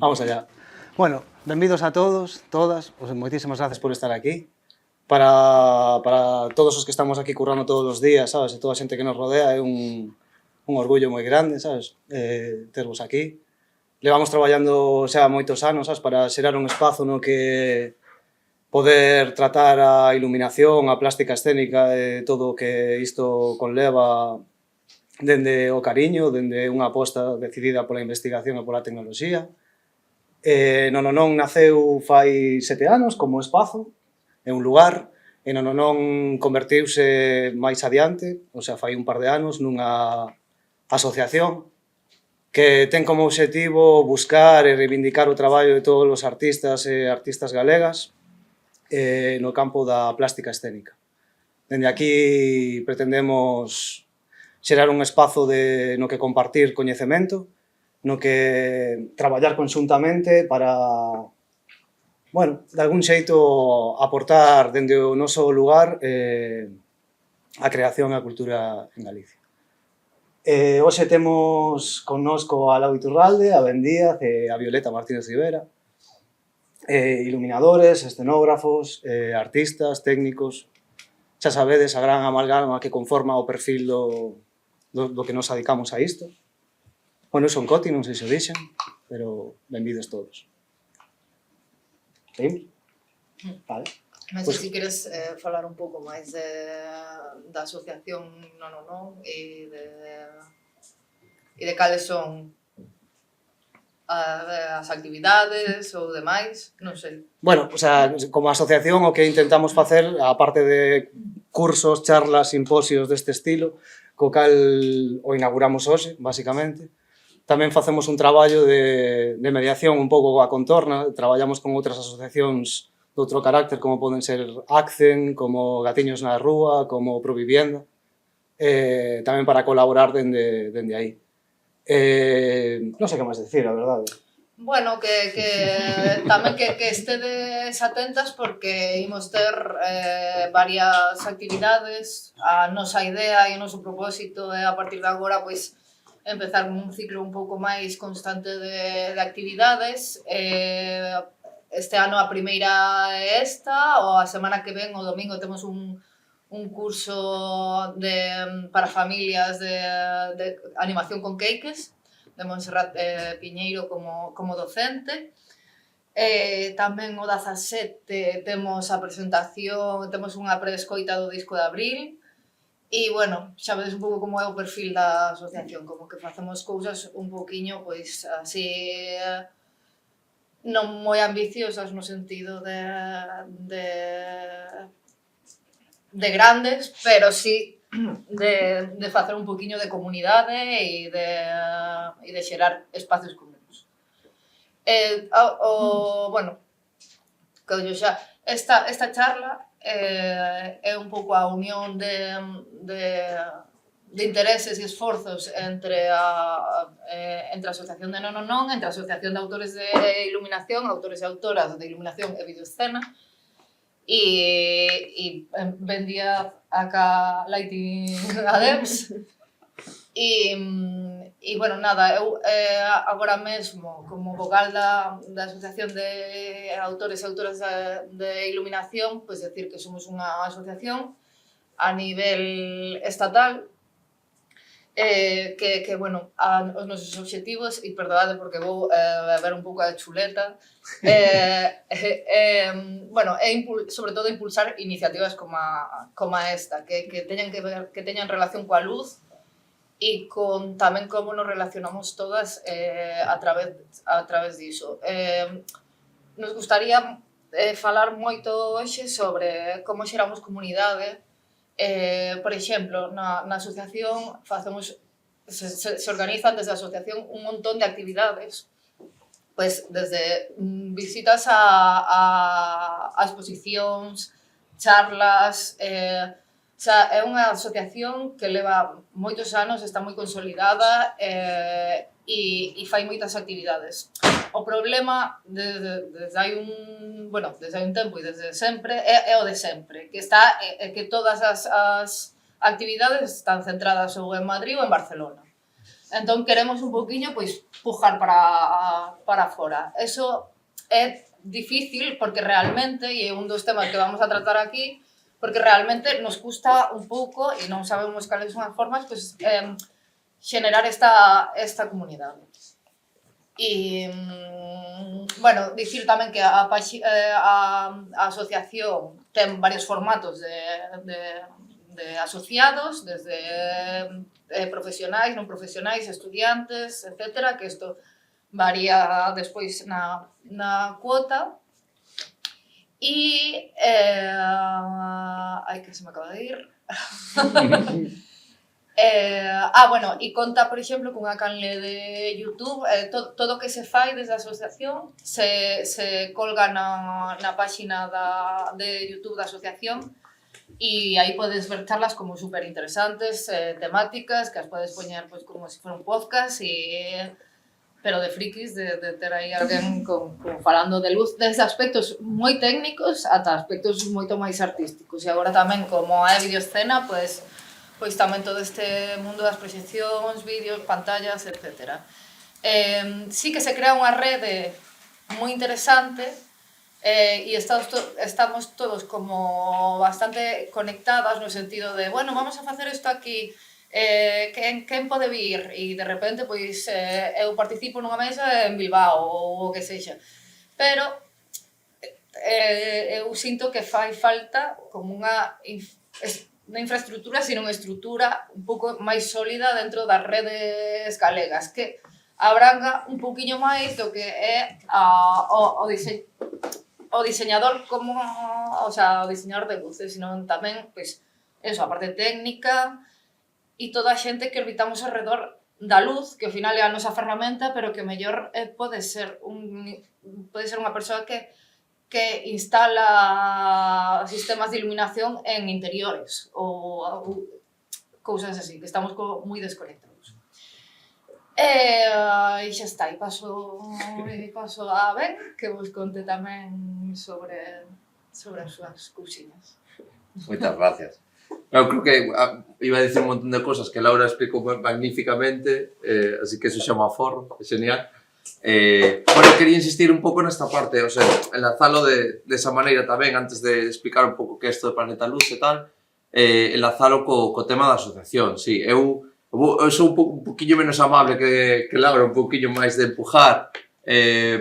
Vamos allá. Bueno, benvidos a todos, todas, moitísimas gracias por estar aquí. Para todos os que estamos aquí currando todos os días, sabes, e toda a xente que nos rodea, é un orgullo moi grande, sabes, tervos aquí. Levamos traballando xa moitos anos, sabes, para xerar un espazo no que poder tratar a iluminación, a plástica escénica e todo o que isto conleva dende o cariño, dende unha aposta decidida pola investigación e pola tecnoloxía. Nononón naceu fai 7 anos como espazo, é un lugar, e Nononón convertiuse máis adiante, o sea, fai un par de anos, nunha asociación que ten como obxectivo buscar e reivindicar o traballo de todos os artistas e artistas galegas no campo da plástica escénica. Dende aquí pretendemos xerar un espazo no que compartir coñecemento, no que traballar conxuntamente para, bueno, de algún xeito aportar dende o noso lugar a creación e a cultura en Galicia. Hoxe temos connosco a Lau Iturralde, a Ben Díaz e a Violeta Martínez Rivera, iluminadores, escenógrafos, artistas, técnicos. Xa sabedes a gran amalgama que conforma o perfil do que nos dedicamos a isto. Bueno, eu son Coti, non sei se o dixen, pero benvidos todos. Seguimos? Vale. Non sei se queres falar un pouco máis da asociación Nononón e de cales son as actividades ou demais, non sei. Bueno, o sea, como asociación o que intentamos facer, aparte de cursos, charlas, simposios deste estilo, co cal o inauguramos hoxe, basicamente, tamén facemos un traballo de mediación un pouco a contorna, traballamos con outras asociacións de outro carácter, como poden ser Accen, como Gatiños na Rúa, como Provivienda, tamén para colaborar dende aí. Non sei que máis decir, a verdade. Bueno, que tamén que estedes atentas porque imos ter varias actividades. A nosa idea e o noso propósito é a partir de agora, pois, empezar un ciclo un pouco máis constante de actividades. Este ano a primeira é esta, ou a semana que ven, o domingo, temos un curso para familias de animación con queques, de Montserrat Piñeiro como docente. Tamén o 17 temos a presentación, temos unha preescoita do disco de abril. E, bueno, xa vedes un pouco como é o perfil da asociación, como que facemos cousas un pouquiño, pois, así, non moi ambiciosas no sentido de grandes, pero sí de facer un pouquiño de comunidade e de xerar espacios comuns. Bueno, que ollo xa, esta charla é un pouco a unión de intereses e esforzos entre a Asociación de Nononón, entre a Asociación de Autores de Iluminación, autores e autoras de iluminación e videoescena, e Ben Díaz acá Lighting Adebs. E, bueno, nada, eu agora mesmo, como vogal da Asociación de Autores e Autoras de Iluminación, pois decir que somos unha asociación a nivel estatal que bueno, os nosos obxectivos, e perdonade porque vou ver un pouco a chuleta, bueno, é sobre todo impulsar iniciativas como esta, que teñan relación coa luz, e tamén como nos relacionamos todas a través diso. Nos gustaría falar moito hoxe sobre como xeramos comunidade. Por exemplo, na asociación se organizan desde a asociación un montón de actividades, pois desde visitas a exposicións, charlas. O sea, é unha asociación que leva moitos anos, está moi consolidada e fai moitas actividades. O problema desde hai un tempo e desde sempre é o de sempre, que todas as actividades están centradas ou en Madrid ou en Barcelona. Entón queremos un pouquiño pois pujar para fora. Eso é difícil porque realmente, e é un dos temas que vamos a tratar aquí, porque realmente nos custa un pouco, e non sabemos cales son as formas, pois, xenerar esta comunidade. E, bueno, dicir tamén que a asociación ten varios formatos de asociados, desde profesionais, non profesionais, estudiantes, etc., que isto varía despois na cuota. E... ai, que se me acaba de ir. Bueno, e conta, por exemplo, cunha canle de YouTube, todo o que se fai desde a asociación se colga na páxina de YouTube da asociación, e aí podes ver charlas como super interesantes, temáticas, que as podes poñer pois, como se fora un podcast, pero de frikis, de ter aí alguén falando de luz, desde aspectos moi técnicos ata aspectos moito máis artísticos. E agora tamén, como é videoescena, pois tamén todo este mundo das proxeccións, vídeos, pantallas, etc. Sí que se crea unha rede moi interesante, e estamos todos como bastante conectadas no sentido de, bueno, vamos a facer isto aquí, quen pode vir? E de repente, pois, eu participo nunha mesa en Bilbao ou o que sexa. Pero eu sinto que fai falta como unha infraestructura, sino unha estrutura un pouco máis sólida dentro das redes galegas, que abranga un pouquiño máis do que é o diseñador como, o sea, o diseñador de luces, sino tamén, pois, eso, a parte técnica e toda a xente que orbitamos alrededor da luz, que ao final é a nosa ferramenta, pero que mellor pode ser unha persoa que instala sistemas de iluminación en interiores ou cousas así, que estamos moi desconectados. E xa está, e paso a Ben, que vos conte tamén sobre as súas cousiñas. Moitas gracias. Eu creo que iba a dicir un montón de cosas que Laura explicou magníficamente, así que eso xa me aforro, é genial. Bueno, quería insistir un pouco nesta parte, o sea, enlazalo de esa maneira tamén, antes de explicar un pouco que é isto de Planeta Luz e tal, enlazalo co tema da asociación, sí. Eu sou un poquinho menos amable que Laura, un poquinho máis de empujar,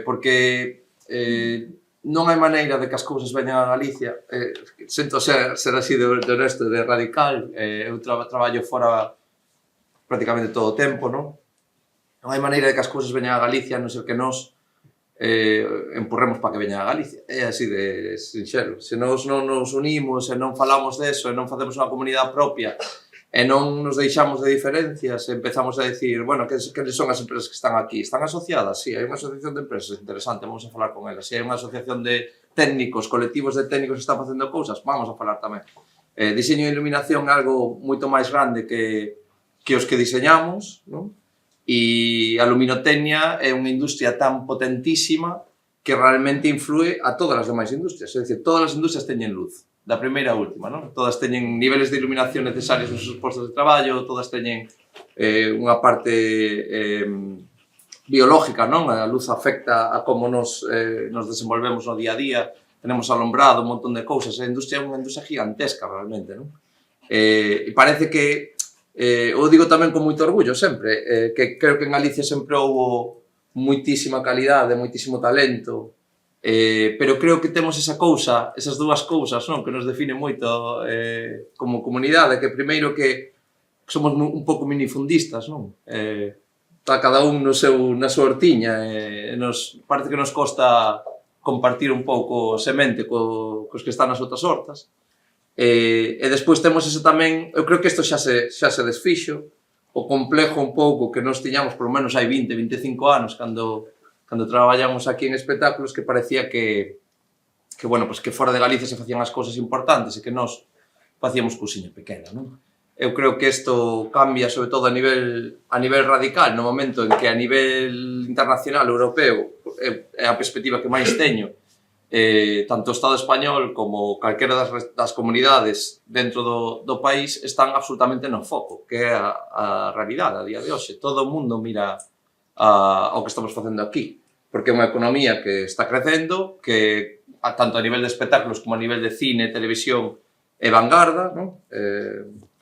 porque non hai maneira de que as cousas veñan a Galicia. Sento ser así de honesto, de radical. Eu traballo fora prácticamente todo o tempo, non? Non hai maneira de que as cousas veñan a Galicia, non ser que nós empurremos para que veñan a Galicia. É así de sinxelo. Se nós non nos unimos e non falamos deso e non facemos unha comunidade propia e non nos deixamos de diferencias e empezamos a decir, bueno, que son as empresas que están aquí? Están asociadas? Sí, hai unha asociación de empresas, interesante, vamos a falar con elas. Se hai unha asociación de técnicos, colectivos de técnicos que están facendo cousas, vamos a falar tamén. Diseño e iluminación é algo moito máis grande que os que diseñamos, non? E a luminotecnia é unha industria tan potentísima que realmente influe a todas as demais industrias. É dicir, todas as industrias teñen luz, da primeira a última, non? Todas teñen niveles de iluminación necesarios nos seus postos de traballo, todas teñen unha parte biológica, non? A luz afecta a como nos desenvolvemos no día a día, tenemos alumbrado, un montón de cousas, a industria é unha industria gigantesca realmente, non? E parece que, eu digo tamén con moito orgullo sempre, que creo que en Galicia sempre houbo moitísima calidade, moitísimo talento, pero creo que temos esa cousa, esas dúas cousas, non? Que nos define moito como comunidade, que primeiro que somos un pouco minifundistas, non? Está cada un na súa hortiña, parece que nos costa compartir un pouco semente cos que están nas outras hortas, e despois temos eso tamén, eu creo que isto xa se desfixo, o complexo un pouco que nos tiñamos, por lo menos hai 20, 25 anos, cando traballamos aquí en espectáculos, que parecía que bueno, pues que fora de Galicia se facían as cousas importantes e que nós facíamos cousiña pequena, non? Eu creo que isto cambia, sobre todo a nivel radical, no momento en que a nivel internacional, europeo, é a perspectiva que máis teño, tanto o Estado español como calquera das comunidades dentro do país están absolutamente no foco, que é a realidade a día de hoxe. Todo o mundo mira ao que estamos facendo aquí, porque é unha economía que está crecendo, que tanto a nivel de espectáculos como a nivel de cine, televisión e vanguarda, non?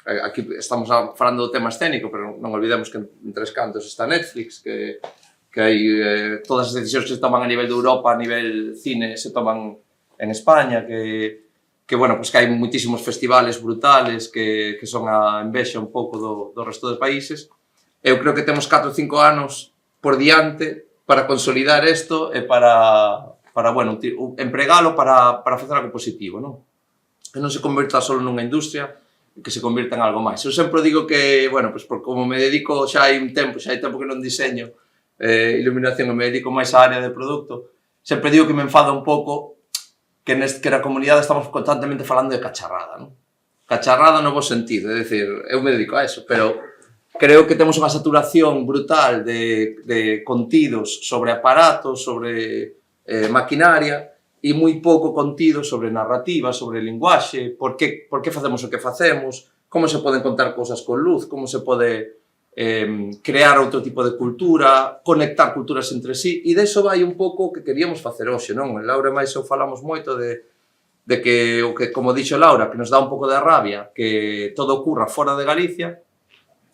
Aquí estamos falando do tema escénico, pero non olvidemos que en tres cantos está Netflix, que hai todas as decisións que se toman a nivel de Europa, a nivel cine, se toman en España, que bueno, pues que hai muitísimos festivales brutales que son a envexa un pouco do resto dos países. Eu creo que temos 4 ou 5 anos por diante para consolidar isto e para bueno, empregalo para facer algo positivo, non? Que non se converta só nunha industria, que se convirta en algo máis. Eu sempre digo que, bueno, pues como me dedico xa hai tempo que non diseño iluminación e me dedico máis á área de produto, sempre digo que me enfada un pouco que na comunidade estamos constantemente falando de cacharrada, non? Cacharrada no bo sentido, é dicir, eu me dedico a eso, pero creo que temos unha saturación brutal de contidos sobre aparatos, sobre maquinaria, e moi pouco contido sobre narrativa, sobre linguaxe, por que facemos o que facemos, como se poden contar cousas con luz, como se pode crear outro tipo de cultura, conectar culturas entre sí, e deso vai un pouco o que queríamos facer hoxe, non? Laura e máis eu falamos moito de que, como dixo Laura, que nos dá un pouco de rabia que todo ocurra fora de Galicia,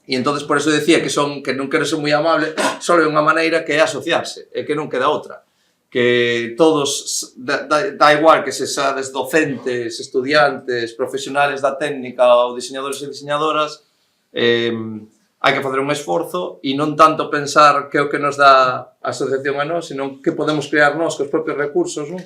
e entonces por eso decía que non quero ser moi amable, só é unha maneira que é asociarse, e que non queda outra. Que todos, da igual que se sades docentes, estudiantes, profesionales da técnica ou diseñadores e diseñadoras, hai que facer un esforzo e non tanto pensar que é o que nos dá a asociación a nós, senón que podemos crear nós cos propios recursos, non?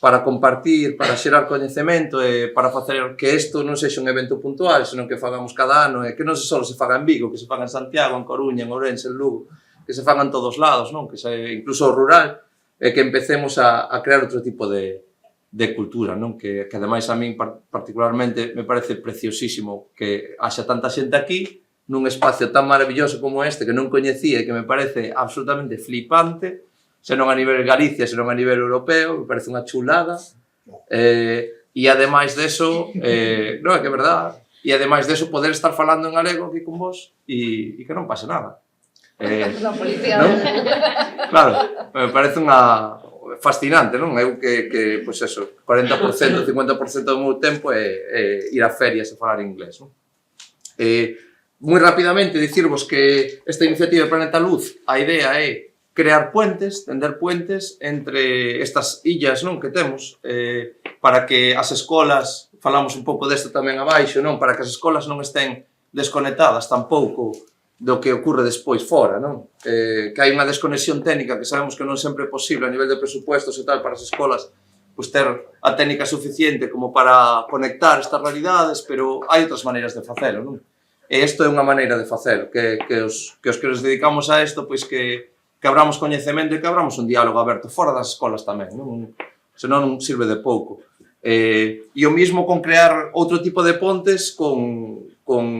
Para compartir, para xerar coñecemento e para facer que isto non sexa un evento puntual, senón que fagamos cada ano e que non só se faga en Vigo, que se faga en Santiago, en Coruña, en Ourense, en Lugo, que se faga en todos lados, non? Que incluso o rural, e que empecemos a crear outro tipo de cultura, non? Que ademais a min particularmente me parece preciosísimo que haxa tanta xente aquí nun espacio tan maravilloso como este que non coñecía e que me parece absolutamente flipante, senón a nivel Galicia, senón a nivel europeo, me parece unha chulada, e ademais deso, non é que é verdad, e ademais deso poder estar falando en galego aquí con vos e que non pase nada. La policía. ¿No? Claro, me parece unha fascinante, non? Eu que pois eso, 40%, 50% do meu tempo é ir a ferias e falar inglés, non? Moi rapidamente dicirvos que esta iniciativa de Planeta Luz, a idea é crear puentes, tender puentes entre estas illas, non, que temos, para que as escolas, falamos un pouco desto tamén abaixo, non, para que as escolas non estén desconectadas tampouco do que ocorre despois fora, non? Que hai unha desconexión técnica que sabemos que non sempre é posible a nivel de presupuestos e tal para as escolas, pois ter a técnica suficiente como para conectar estas realidades, pero hai outras maneiras de facelo, non? E isto é unha maneira de facelo, que os que nos dedicamos a isto, pois que abramos coñecemento e que abramos un diálogo aberto fora das escolas tamén, non? Senón non sirve de pouco. E o mismo con crear outro tipo de pontes con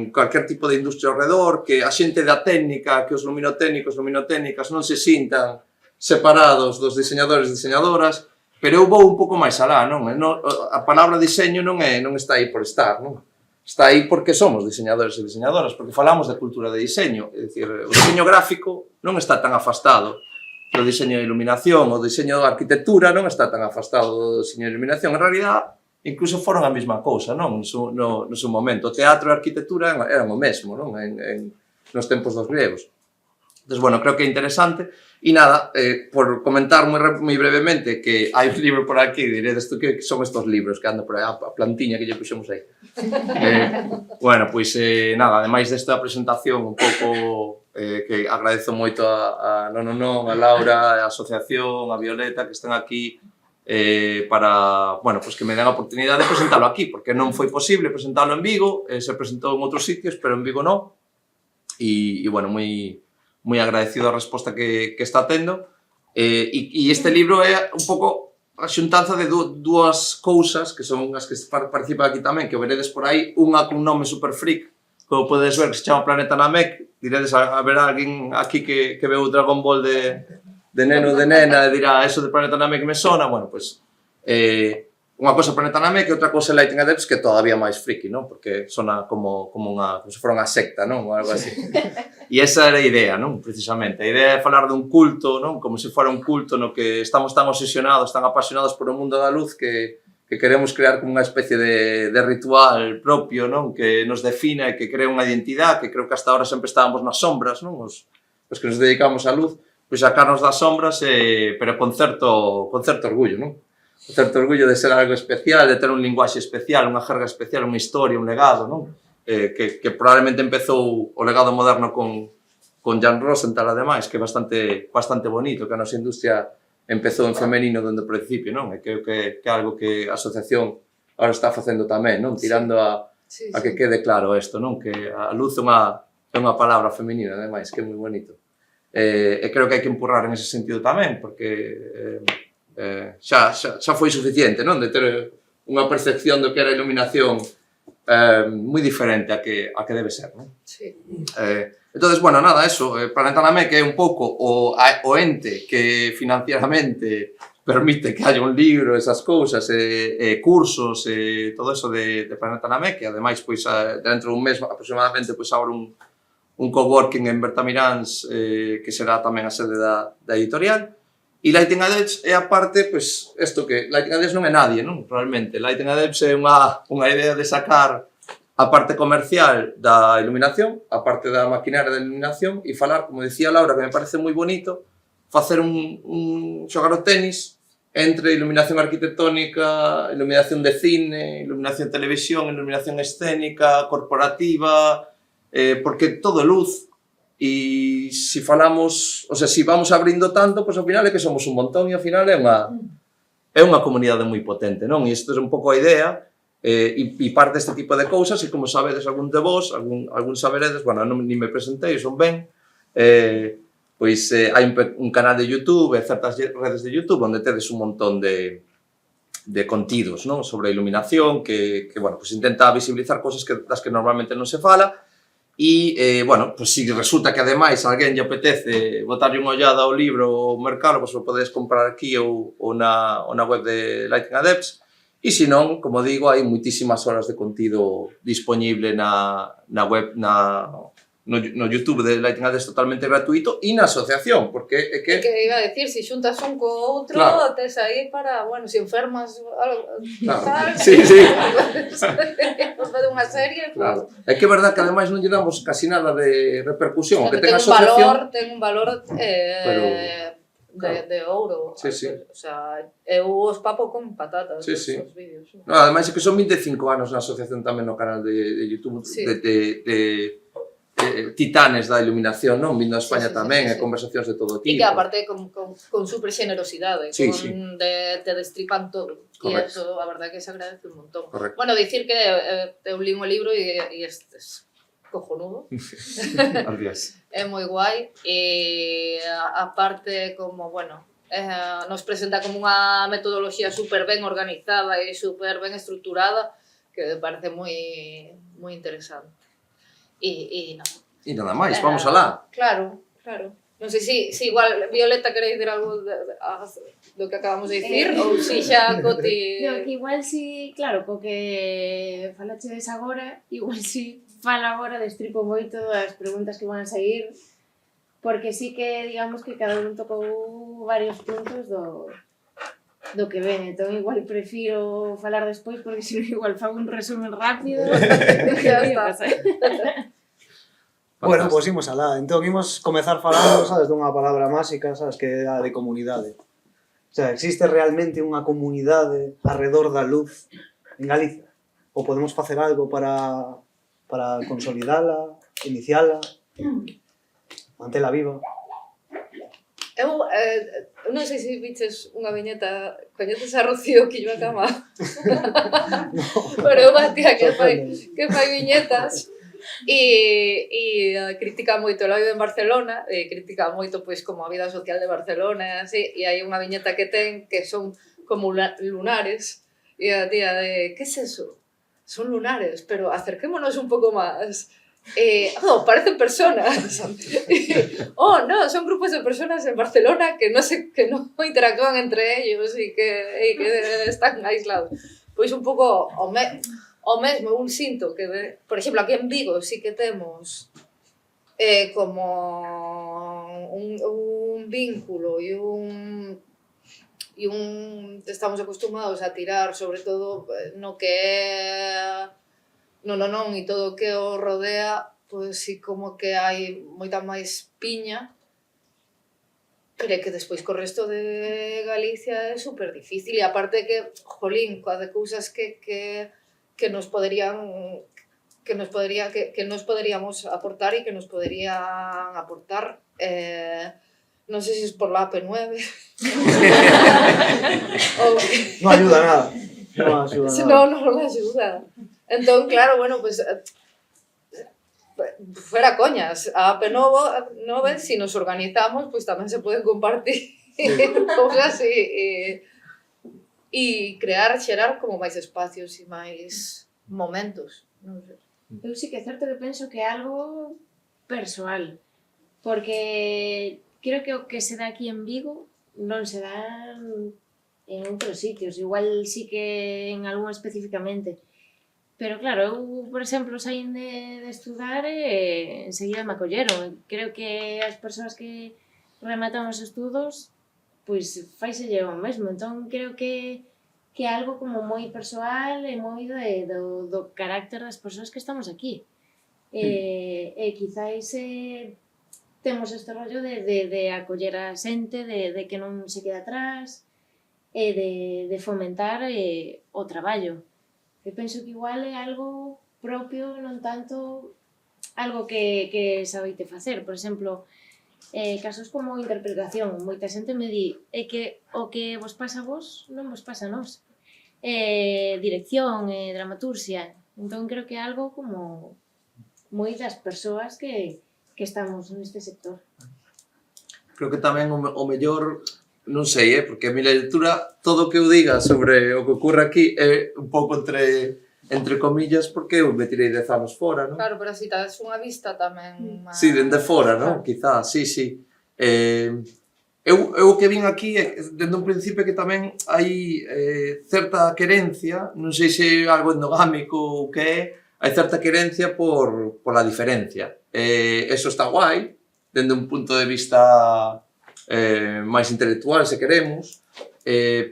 cualquier tipo de industria ao redor, que a xente da técnica, que os luminotécnicos, luminotécnicas non se sintan separados dos diseñadores e diseñadoras, pero eu vou un pouco máis alá, non? A palabra diseño non está aí por estar, non? Está aí porque somos diseñadores e diseñadoras, porque falamos da cultura de diseño, é dicir, o diseño gráfico non está tan afastado do diseño de iluminación, o diseño da arquitectura non está tan afastado do diseño de iluminación, en realidad, incluso foron a mesma cousa, non? No seu momento, o teatro e a arquitectura eran o mesmo, non? Nos tempos dos griegos. Entón, bueno, creo que é interesante. E nada, por comentar moi brevemente que hai un libro por aquí, diredes tú que son estos libros que anda por aí, a plantiña que lle puxemos aí. Bueno, pois nada, ademais desta presentación un pouco que agradezo moito a Laura, a asociación, a Violeta, que están aquí para, bueno, pois que me den a oportunidade de presentalo aquí, porque non foi posible presentalo en Vigo, se presentou en outros sitios, pero en Vigo non. E bueno, moi agradecido a resposta que está tendo. E este libro é un pouco a xuntanza de dúas cousas que son as que participan aquí tamén, que o veredes por aí, unha cun nome super freak, como podedes ver, que se chama Planeta Namek. Diredes a ver alguén aquí que veu o Dragon Ball de neno ou de nena e dirá, eso de Planeta Namek me sona. Bueno, pois Unha cosa Planeta Namek e outra cosa Lighting Adepts que é todavía máis friki, non? Porque sona como se fora unha secta, non? Ou algo así. E esa era a idea, non? Precisamente. A idea é falar dun culto, non? Como se fora un culto no que estamos tan obsesionados, tan apasionados por o mundo da luz que queremos crear como unha especie de ritual propio, non? Que nos defina e que crea unha identidade, que creo que hasta ahora sempre estábamos nas sombras, non? Os que nos dedicamos á luz, pois sacarnos das sombras, pero con certo orgullo, non? Un certo orgullo de ser algo especial, de ter un linguaxe especial, unha jerga especial, unha historia, un legado, non? Que probablemente empezou o legado moderno con Jan Rosenthal, ademais, que é bastante bonito, que a nosa industria empezou en femenino dende o principio, non? E creo que é algo que a asociación ahora está facendo tamén, non? Tirando a que quede claro isto, non? Que a luz é unha palabra femenina, ademais, que é moi bonito. E creo que hai que empurrar en ese sentido tamén, porque xa foi suficiente, non? De ter unha percepción do que era a iluminación moi diferente a que debe ser, non? Sí. Entonces, bueno, nada, eso, Planeta Namek é un pouco o ente que financieramente permite que haya un libro, esas cousas, cursos, todo eso de Planeta Namek, que ademais, pois, dentro dun mes aproximadamente, pois, abre un coworking en Bertamiráns, que será tamén a sede da editorial. E Lighting Adepts é a parte, pois, isto que Lighting Adepts non é nadie, non? Realmente, Lighting Adepts é unha idea de sacar a parte comercial da iluminación, a parte da maquinaria da iluminación e falar, como decía Laura, que me parece moi bonito, facer xogar o tenis entre iluminación arquitectónica, iluminación de cine, iluminación de televisión, iluminación escénica, corporativa, porque todo é luz. E se falamos, o sea, se vamos abrindo tanto, pois ao final é que somos un montón e ao final é unha comunidade moi potente, non? E isto é un pouco a idea, e parte deste tipo de cousas, e como sabedes algún de vos, algún saberedes, bueno, non me presentei, son ben, pois hai un canal de YouTube e certas redes de YouTube onde tedes un montón de contidos, non? Sobre a iluminación, que bueno, pois intenta visibilizar cousas das que normalmente non se fala. E, bueno, pois se resulta que ademais a alguén lle apetece botarlle unha ollada ao libro ou mercalo, pois o podedes comprar aquí ou na web de Lighting Adepts. E se non, como digo, hai moitísimas horas de contido disponible na web, no YouTube de Lighting Adepts totalmente gratuito e na asociación, porque é que... Que iba a decir, se xuntas un co outro, claro, tes aí para, bueno, se enfermas algo, claro, tal, sí. fazer unha serie, Claro. É que é verdad que ademais non lle damos casi nada de repercusión, o que ten a asociación. asociación... Ten un valor de ouro. Sí, sí. O sea, eu os papo con patatas sí, sí. os vídeos. No, ademais é que son 25 anos na asociación tamén no canal de YouTube, Sí. de titanes da iluminación, non? Vindo a España tamén, e conversacións de todo tipo. E que aparte con super xenerosidade, Sí, con sí. te destripan todo. E Correcto. eso, a verdade que se agradece un montón. Correcto. Bueno, dicir que eu li un libro e este es cojonudo. Adiós. É moi guai e aparte como, bueno, nos presenta como unha metodoloxía super ben organizada e super ben estruturada que me parece moi interesante. E non. E nada máis, vamos alá. Claro. Non sei se igual, Violeta, queréis dir algo do que acabamos de dicir ou se xa Coti... No, que igual si, claro, co que falachedes agora, igual si fala agora, destripo moito as preguntas que van a seguir, porque sí que, digamos, que cada un tocou varios puntos do que ven, entón igual prefiro falar despois, porque se non igual fago un resumen rápido do que vai a pasar. Bueno, pois imos alá. Entón, imos comezar falando, sabes, dunha palabra máxica, sabes, que é a de comunidade. O sea, existe realmente unha comunidade alrededor da luz en Galicia? Ou podemos facer algo para consolidala, iniciala, mantela viva? Eu non sei se viches unha viñeta, coñeces a Rocío Quillo a Cama? Pero eu batía que fai viñetas e critica moito, ela vive en Barcelona, e critica moito pois como a vida social de Barcelona, así, e hai unha viñeta que ten que son como lunares, e a tía de, que es eso? Son lunares, pero acerquémonos un pouco máis. parecen personas. No, son grupos de personas en Barcelona que no interactúan entre ellos e que están aislados. Pois un pouco o mesmo, un sinto que, por exemplo, aquí en Vigo sí que temos como un vínculo e estamos acostumados a tirar sobre todo no que é non e todo o que o rodea, pois sí como que hai moita máis piña, pero que despois co resto de Galicia é super difícil, e aparte que, jolín, coa de cousas que nos poderíamos aportar e que nos poderían aportar, non sei se es por la AP9 No ayuda nada. No ayuda nada. Non ayuda. Entón, claro, bueno, pues fuera coñas, a AP9, si nos organizamos, pues tamén se poden compartir cousas e xerar como máis espacios e máis momentos. Non sei. Eu sí que é certo que penso que é algo persoal, porque creo que o que se dá aquí en Vigo non se dá en outros sitios, igual sí que en algún especificamente. Pero claro, eu, por exemplo, saín de estudar e enseguida me acolleron. Creo que as persoas que rematan os estudos, pois faiselle o mesmo. Entón, creo que é algo como moi persoal e moi do carácter das persoas que estamos aquí. E quizáis temos este rollo de acoller a xente, de que non se queda atrás, e de fomentar o traballo. Eu penso que igual é algo propio, non tanto algo que sabeite facer. Por exemplo, casos como interpretación, moita xente me di que o que vos pasa a vos non vos pasa a nós. Dirección, dramaturxia. Entón creo que é algo como moi das persoas que estamos neste sector. Creo que tamén o mellor, non sei, porque a mi lectura, todo o que eu diga sobre o que ocorre aquí é un pouco entre comillas, porque eu me tirei 10 anos fora, non? Claro, pero así tades unha vista tamén... Sí, dende fora, non? Quizás, sí. Eu que vin aquí, dende un principio que tamén hai certa querencia, non sei se é algo endogámico ou que é, hai certa querencia pola diferencia. Eso está guai, dende un punto de vista máis intelectual, se queremos,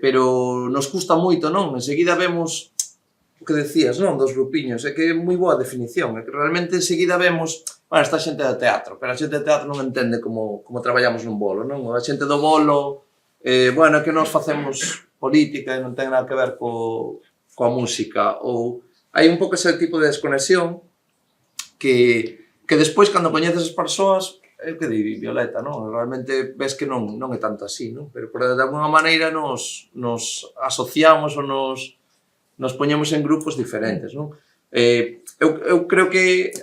pero nos custa moito, non? Enseguida vemos o que decías, non? Dos grupiños, é que é moi boa definición, é que realmente enseguida vemos, bueno, esta xente do teatro, pero a xente do teatro non entende como traballamos nun bolo, non? A xente do bolo, bueno, é que nós facemos política e non ten nada que ver coa música, ou hai un pouco ese tipo de desconexión que despois, cando coñeces as persoas, é o que di Violeta, non? Realmente ves que non é tanto así, non? Pero de alguna maneira nos asociamos ou nos poñemos en grupos diferentes, non? Eu creo que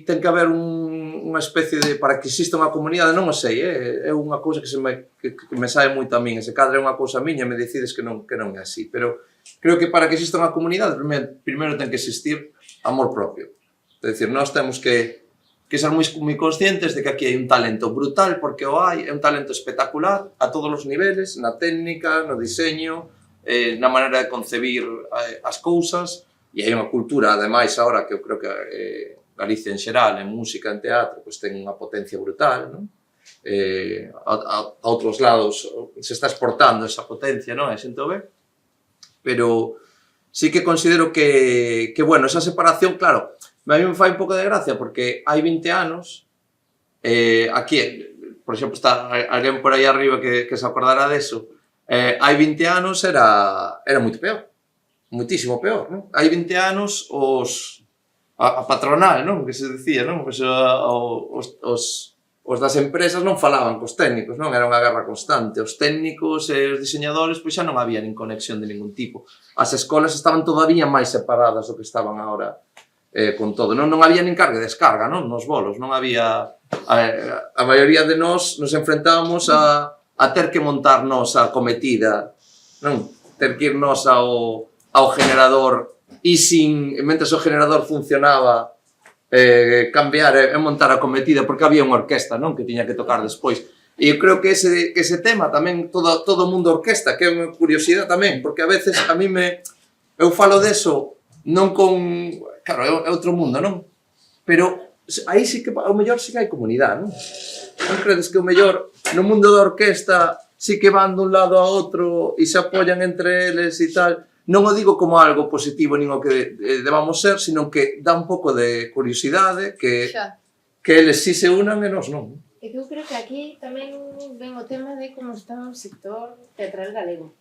ten que haber unha especie de... Para que exista unha comunidade, non o sei, é unha cousa que me sae moito a min, se cadra é unha cousa miña, me decides que non é así, pero creo que para que exista unha comunidade, primeiro ten que existir amor propio. É dicir, nós temos que ser moi conscientes de que aquí hai un talento brutal, porque o hai, é un talento espectacular a todos os niveles, na técnica, no diseño, na maneira de concebir as cousas, e hai unha cultura, ademais, agora que eu creo que Galicia en xeral, en música, en teatro, pois ten unha potencia brutal, non? A outros lados se está exportando esa potencia, non? A xente o ve, pero sí que considero que bueno, esa separación, claro, a mí me fai un pouco de gracia, porque hai 20 anos, aquí, por exemplo, está alguén por aí arriba que se acordará deso, hai 20 anos era moito peor, moitísimo peor, non? Hai 20 anos a patronal, non? Que se decía, non? Pues, os das empresas non falaban cos técnicos, non? Era unha guerra constante. Os técnicos e os diseñadores pois xa non había nin conexión de ningún tipo. As escolas estaban todavía máis separadas do que estaban agora con todo. Non había nin carga e descarga, non? Nos bolos. Non había... A maioría de nós nos enfrentábamos a ter que montar nos a cometida, non? Ter que ir nos ao generador e mentre o generador funcionaba cambiar e montar a cometida, porque había unha orquesta, non, que tiña que tocar despois. E eu creo que ese tema tamén, todo o mundo orquesta, que é unha curiosidade tamén, porque a veces a mí eu falo deso non con... Claro, é outro mundo, non? Pero aí sí que, ao mellor sí que hai comunidade, non? Non credes que o mellor no mundo da orquesta sí que van dun lado a outro e se apoian entre eles e tal? Non o digo como algo positivo nin o que debamos ser, sino que dá un pouco de curiosidade que eles sí se unan e nós non. E que eu creo que aquí tamén ven o tema de como está o sector teatral galego.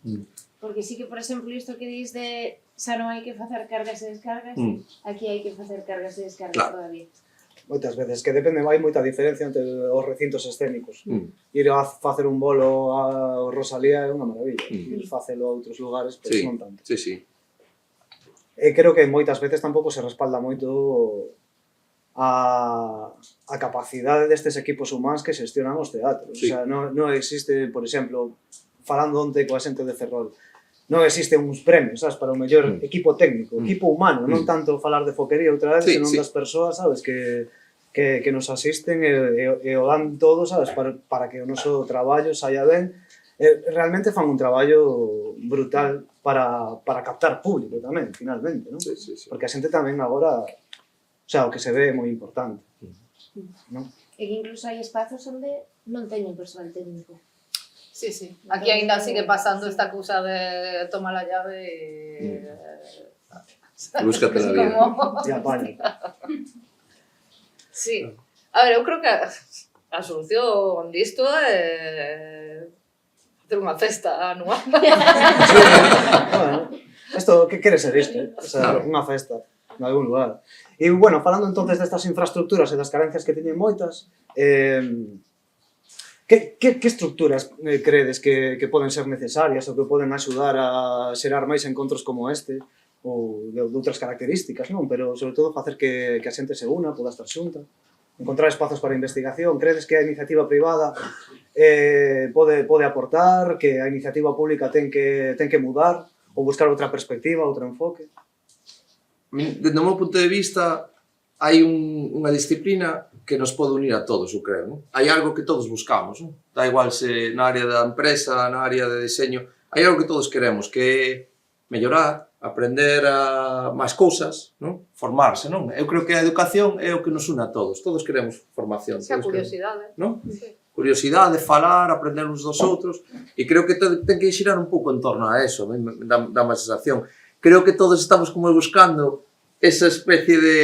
Porque sí que, por exemplo, isto que dis de xa non hai que facer cargas e descargas, aquí hai que facer cargas e descargas todavía. Moitas veces, que depende, hai moita diferencia entre os recintos escénicos. Ir a facer un bolo a Rosalía é unha maravilla. Ir facelo a outros lugares, pero non tanto. Sí, sí. E creo que moitas veces tampouco se respalda moito a capacidade destes equipos humanos que xestionan os teatros. O sea, non existe, por exemplo, falando onte coa xente de Ferrol, non existe uns premios, sabes, para o mellor equipo técnico, equipo humano, non tanto falar de foquería outra vez, senón das persoas, sabes, que nos asisten e o dan todo, sabes, para que o noso traballo saia ben. Realmente fan un traballo brutal para captar público tamén, finalmente, non? Porque a xente tamén agora, o sea, o que se ve é moi importante, non? E que incluso hai espazos onde non teñen persoal técnico. Sí, sí. Aquí ainda sigue pasando esta cousa de toma la llave e... Búscate la vida. E apaña. Sí. A ver, eu creo que a solución disto é facer unha festa anual. Bueno, isto, que quere ser isto? O sea, unha festa en algún lugar. E, bueno, falando entonces destas infraestructuras e das carencias que teñen moitas, que estructuras credes que poden ser necesarias ou que poden axudar a xerar máis encontros como este ou de outras características, non? Pero, sobre todo, facer que a xente se una, poda estar xunta, encontrar espazos para investigación. Credes que a iniciativa privada pode aportar, que a iniciativa pública ten que mudar ou buscar outra perspectiva, outro enfoque? Dende o meu punto de vista, hai unha disciplina que nos pode unir a todos, eu creo, non? Hai algo que todos buscamos, non? Da igual se na área da empresa, na área de diseño, hai algo que todos queremos, que é mellorar, aprender a máis cousas, non? Formarse, non? Eu creo que a educación é o que nos une a todos queremos formación. Xa, curiosidade. Non? Curiosidade, falar, aprender uns dos outros, e creo que ten que xirar un pouco en torno a eso, dá má sensación. Creo que todos estamos como buscando esa especie de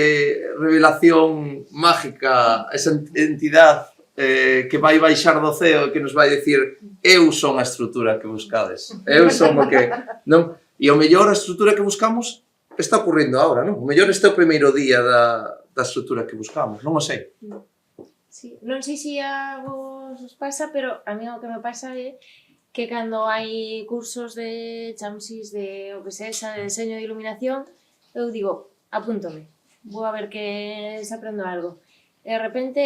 revelación mágica, esa entidade que vai baixar do ceo e que nos vai dicir eu son a estrutura que buscades, eu son o que... Non? E o mellor a estrutura que buscamos está ocurrindo agora, non? O mellor este é o primeiro día da estrutura que buscamos, non o sei. Sí, non sei se a vos os pasa, pero a mí o que me pasa é que cando hai cursos de chamsis, de o que sexa, de diseño de iluminación, eu digo, apúntome, vou a ver que se aprendo algo. E de repente,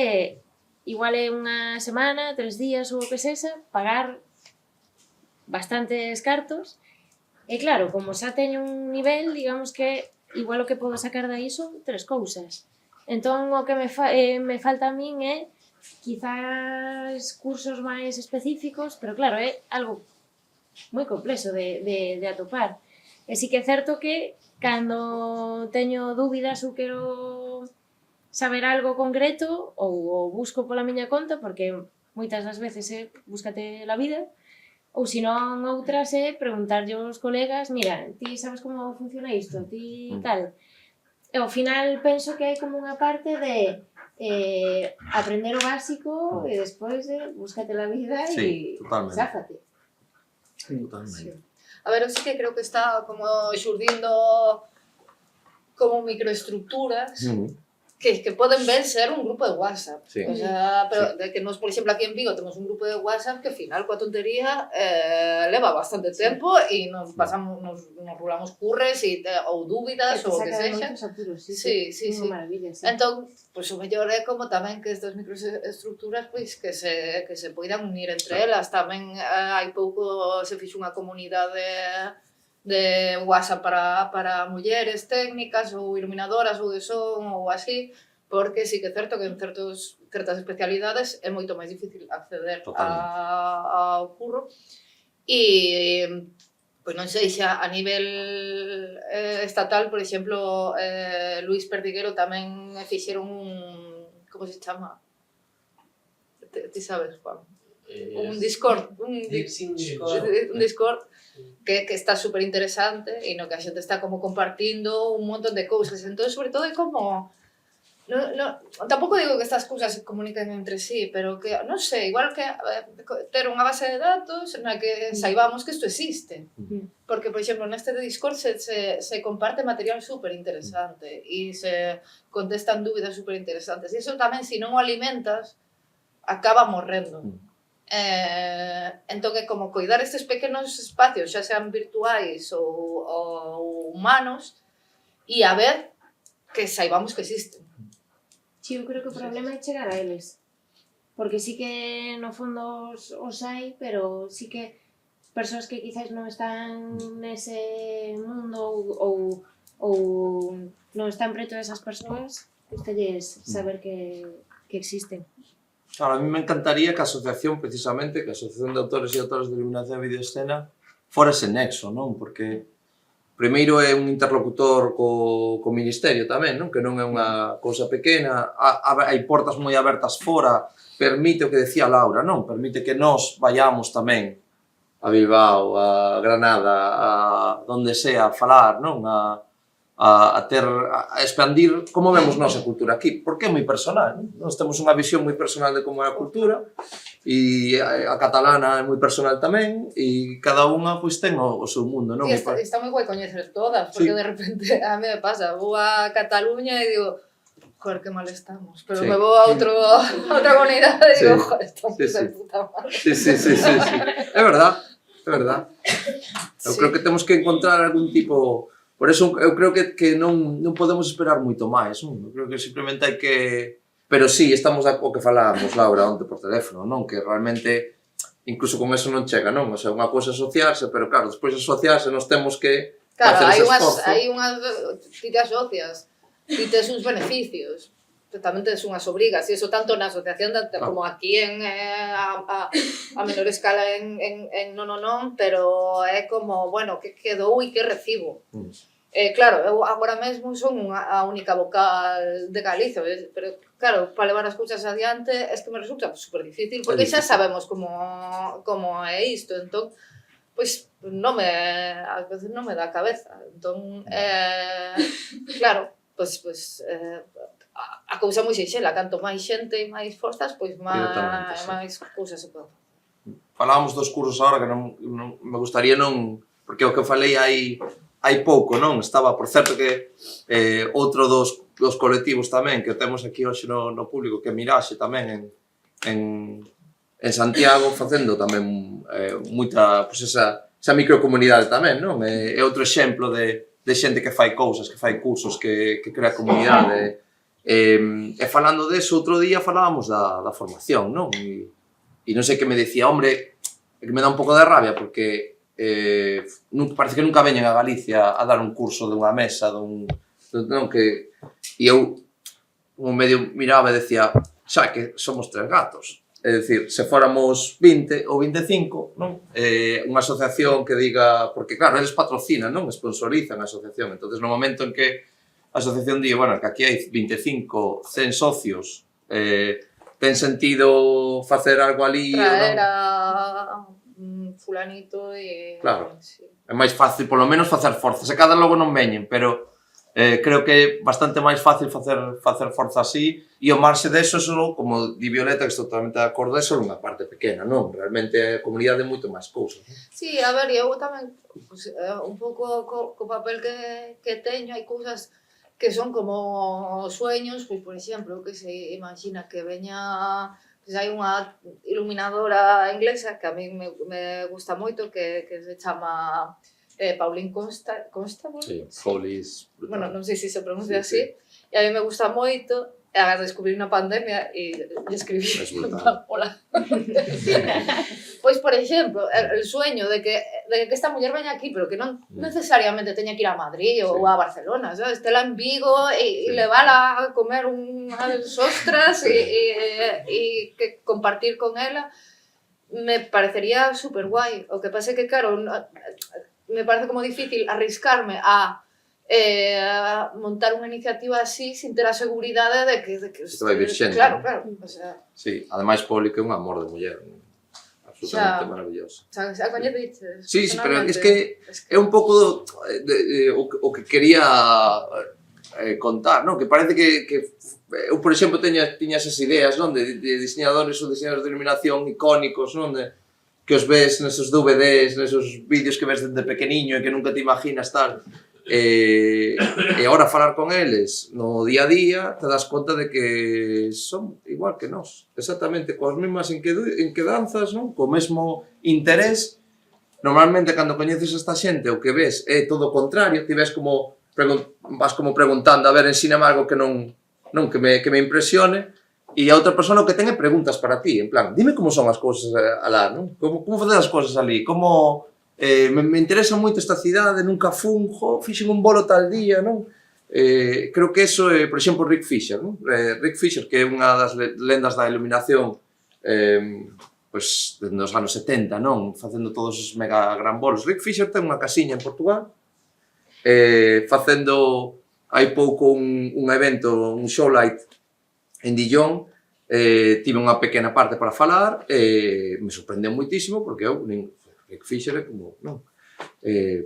igual é unha semana, 3 días ou o que sexa, pagar bastantes cartos, e claro, como xa teño un nivel, digamos que igual o que podo sacar dai son 3 cousas. Entón, o que me falta a min é quizás cursos máis específicos, pero claro, é algo moi complexo de atopar. E sí que é certo que cando teño dúbidas ou quero saber algo concreto ou busco pola miña conta, porque moitas das veces é búscate la vida, ou senón outras é preguntarlle aos colegas, mira, ti sabes como funciona isto, ti tal. E ao final penso que hai como unha parte de aprender o básico e despois búscate la vida e sáfate. Totalmente. A ver, eu sí que creo que está como xurdindo como microestructuras que poden ben ser un grupo de WhatsApp. Sí. O sea, pero de que nos, por exemplo, aquí en Vigo temos un grupo de WhatsApp que, ao final, coa tontería, leva bastante tempo e nos pasamos, nos rulamos curres ou dúbidas ou o que sexa. Sí. Maravilla, sí. Entón, pois o mellor é como tamén que estas microestructuras pois que se poidan unir entre elas. Tamén hai pouco se fixo unha comunidade de WhatsApp para mulleres técnicas ou iluminadoras ou de son ou así, porque sí que é certo que en certas especialidades é moito máis difícil acceder ao curro e pois non sei xa a nivel estatal, por exemplo, Luis Perdiguero tamén fixeron un, como se chama? Ti sabes, Juan? Un Discord, un Discord que está super interesante e no que a xente está como compartindo un montón de cousas. Entón, sobre todo, é como tampouco digo que estas cousas se comuniquen entre sí, pero que, non sei, igual que ter unha base de datos na que saibamos que isto existe. Porque, por exemplo, neste de Discord se comparte material super interesante e se contestan dúbidas super interesantes. E iso tamén, se non o alimentas, acaba morrendo. Entón, é como coidar estes pequenos espacios, xa sean virtuais ou humanos, e a ver que saibamos que existen. Sí, eu creo que o problema é chegar a eles. Porque sí que no fondo os hai, pero sí que persoas que quizás non están nese mundo ou non están preto desas persoas, gustelles saber que existen. Claro, a mí me encantaría que a asociación, precisamente, que a Asociación de Autores e Autoras de Iluminación e Videoescena fora ese nexo, non? Porque primeiro é un interlocutor co Ministerio tamén, non? Que non é unha cousa pequena, hai portas moi abertas fora, permite o que decía Laura, non? Permite que nós vayamos tamén a Bilbao, a Granada, a donde sea, a falar, non? A expandir como vemos nosa cultura aquí, porque é moi personal, non? Nós temos unha visión moi personal de como é a cultura, e a catalana é moi personal tamén, e cada unha pois ten o seu mundo, non? E está moi guai coñecer todas, porque de repente a mí me pasa, vou a Cataluña e digo, joder, que mal estamos, pero me vou a outra comunidade e digo, joder, estamos de puta madre. Sí. É verdad, é verdad. Eu creo que temos que encontrar algún tipo... Por eso eu creo que non podemos esperar moito máis, non? Eu creo que simplemente hai que... Pero sí, estamos o que falábamos, Laura, onte por teléfono, non? Que realmente, incluso con eso non chega, non? O sea, unha cousa asociarse, pero claro, despois de asociarse nos temos que facer ese esforzo. Claro, hai unhas... Ti te asocias, ti tes uns beneficios, tamén tes unhas obrigas, e iso tanto na asociación como aquí a menor escala en non, pero é como, bueno, que quedou e que recibo. Claro, eu agora mesmo son a única vocal de Galicia, pero claro, para levar as cousas adiante é que me resulta super difícil, porque xa sabemos como é isto, entón, pois ás veces non me dá a cabeza, entón, claro, pois a cousa moi sinxela, canto máis xente e máis forzas, pois máis cousas se poden. Falábamos dos cursos agora que non me gustaría non... Porque o que falei hai pouco, non? Estaba, por certo, que outro dos colectivos tamén que temos aquí hoxe no público, que Miraxe tamén en Santiago, facendo tamén moita, pois esa microcomunidade tamén, non? É outro exemplo de xente que fai cousas, que fai cursos, que crea comunidade. E falando deso, outro día falábamos da formación, non? E non sei que me decía, hombre, que me dá un pouco de rabia, porque parece que nunca veñen a Galicia a dar un curso dunha mesa, non que... E eu, un medio miraba e decía, xa que somos 3 gatos. É dicir, se fóramos 20 ou 25, non? Unha asociación que diga... Porque, claro, eles patrocinan, non? Sponsorizan a asociación. Entón, no momento en que a asociación di, bueno, que aquí hai 25, 100 socios, ten sentido facer algo ali... Traer a fulanito e... Claro, é máis fácil, polo menos, facer forza. Se cada logo non veñen, pero creo que é bastante máis fácil facer forza así, e o marxe deso, como di Violeta, que estou totalmente de acordo, é só unha parte pequena, non? Realmente a comunidade é moito máis cousas. Sí, a ver, eu tamén, un pouco co papel que teño, hai cousas que son como sueños, pois, por exemplo, que se imagina que veña... Hai unha iluminadora inglesa que a mí me gusta moito, que se chama Pauline Constable. Sí, Foley's brutal. Bueno, non sei se se pronuncia Sí, así. E a mí me gusta moito. E agora descubrí na pandemia e escribí. Es brutal. Hola. Pois, por exemplo, el sueño de que esta muller veña aquí, pero que non necesariamente teña que ir a Madrid ou a Barcelona, sabes? Tela en Vigo e levala a comer unhas ostras e que compartir con ela me parecería super guai. O que pasa é que, claro, me parece como difícil arriscarme a montar unha iniciativa así sin ter a seguridade de que vai vir xente. Claro, o sea, Sí, ademais Poli que é un amor de muller, absolutamente maravilloso. a coñeceches? Sí, pero es que é un pouco o que quería contar, non? Que parece que eu, por exemplo, tiña esas ideas, non? De diseñadores ou diseñadores de iluminación icónicos, non? Que os ves nesos DVDs, nesos vídeos que ves desde pequeniño e que nunca te imaginas tal. E agora falar con eles no día a día te das conta de que son igual que nós, exactamente coas mesmas inquedanzas, non? Co mesmo interés. Normalmente cando coñeces esta xente o que ves é todo o contrario, ti ves como vas como preguntando, a ver, ensíname algo que non que me impresione, e a outra persona o que ten é preguntas para ti, en plan, dime como son as cousas alá, non? Como facer as cousas ali, como me interesa moito esta cidade, nunca fun, fixen un bolo tal día, non? Creo que eso é, por exemplo, Rick Fisher, non? Rick Fisher, que é unha das lendas da iluminación pois, desde os anos 70, non? Facendo todos os mega gran bolos. Rick Fisher ten unha casiña en Portugal, facendo hai pouco un evento, un showlight en Dijon, tive unha pequena parte para falar, me sorprendeu moitísimo, porque eu Rick Fisher é como, non?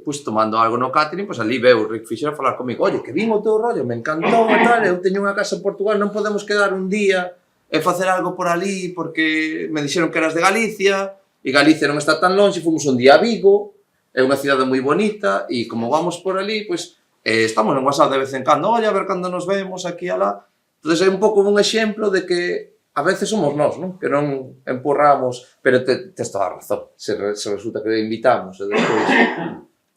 Pois tomando algo no catering, pois ali veu Rick Fisher a falar comigo, oye, que vin o teu rollo, me encantou e tal, eu teño unha casa en Portugal, non podemos quedar un día e facer algo por ali, porque me dixeron que eras de Galicia, e Galicia non está tan longe, fomos un día a Vigo, é unha cidade moi bonita, e como vamos por ali, pois estamos en WhatsApp de vez en cando, oye, a ver cando nos vemos aquí e alá. Entón, é un pouco un exemplo de que a veces somos nós, non? Que non empurramos, pero tes toda a razón. Se resulta que invitamos e despois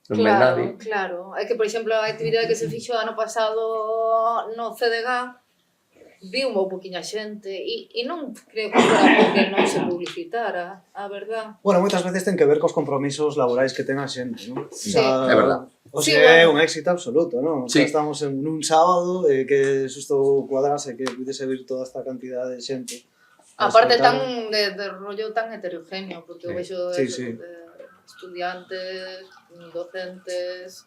non ven nadie. Claro. É que, por exemplo, a actividade que se fixo ano pasado no CDG viu un poquinha xente e non creo que fora porque non se publicitara, a verdad. Bueno, moitas veces ten que ver cos compromisos laborais que ten a xente, non? Sí. É verdad. O sea, é un éxito absoluto, non? O sea, Sí. estamos en un sábado que susto cuadrase, que pudese vir toda esta cantidade de xente. Aparte tan de rollo tan heterogéneo, porque eu vexo Sí, eso, sí. estudiantes, docentes,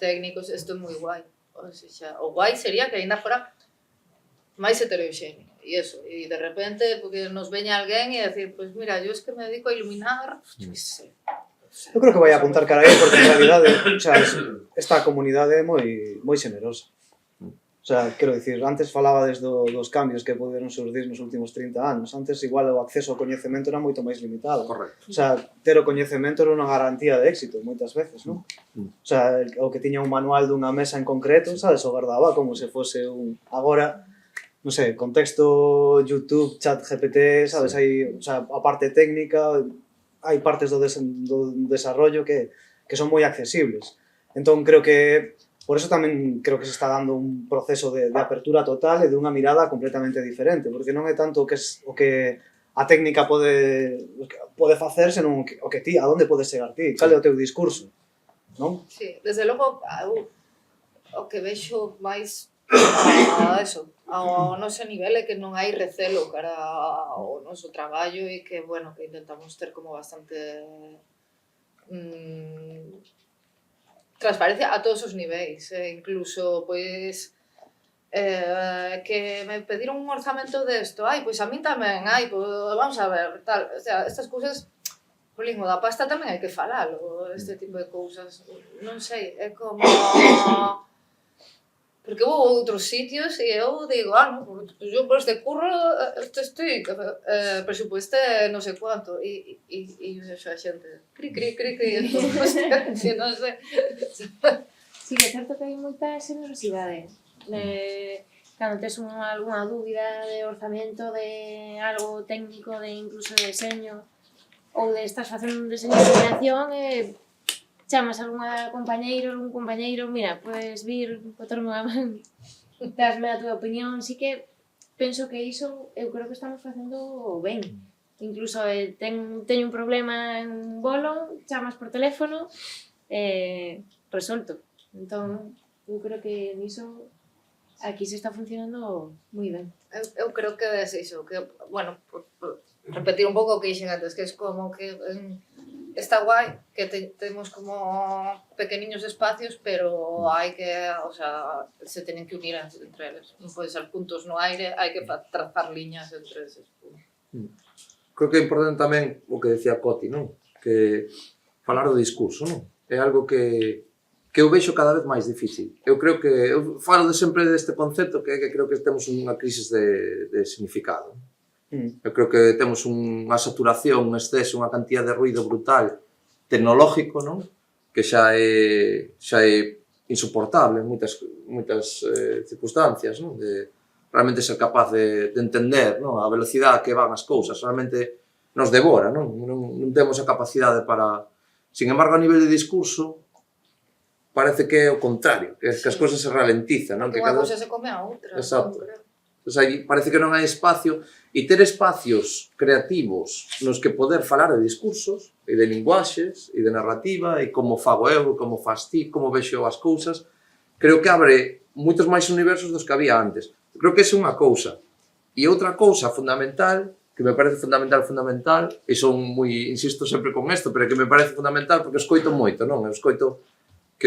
técnicos, isto é moi guai. O sea, o guai sería que ainda fora máis heteroxéneo. E eso, e de repente, porque nos veña alguén e decir, pues mira, yo es que me dedico a iluminar, yo que sei. Eu creo que vai a apuntar cara aí, porque en realidade, o sea, esta comunidade é moi xenerosa. O sea, quero dicir, antes falabades dos cambios que poderon surdir nos últimos 30 anos. Antes, igual, o acceso ao coñecemento era moito máis limitado. Correcto. O sea, ter o coñecemento era unha garantía de éxito, moitas veces, non? O sea, o que tiña un manual dunha mesa en concreto, sabes, o guardaba como se fose un... Agora, non sei, contexto YouTube, chat GPT, sabes, hai, o sea, a parte técnica, hai partes do desarrollo que son moi accesibles. Entón, creo que, por eso tamén creo que se está dando un proceso de apertura total e de unha mirada completamente diferente, porque non é tanto o que a técnica pode facer, senón o que ti, a onde podes chegar ti, cal é o teu discurso, non? Sí, desde logo, o que vexo máis a eso, ao noso nivel é que non hai recelo cara ao noso traballo e que, bueno, que intentamos ter como bastante transparencia a todos os niveis, incluso, pois, que me pediron un orzamento desto, pois a min tamén, pois vamos a ver, tal, o sea, estas cousas, jolín, o da pasta tamén hai que falalo, este tipo de cousas, non sei, é como... Porque vou a outros sitios e eu digo, no, pues yo por este curro estoy presupueste non sei cuánto e xo a xente cri, que non sei. Sí, é certo que hai moita xenerosidade. Cando tes algunha dúbida de orzamento, de algo técnico, de incluso de deseño, ou de estás facendo un deseño de iluminación, chamas a algún compañeiro, mira, podes vir, botarme unha man, dasme a túa opinión, sí que penso que iso eu creo que estamos facendo ben. Incluso teño un problema en bolo, chamas por teléfono, resolto. Entón, eu creo que niso aquí se está funcionando moi ben. Eu creo que é iso, que, bueno, por repetir un pouco o que dixen antes, que é como que está guai que temos como pequeniños espacios, pero hai que, o sea, se teñen que unir entre eles. Non pode ser puntos no aire, hai que trazar liñas entre eses puntos. Creo que é importante tamén o que decía Coti, non? Que falar do discurso, non? É algo que eu vexo cada vez máis difícil. Eu creo que, eu falo sempre deste concepto que creo que temos unha crisis de significado. Eu creo que temos unha saturación, un exceso, unha cantidad de ruido brutal tecnológico, non? Que xa é insoportable en moitas circunstancias, non? De realmente ser capaz de entender, non? A velocidade que van as cousas, realmente nos devora, non? Non temos a capacidade para... Sin embargo, a nivel de discurso, parece que é o contrario, que as cousas se ralentizan, non? Que unha cousa se come a outra. Exacto. Entón, aí parece que non hai espacio, e ter espacios creativos nos que poder falar de discursos, e de linguaxes, e de narrativa, e como fago eu, como faz ti, como vexo as cousas, creo que abre moitos máis universos dos que había antes. Eu creo que esa é unha cousa. E outra cousa fundamental, que me parece fundamental, e son moi, insisto sempre con isto, pero que me parece fundamental porque escoito moito, non? Eu escoito que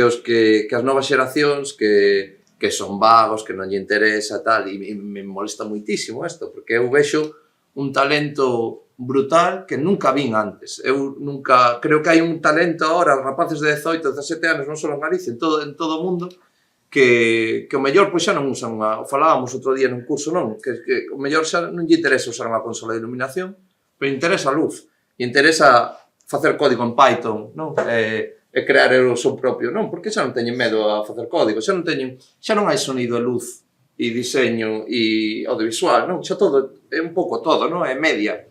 as novas xeracións que son vagos, que non lle interesa, tal, e me molesta moitísimo isto, porque eu vexo un talento brutal que nunca vin antes. Eu nunca, creo que hai un talento agora, rapaces de 18, 17 anos, non só en Galicia, en todo o mundo, que o mellor pois xa non usan, falábamos outro día nun curso, non? Que o mellor xa non lle interesa usar unha consola de iluminación, pero interesa a luz, e interesa facer código en Python, non? E crear o seu propio, non? Porque xa non teñen medo a facer código, xa non hai sonido e luz e diseño e audiovisual, non? Xa todo, é un pouco todo, non? É media.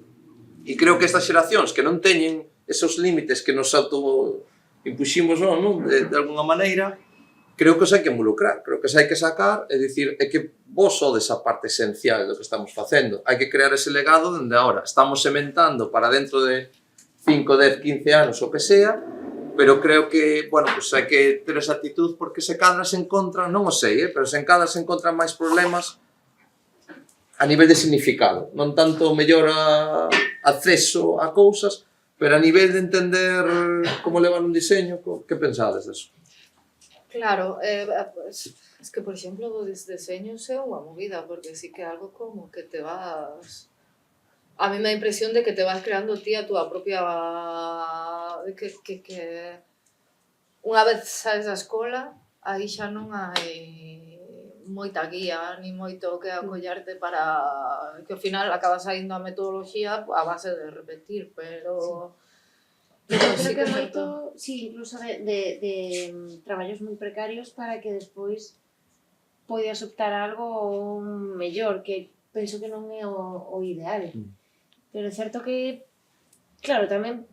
E creo que estas xeracións que non teñen esos límites que nos auto-impuximos, non? De alguna maneira, creo que os hai que involucrar, creo que os hai que sacar e dicir, é que vos sodes a parte esencial do que estamos facendo. Hai que crear ese legado dende ahora. Estamos sementando para dentro de 5, 10, 15 anos, o que sea, pero creo que, bueno, pues hai que ter esa actitud porque se cadra se encontran, non o sei, pero se cadra se encontran máis problemas a nivel de significado, non tanto mellor acceso a cousas, pero a nivel de entender como levan un diseño, que pensades deso? Claro, es que, por exemplo, dos deseños é unha movida, porque sí que é algo como que te vas... A mí me dá impresión de que te vas creando ti a túa propia... que unha vez saes da escola, aí xa non hai moita guía, ni moito que acollarte para que ao final acabas saindo a metodoloxía a base de repetir, pero... Pero creo que moito, sí, incluso de traballos moi precarios para que despois poidas optar a algo mellor, que penso que non é o ideal. Pero é certo que, claro, tamén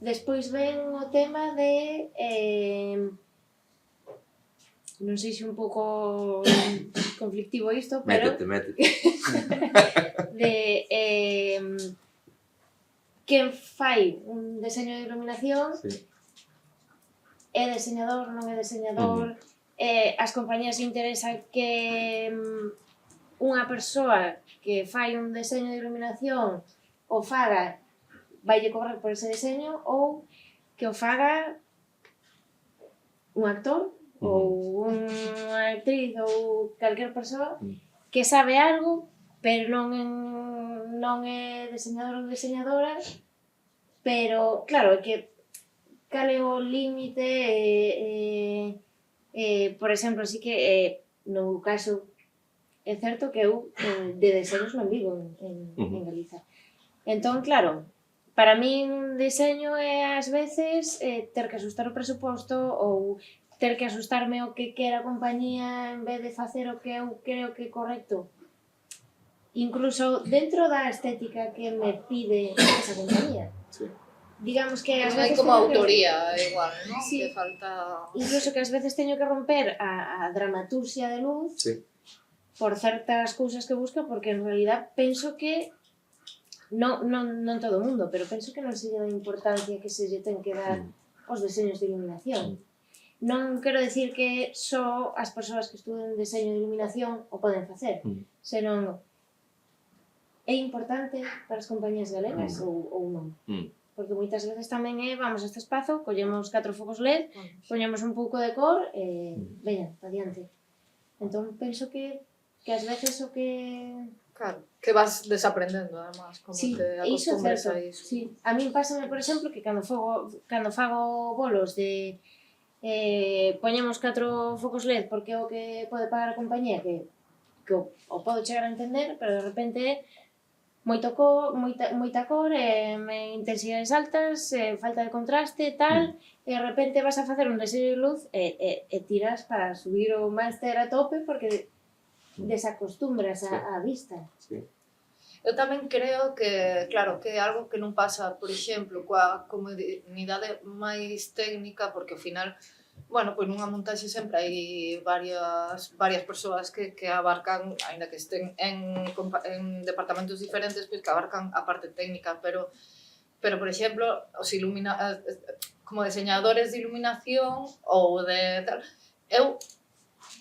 despois ven o tema de, non sei se un pouco conflictivo isto, pero... Métete. De quen fai un deseño de iluminación, Sí. É deseñador, non é deseñador, as compañías interesan que unha persoa que fai un deseño de iluminación o faga, vaille cobrar por ese deseño, ou que o faga un actor ou unha actriz ou calquer persoa que sabe algo, pero non é deseñador ou deseñadora, pero claro, é que cal é o límite, por exemplo, sí que no caso é certo que eu de deseños non vivo en Galiza. Entón, claro, para min un deseño é ás veces ter que asustar o presuposto ou ter que asustarme o que quera a compañía en vez de facer o que eu creo que é correcto. Incluso dentro da estética que me pide esa compañía. Sí. digamos que ás Non hai veces como teño que- autoría igual, non? Sí. Que falta... incluso que ás veces teño que romper a dramaturxia de luz Sí. por certas cousas que busca, porque en realidad penso que non todo o mundo, pero penso que non se lle dá importancia que se lle ten que dar os deseños de iluminación. Non quero decir que só as persoas que estuden deseño de iluminación o poden facer, senón é importante para as compañías galegas ou non. Porque moitas veces tamén é, vamos a este espazo, collemos 4 focos LED, poñemos un pouco de cor e veña, adiante. Entón penso que ás veces o que... Claro, que vas desaprendendo, además, como Sí, te iso é acostumbres certo. a iso. Sí. A min pásame, por exemplo, que cando fago bolos de poñemos 4 focos LED porque é o que pode pagar a compañía, que o podo chegar a entender, pero de repente moita cor, intensidades altas, falta de contraste, tal, e de repente vas a facer un deseño de luz e tiras para subir o máster a tope porque desacostumbras a vista. Sí. Eu tamén creo que, claro, que é algo que non pasa, por exemplo, coa comunidade máis técnica, porque ao final, bueno, pois nunha montaxe sempre hai varias persoas que abarcan, aínda que estén en departamentos diferentes, pois que abarcan a parte técnica, pero por exemplo, os como diseñadores de iluminación ou de tal, eu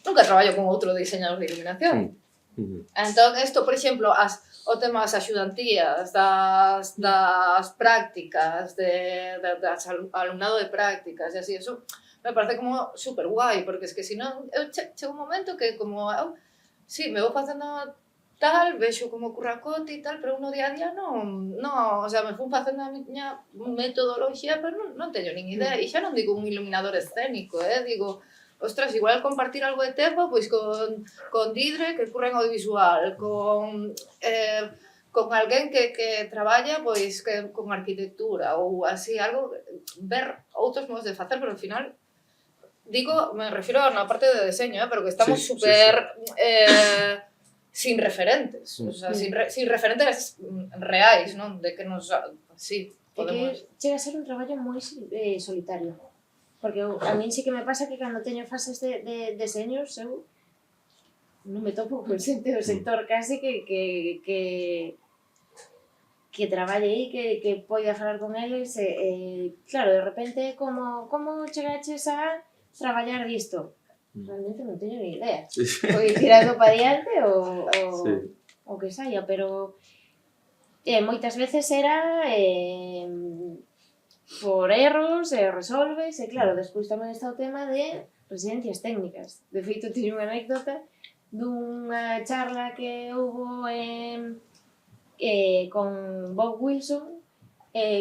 nunca traballo con outro diseñador de iluminación. Entón, isto, por exemplo, o tema das axudantías, das prácticas, das alumnado de prácticas, e así, eso me parece como super guai, porque es que senón, chega un momento que como eu, sí, me vou facendo tal, vexo como curracote e tal, pero no día a día non, o sea, me fun facendo a miña metodoloxía, pero non teño nin idea, e xa non digo un iluminador escénico, digo, ostras, igual compartir algo de tempo pois con Didre, que curra en audiovisual, con alguén que traballa pois con arquitectura ou así, algo, ver outros modos de facer, pero ao final, digo, me refiro na parte de deseño, pero que estamos super sin referentes, o sea, sin referentes reais, non? De que nos, sí, podemos... Que chega a ser un traballo moi solitario. Porque a min sí que me pasa que cando teño fases de deseños, eu non me topo con xente do sector casi que traballe aí, que poida falar con eles, claro, de repente, como chegaches a traballar disto? Realmente non teño ni idea. Vou tirando para diante o que saia, pero moitas veces era por erros, resolves, e claro, despois tamén está o tema de residencias técnicas. De feito, teño unha anécdota dunha charla que houbo con Bob Wilson.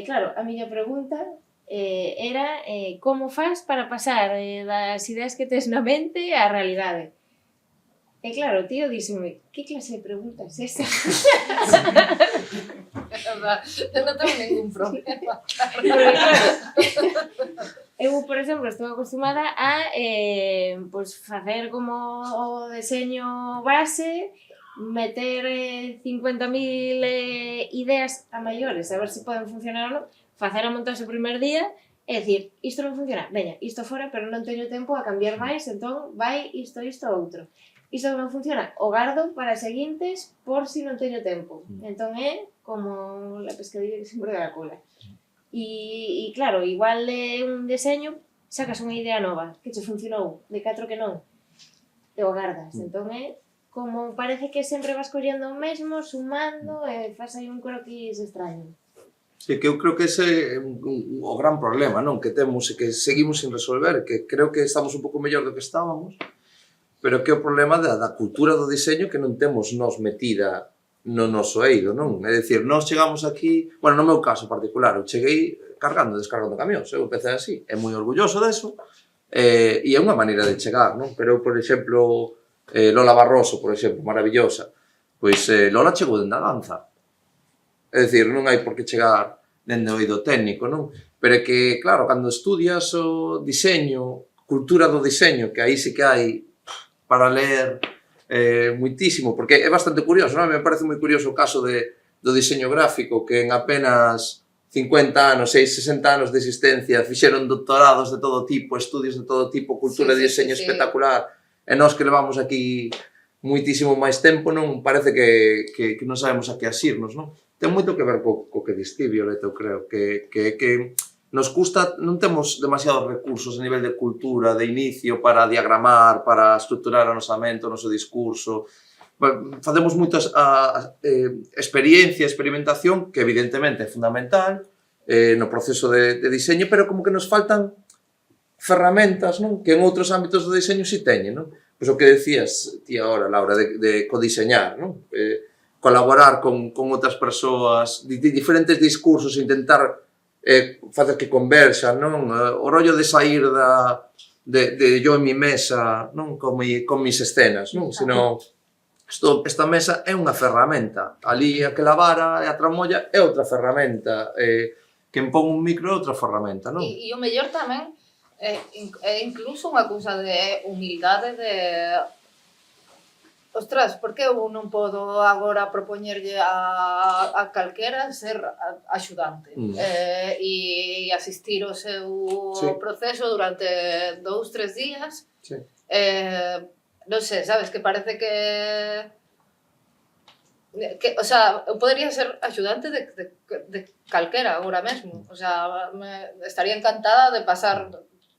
Claro, a miña pregunta era como faz para pasar das ideas que tes na mente á realidade. E claro, o tío díxeme, que clase de pregunta é esa? Eu non tengo ningún problema. Porque, claro, eu, por exemplo, estou acostumada a facer como o deseño base, meter 50.000 ideas a maiores, a ver se poden funcionar ou non, facer a montaxe o primer día e dicir, isto non funciona, veña, isto fora, pero non teño tempo a cambiar máis, entón vai isto, outro. Isto non funciona, o gardo para as seguintes por si non teño tempo. Entón é como la pescadilla que se morde a cola. E claro, igual de un deseño sacas unha idea nova que che funcionou, de 4 que non, e o gardas. Entón é como parece que sempre vas collendo o mesmo, sumando e faz aí un croquis extraño. Sí, que eu creo que ese é o gran problema, non? Que temos e que seguimos sin resolver, que creo que estamos un pouco mellor do que estábamos, pero que é o problema da cultura do diseño que non temos nos metida no noso eido, non? É dicir, nós chegamos aquí, bueno, no meu caso particular, eu cheguei cargando e descargando camións, eu empecé así, é moi orgulloso deso, e é unha maneira de chegar, non? Pero, por exemplo, Lola Barroso, por exemplo, maravillosa, pois Lola chegou dende a danza, é dicir, non hai por que chegar dende o eido técnico, non? Pero é que, claro, cando estudias o diseño, cultura do diseño, que aí sí que hai para ler muitísimo, porque é bastante curioso, non? Me parece moi curioso o caso do diseño gráfico, que en apenas 50 anos, 60 anos de existencia, fixeron doctorados de todo tipo, estudios de todo tipo, cultura de diseño espectacular, e nós que levamos aquí moitísimo máis tempo, non parece que non sabemos a que asirnos, non? Ten moito que ver co que diste, Violeta, eu creo, que nos custa, non temos demasiados recursos a nivel de cultura, de inicio, para diagramar, para estruturar o noso mente, o noso discurso. Facemos moitas experiencia, experimentación, que evidentemente é fundamental no proceso de diseño, pero como que nos faltan ferramentas, non? Que en outros ámbitos do diseño si teñen, non? Pois o que decías ti agora, Laura, de codiseñar, non? Colaborar con outras persoas, diferentes discursos, intentar facer que conversan, non? O rollo de sair de yo en mi mesa, non? Con mis escenas, non? Sino esta mesa é unha ferramenta. Ali a que lavara e a tramolla é outra ferramenta. Quen pon un micro é outra ferramenta, non? E o mellor tamén é incluso unha cousa de humildade de... Ostras, por que eu non podo agora propoñerlle a calquera ser axudante e asistir ao seu proceso durante 2-3 días? Non sei, sabes, que parece que o sea, eu podería ser axudante de calquera agora mesmo. O sea, estaría encantada de pasar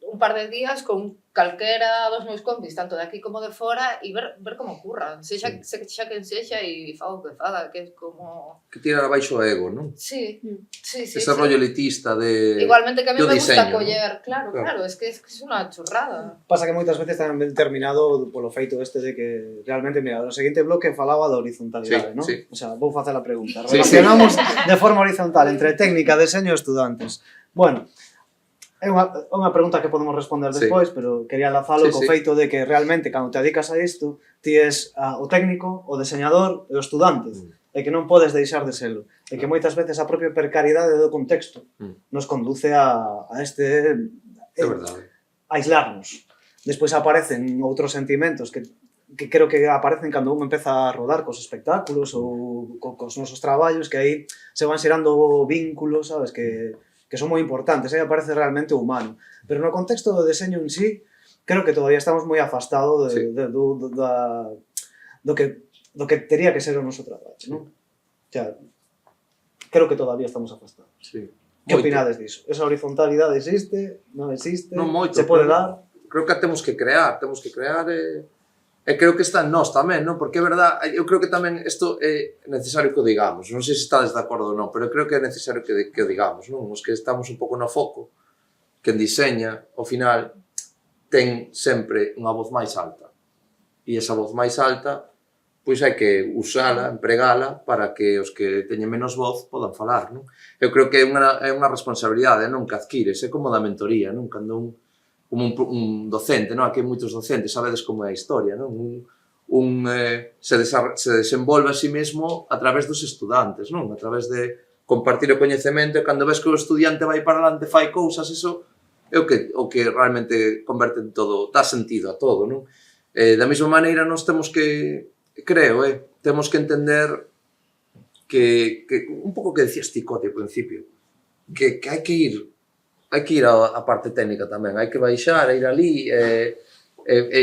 un par de días con calquera dos meus compis, tanto de aquí como de fora, e ver como curran, sexa quen sexa e faga o que faga, que é como... Que tirar abaixo o ego, non? Sí. Ese rollo elitista de... Igualmente que a mí me gusta coller, ¿no? claro, es que é unha churrada. Pasa que moitas veces tamén ben terminado polo feito este de que realmente, mira, no seguinte bloque falaba da horizontalidade, non? O sea, vou facer a pregunta. Relacionamos de forma horizontal entre técnica, deseño e estudantes. Bueno, é unha pregunta que podemos responder despois, pero quería lanzalo co feito de que realmente, cando te dedicas a isto, ti es o técnico, o deseñador e o estudante, e que non podes deixar de serlo. E que moitas veces a propia precariedade do contexto nos conduce a este... É verdade. A aislarnos. Despois aparecen outros sentimentos que creo que aparecen cando un empeza a rodar cos espectáculos ou cos nosos traballos, que aí se van xerando vínculos, sabes, que son moi importantes, aí aparece realmente o humano. Pero no contexto do deseño en sí, creo que todavía estamos moi afastados do que tería que ser o noso traballo, non? Xa, creo que todavía estamos afastados. Que opinades diso? Esa horizontalidade existe? Non existe? Non moito. Se pode dar? Creo que temos que crear e creo que está en nós tamén, non? Porque é verdad, eu creo que tamén isto é necesario que o digamos, non sei se estades de acordo ou non, pero creo que é necesario que o digamos, non? Os que estamos un pouco no foco, que diseña, ao final, ten sempre unha voz máis alta. E esa voz máis alta, pois hai que usala, empregala, para que os que teñen menos voz podan falar, non? Eu creo que é unha responsabilidade, non? Que adquires, é como da mentoría, non? Cando un docente, non? Aquí hai moitos docentes, sabedes como é a historia, non? Se desenvolve a sí mesmo a través dos estudantes, non? A través de compartir o coñecemento, e cando ves que o estudiante vai para adelante, fai cousas, iso é o que realmente converte en todo, dá sentido a todo, non? Da mesma maneira, nós temos que, creo, temos que entender que un pouco que decías ti, Coti, ao principio, que hai que ir á parte técnica tamén, hai que baixar, ir ali e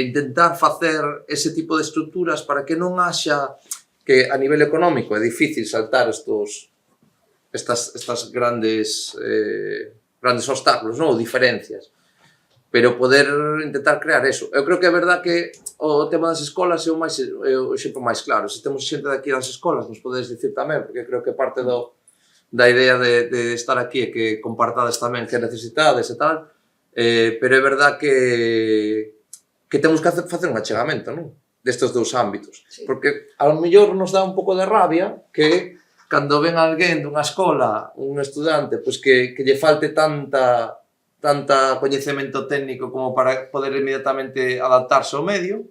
intentar facer ese tipo de estruturas para que non haxa que a nivel económico é difícil saltar estas grandes obstáculos, non? Ou diferencias, pero poder intentar crear eso. Eu creo que é verdad que o tema das escolas é o exemplo máis claro. Se temos xente daqui das escolas, nos podedes dicir tamén, porque creo que parte da idea de estar aquí e que compartades tamén que necesitades e tal, pero é verdad que temos que facer un achegamento, non? Destes dous ámbitos. Porque ao mellor nos dá un pouco de rabia que cando ven alguén dunha escola, un estudante, pois que lle falte tanta coñecemento técnico como para poder inmediatamente adaptarse ao medio,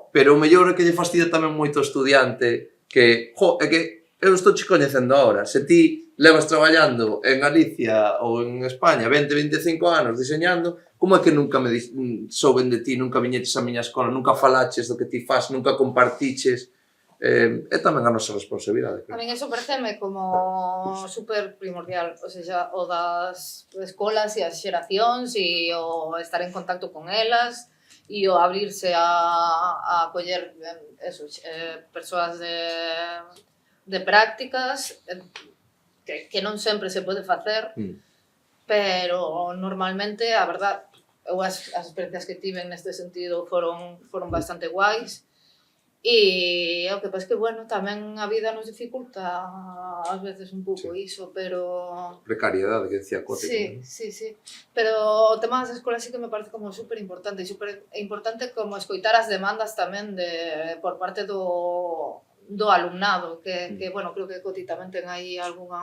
pero o mellor é que lle fastidia tamén moito o estudiante que, é que eu estou che coñecendo agora. Se ti levas traballando en Galicia ou en España 20-25 anos diseñando, como é que nunca me souben de ti, nunca viñetes á miña escola, nunca falaches do que ti faz, nunca compartiches É tamén a nosa responsabilidade. A min eso pareceme como super primordial, o sea, o das escolas e as xeracións e o estar en contacto con elas e o abrirse a coller eso, persoas de prácticas que non sempre se pode facer, pero normalmente, a verdad, eu as experiencias que tiven neste sentido foron bastante guais. E o que pasa que, bueno, tamén a vida nos dificulta ás veces un pouco iso, pero... Precariedade, que decía Cote. Sí. Pero o tema das escolas sí que me parece como super importante e super importante como escoitar as demandas tamén por parte do alumnado, que, bueno, creo que Coti tamén ten aí algunha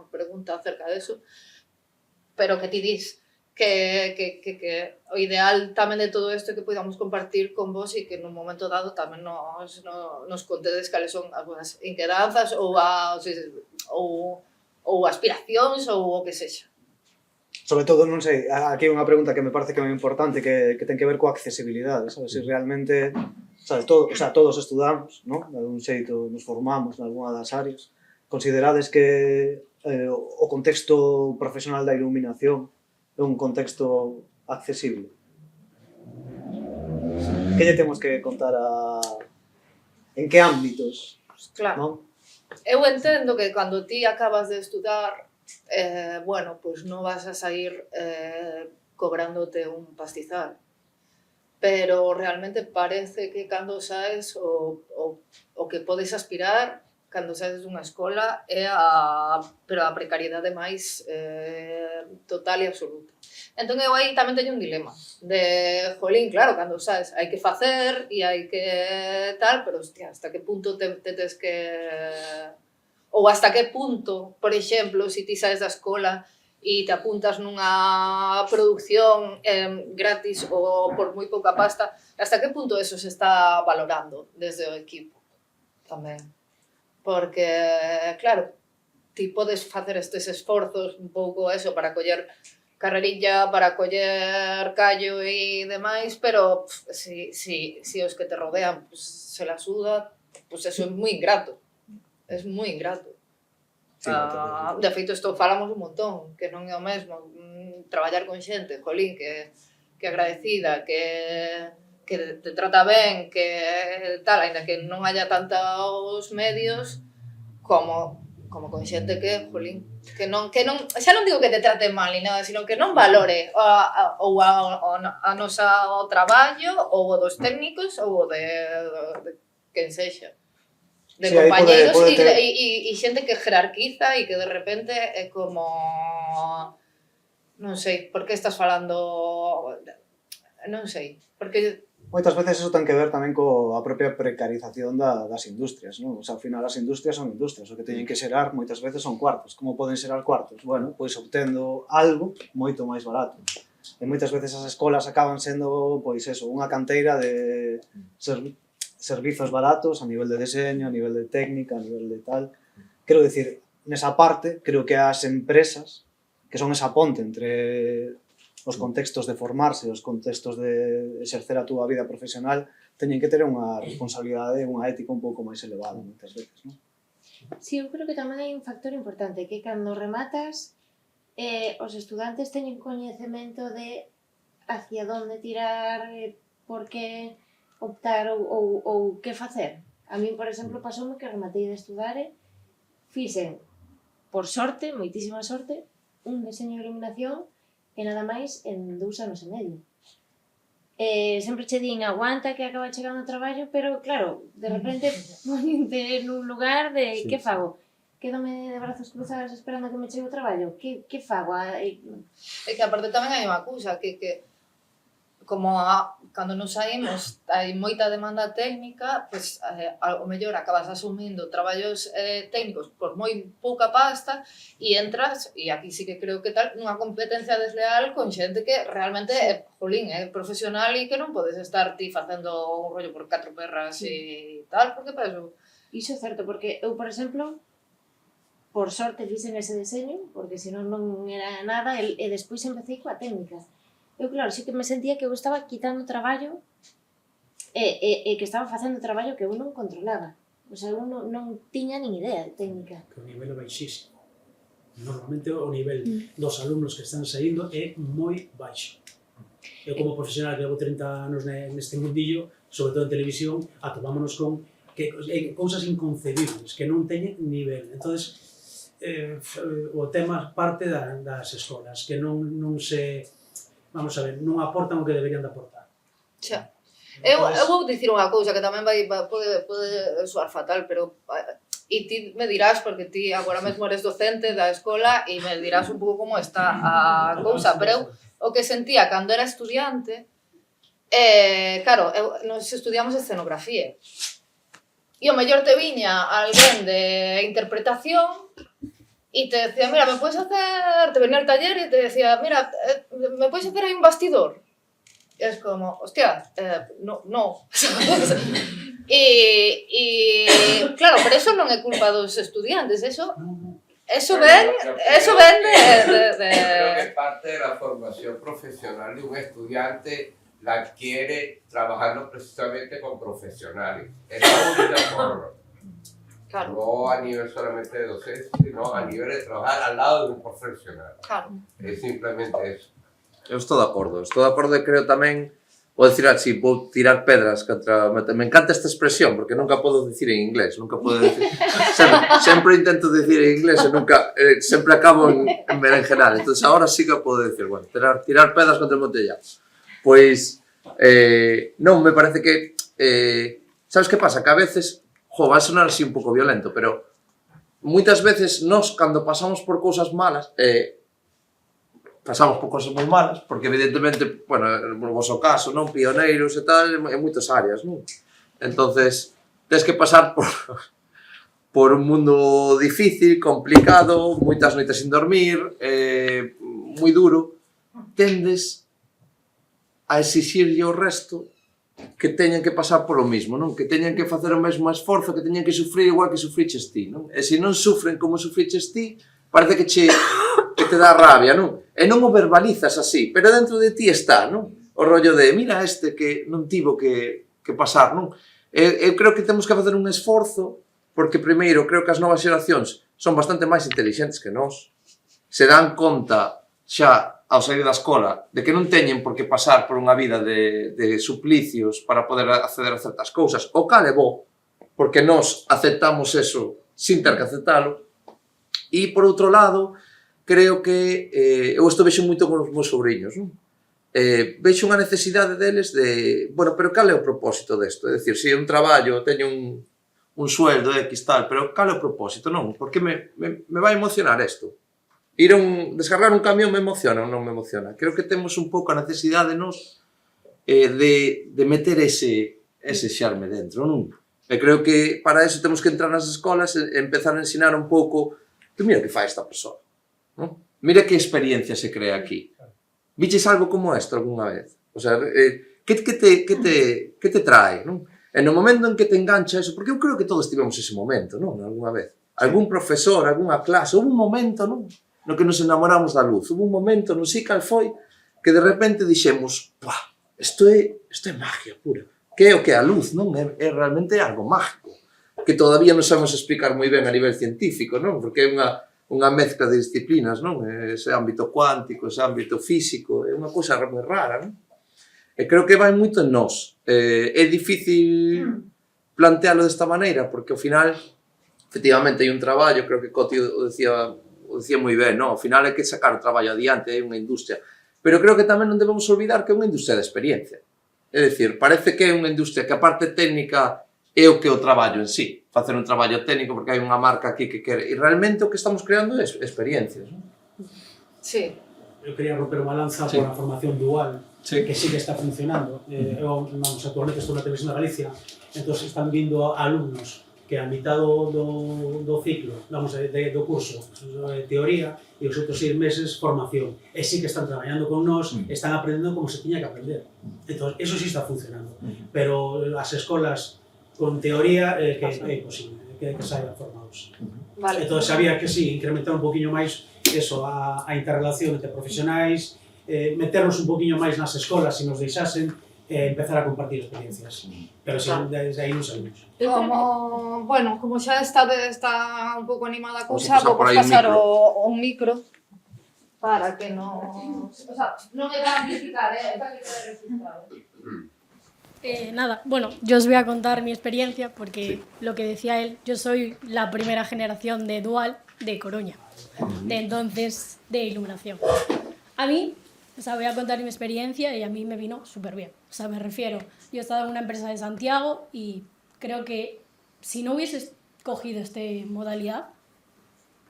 pregunta acerca deso, pero que ti dis que o ideal tamén de todo isto é que podamos compartir con vos e que nun momento dado tamén nos contedes cales son as vossas inquedanzas ou aspiracións ou o que sexa. Sobre todo, non sei, aquí hai unha pregunta que me parece que é moi importante que ten que ver coa accesibilidade, sabes? Se realmente, sabes, todos estudamos, non? De algún xeito nos formamos en algunha das áreas. Considerades que o contexto profesional da iluminación é un contexto accesible? Que lle temos que contar en que ámbitos? Pues claro. Non? Eu entendo que cando ti acabas de estudar, bueno, pues non vas a sair cobrándote un pastizal. Pero realmente parece que cando saes o que podes aspirar cando saes dunha escola é a precariedade máis total e absoluta. Entón eu aí tamén teño un dilema de, jolín, claro, cando saes hai que facer e hai que tal, pero hostia, hasta que punto te tes que... Ou hasta que punto, por exemplo, se ti saes da escola e te apuntas nunha producción gratis ou por moi pouca pasta, hasta que punto eso se está valorando desde o equipo tamén. Porque, claro, ti podes facer estes esforzos un pouco eso para coller carrerilla, para coller callo e demais, pero si os que te rodean se la suda, pues eso é moi ingrato. É moi ingrato. De feito, isto falamos un montón, que non é o mesmo traballar con xente, jolín, que agradecida, que te trata ben, que tal, ainda que non haya tantos medios como con xente que, jolín, que non, xa non digo que te trate mal ni nada, sino que non valore ou a nosa o traballo, ou o dos técnicos, ou o de quen sexa. De compañeiros e xente que jerarquiza e que de repente é como... Non sei, por que estás falando... Non sei, porque... Moitas veces eso ten que ver tamén coa propia precarización das industrias, non? O sea, ao final as industrias son industrias, o que teñen que xerar moitas veces son cuartos. Como poden xerar cuartos? Bueno, pois obtendo algo moito máis barato. E moitas veces as escolas acaban sendo, pois eso, unha canteira de servizos baratos a nivel de deseño, a nivel de técnica, a nivel de tal. Quero dicir, nesa parte, creo que as empresas, que son esa ponte entre os contextos de formarse, os contextos de exercer a túa vida profesional, teñen que ter unha responsabilidade, unha ética un pouco máis elevada, moitas veces, non? Sí, eu creo que tamén hai un factor importante, que cando rematas, os estudantes teñen coñecemento de hacia onde tirar, por que optar ou que facer. A min, por exemplo, pasoume que rematei de estudar fixen, por sorte, moitísima sorte, un deseño de iluminación e nada máis en 2 anos e medio. Sempre che din, aguanta que acaba chegando o traballo, pero claro, de repente ponente nun lugar de que fago? Quédome de brazos cruzados esperando que me chegue o traballo? Que fago? É que aparte tamén hai unha cousa, que como cando nos saímos hai moita demanda técnica, pues, ao mellor acabas asumindo traballos técnicos por moi pouca pasta e entras, e aquí sí que creo que tal, nunha competencia desleal con xente que realmente é, jolín, é profesional e que non podes estar ti facendo un rollo por 4 perras e tal, porque para eso... Iso é certo, porque eu, por exemplo, por sorte fixen ese deseño, porque senón non era nada, e despois empecé coa técnica. Eu, claro, sí que me sentía que eu estaba quitando traballo e que estaba facendo traballo que eu non controlaba. Os alumnos non tiña nin idea de técnica. Que o nivel é baixísimo. Normalmente o nivel dos alumnos que están saindo é moi baixo. Eu como profesional que levo 30 anos neste mundillo, sobre todo en televisión, atopámonos con cousas inconcebibles, que non teñen nivel. Entonces, o tema parte das escolas, que non se, vamos a ver, non aportan o que deberían de aportar. Xa. Eu vou dicir unha cousa que tamén pode soar fatal, pero e ti me dirás, porque ti agora mesmo eres docente da escola e me dirás un pouco como está a cousa, pero eu o que sentía cando era estudiante, claro, nos estudiamos escenografía. E o mellor te viña alguén de interpretación e te decía, mira, me puedes hacer... Te venía al taller e te decía, mira, me puedes hacer aí un bastidor? E es como, hostia, no. E claro, pero eso non é culpa dos estudiantes, eso ven de... Creo que parte de la formación profesional de un estudiante la adquiere trabajando precisamente con profesionales. Es la única forma. Claro. No a nivel solamente de docencia, sino a nivel de trabajar al lado de un profesional. Claro. Es simplemente eso. Eu estou de acordo e creo tamén, vou dicir así, vou tirar pedras contra... Me encanta esta expresión, porque nunca podo dicir en inglés, nunca podo dicir... Sempre intento dicir en inglés e nunca... sempre acabo en berenjenal, entón agora sí que podo dicir, bueno, tirar pedras contra o Montellá. Pois, non, me parece que... sabes que pasa? Que a veces, vai sonar así un pouco violento, pero moitas veces nós, cando pasamos por cousas malas, pasamos por cousas moi malas, porque evidentemente, bueno, no vosso caso, non, pioneiros e tal, en moitas áreas, non? Entonces, tens que pasar por un mundo difícil, complicado, moitas noites sin dormir, moi duro, tendes a exixirlle ao resto que teñan que pasar polo mismo, non? Que teñan que facer o mesmo esforzo, que teñan que sufrir igual que sufriches ti, non? E se non sufren como sufriches ti, parece que te dá rabia, non? E non o verbalizas así, pero dentro de ti está, non? O rollo de, mira este que non tivo que pasar, non? Eu creo que temos que facer un esforzo, porque primeiro, creo que as novas xeracións son bastante máis intelixentes que nós, se dan conta xa ao sair da escola de que non teñen por que pasar por unha vida de suplicios para poder acceder a certas cousas, o cal é bo, porque nós aceptamos eso sin ter que aceptalo. E, por outro lado, creo que eu isto vexo moito con os meus sobrinhos, non? Vexo unha necesidade deles de, bueno, pero cal é o propósito desto? É dicir, se é un traballo, teño un sueldo X tal, pero cal é o propósito, non? Porque me vai emocionar isto. Descargar un camión me emociona ou non me emociona. Creo que temos un pouco a necesidade nos de meter ese xarme dentro, non? E creo que para eso temos que entrar nas escolas e empezar a ensinar un pouco, tú mira que fai esta persoa, non? Mira que experiencia se crea aquí. Viches algo como isto algunha vez? O sea, que te trae, non? E no momento en que te engancha eso, porque eu creo que todos tivemos ese momento, non? Alguna vez. Algún profesor, algunha clase, houve un momento, non? No que nos enamoramos da luz. Houve un momento, non sei cal foi, que de repente dixemos, pua, isto é magia pura. Que é o que é a luz, non? É realmente algo mágico, que todavía non sabemos explicar moi ben a nivel científico, non? Porque é unha mezcla de disciplinas, non? Ese ámbito cuántico, ese ámbito físico, é unha cousa moi rara, non? E creo que vai moito en nós. É difícil plantealo desta maneira, porque ao final, efectivamente, hai un traballo, creo que Coti o decía moi ben, non? Ao final hai que sacar o traballo adiante, hai unha industria. Pero creo que tamén non debemos olvidar que é unha industria de experiencia. É dicir, parece que é unha industria que a parte técnica é o que o traballo en sí. Facer un traballo técnico porque hai unha marca aquí que quere. E realmente o que estamos creando é experiencias, non? Sí. Eu quería romper unha lanza por a formación dual, que sí que está funcionando. Actualmente estou na Televisión de Galicia, entón están vindo alumnos que a mitad do ciclo, do curso, teoría, e os outros 6 meses formación. E sí que están traballando con nós, están aprendendo como se tiña que aprender. Entón, eso sí está funcionando. Pero as escolas con teoría que é imposible, que saian formados. Entón, sabía que sí, incrementar un poquinho máis eso, a interrelación entre profesionais, meternos un poquinho máis nas escolas, se nos deixasen, empezar a compartir experiencias. Pero si desde aí non saímos. Como xa está un pouco animada a Vamos cousa, a pasar por vou aí un pasar micro. o micro para que non... O sea, non é para amplificar, é para que quede registrado. Nada, bueno, yo os voy a contar mi experiencia porque lo que decía él, yo soy la primera generación de Dual de Coruña, de entonces de iluminación. A mí, o sea, voy a contar mi experiencia y a mí me vino súper bien. O sea, me refiero, yo he estado en una empresa de Santiago y creo que si no hubiese cogido esta modalidad,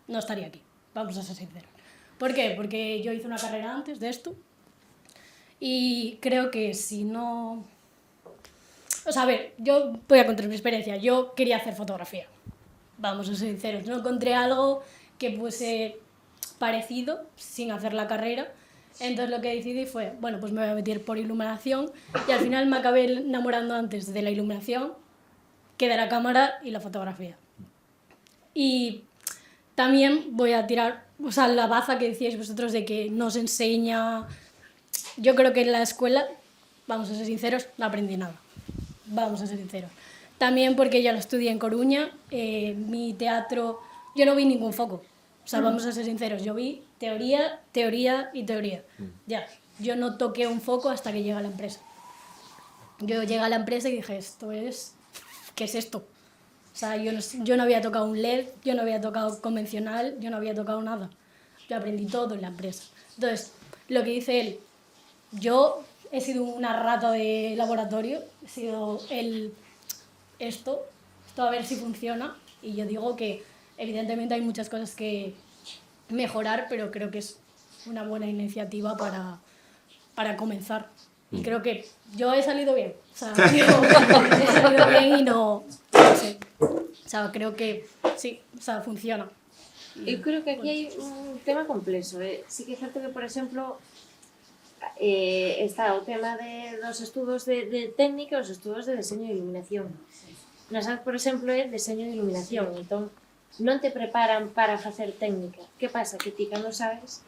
no estaría aquí, vamos a ser sinceros. ¿Por qué? Porque yo hice una carrera antes de esto y creo que si no... O sea, a ver, yo voy a contar mi experiencia. Yo quería hacer fotografía, vamos a ser sinceros. No encontré algo que fuese parecido sin hacer la carrera. Entonces lo que decidí fue, bueno, pues me voy a meter por iluminación y al final me acabé enamorando antes de la iluminación que de la cámara y la fotografía. Y también voy a tirar, o sea, la baza que decíais vosotros de que no se enseña... Yo creo que en la escuela, vamos a ser sinceros, no aprendí nada. Vamos a ser sinceros. También porque yo lo estudié en Coruña, mi teatro, yo no vi ningún foco. O sea, vamos a ser sinceros, yo vi teoría, teoría y teoría. Ya, yo no toqué un foco hasta que llegué a la empresa. Yo llegué a la empresa y dije, ¿qué es esto? O sea, yo no había tocado un LED, yo no había tocado convencional, yo no había tocado nada. Yo aprendí todo en la empresa. Entonces, lo que dice él, yo he sido una rata de laboratorio, he sido esto a ver si funciona, y yo digo que evidentemente hay muchas cosas que mejorar, pero creo que es una buena iniciativa para comenzar. Y creo que yo he salido bien, o sea, he salido bien y no sé, o sea, creo que sí, o sea, funciona. Eu creo que aquí hai un tema complexo. Sí que é certo que, por exemplo, está o tema dos estudos de técnica e os estudos de diseño de iluminación. Nas áreas, por exemplo, é diseño de iluminación, entón non te preparan para facer técnica. Que pasa? Que ti cando sabes,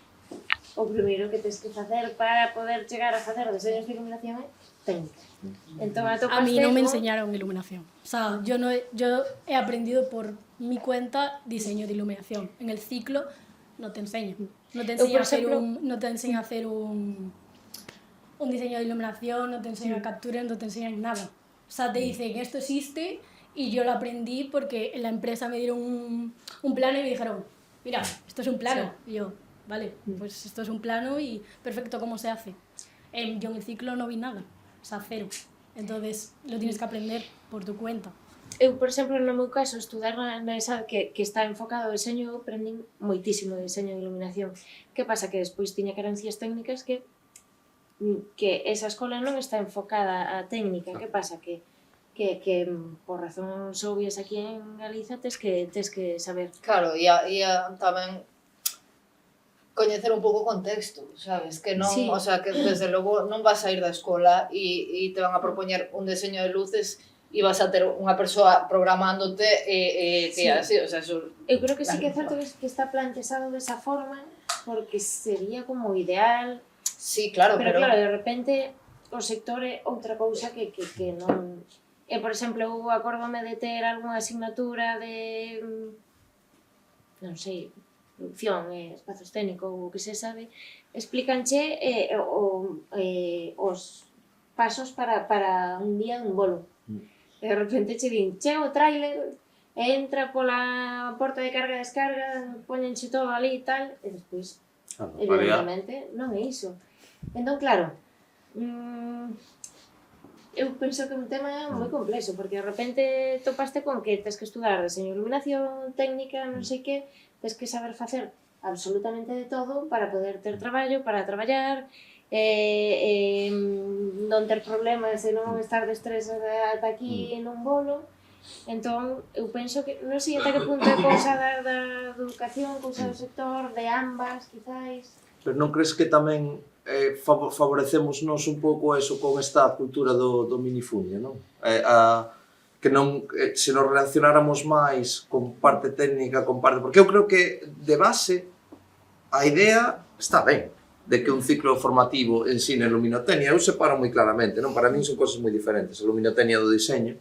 o primeiro que tens que facer para poder chegar a facer diseños de iluminación é técnica. Entón, a mí no me enseñaron iluminación. O sea, yo he aprendido por mi cuenta diseño de iluminación. En el ciclo no te enseñan. No te enseñan a hacer un diseño de iluminación, no te enseñan captura, no te enseñan nada. O sea, te dicen esto existe y yo lo aprendí porque en la empresa me dieron un plano y me dijeron, mira, esto es un plano. Sí. Y yo, vale, pues esto es un plano y perfecto, ¿cómo se hace? Yo en el ciclo no vi nada, o sea, cero. Entonces lo tienes que aprender por tu cuenta. Eu, por exemplo, no meu caso, estudar na ESAD que está enfocado ao diseño, aprendín moitísimo de diseño de iluminación. Que pasa? Que despois tiña carencias técnicas que esa escola non está enfocada a técnica. Que pasa? Que por razóns obvias aquí en Galiza tes que saber. Claro, e tamén coñecer un pouco o contexto, sabes? Que non, sí. O sea, que desde logo non vas a ir da escola e te van a propoñer un diseño de luces e vas a ter unha persoa programándote que sí. Así, o sea, eso... Eu creo que sí que é certo que está plantexado desa forma porque sería como ideal. Sí, claro, pero claro, de repente o sector é outra cousa que non... por exemplo, eu acórdome de ter algunha asignatura de non sei, producción, espazo escénico ou o que se sabe, explícanche os pasos para un día un bolo. E de repente che din, chega o tráiler, entra pola porta de carga e descarga, poñenche todo ali e tal, e despois, evidentemente, non é iso. Entón, claro, eu penso que é un tema moi complexo, porque de repente topaste con que tens que estudar diseño de iluminación, técnica, non sei que, tens que saber facer absolutamente de todo para poder ter traballo, para traballar, non ter problemas e non estar de estrés ata aquí nun bolo. Entón, eu penso que, non sei ata que punto é cousa da educación, cousa do sector, de ambas, quizáis. Pero non crees que tamén favorecemos nos un pouco eso con esta cultura do minifundio, non? Que non, se nos relacionáramos máis con parte técnica, con parte... Porque eu creo que, de base, a idea está ben. de que un ciclo formativo ensine luminotecnia, eu separo moi claramente, non? Para min son cosas moi diferentes, a luminotecnia do diseño,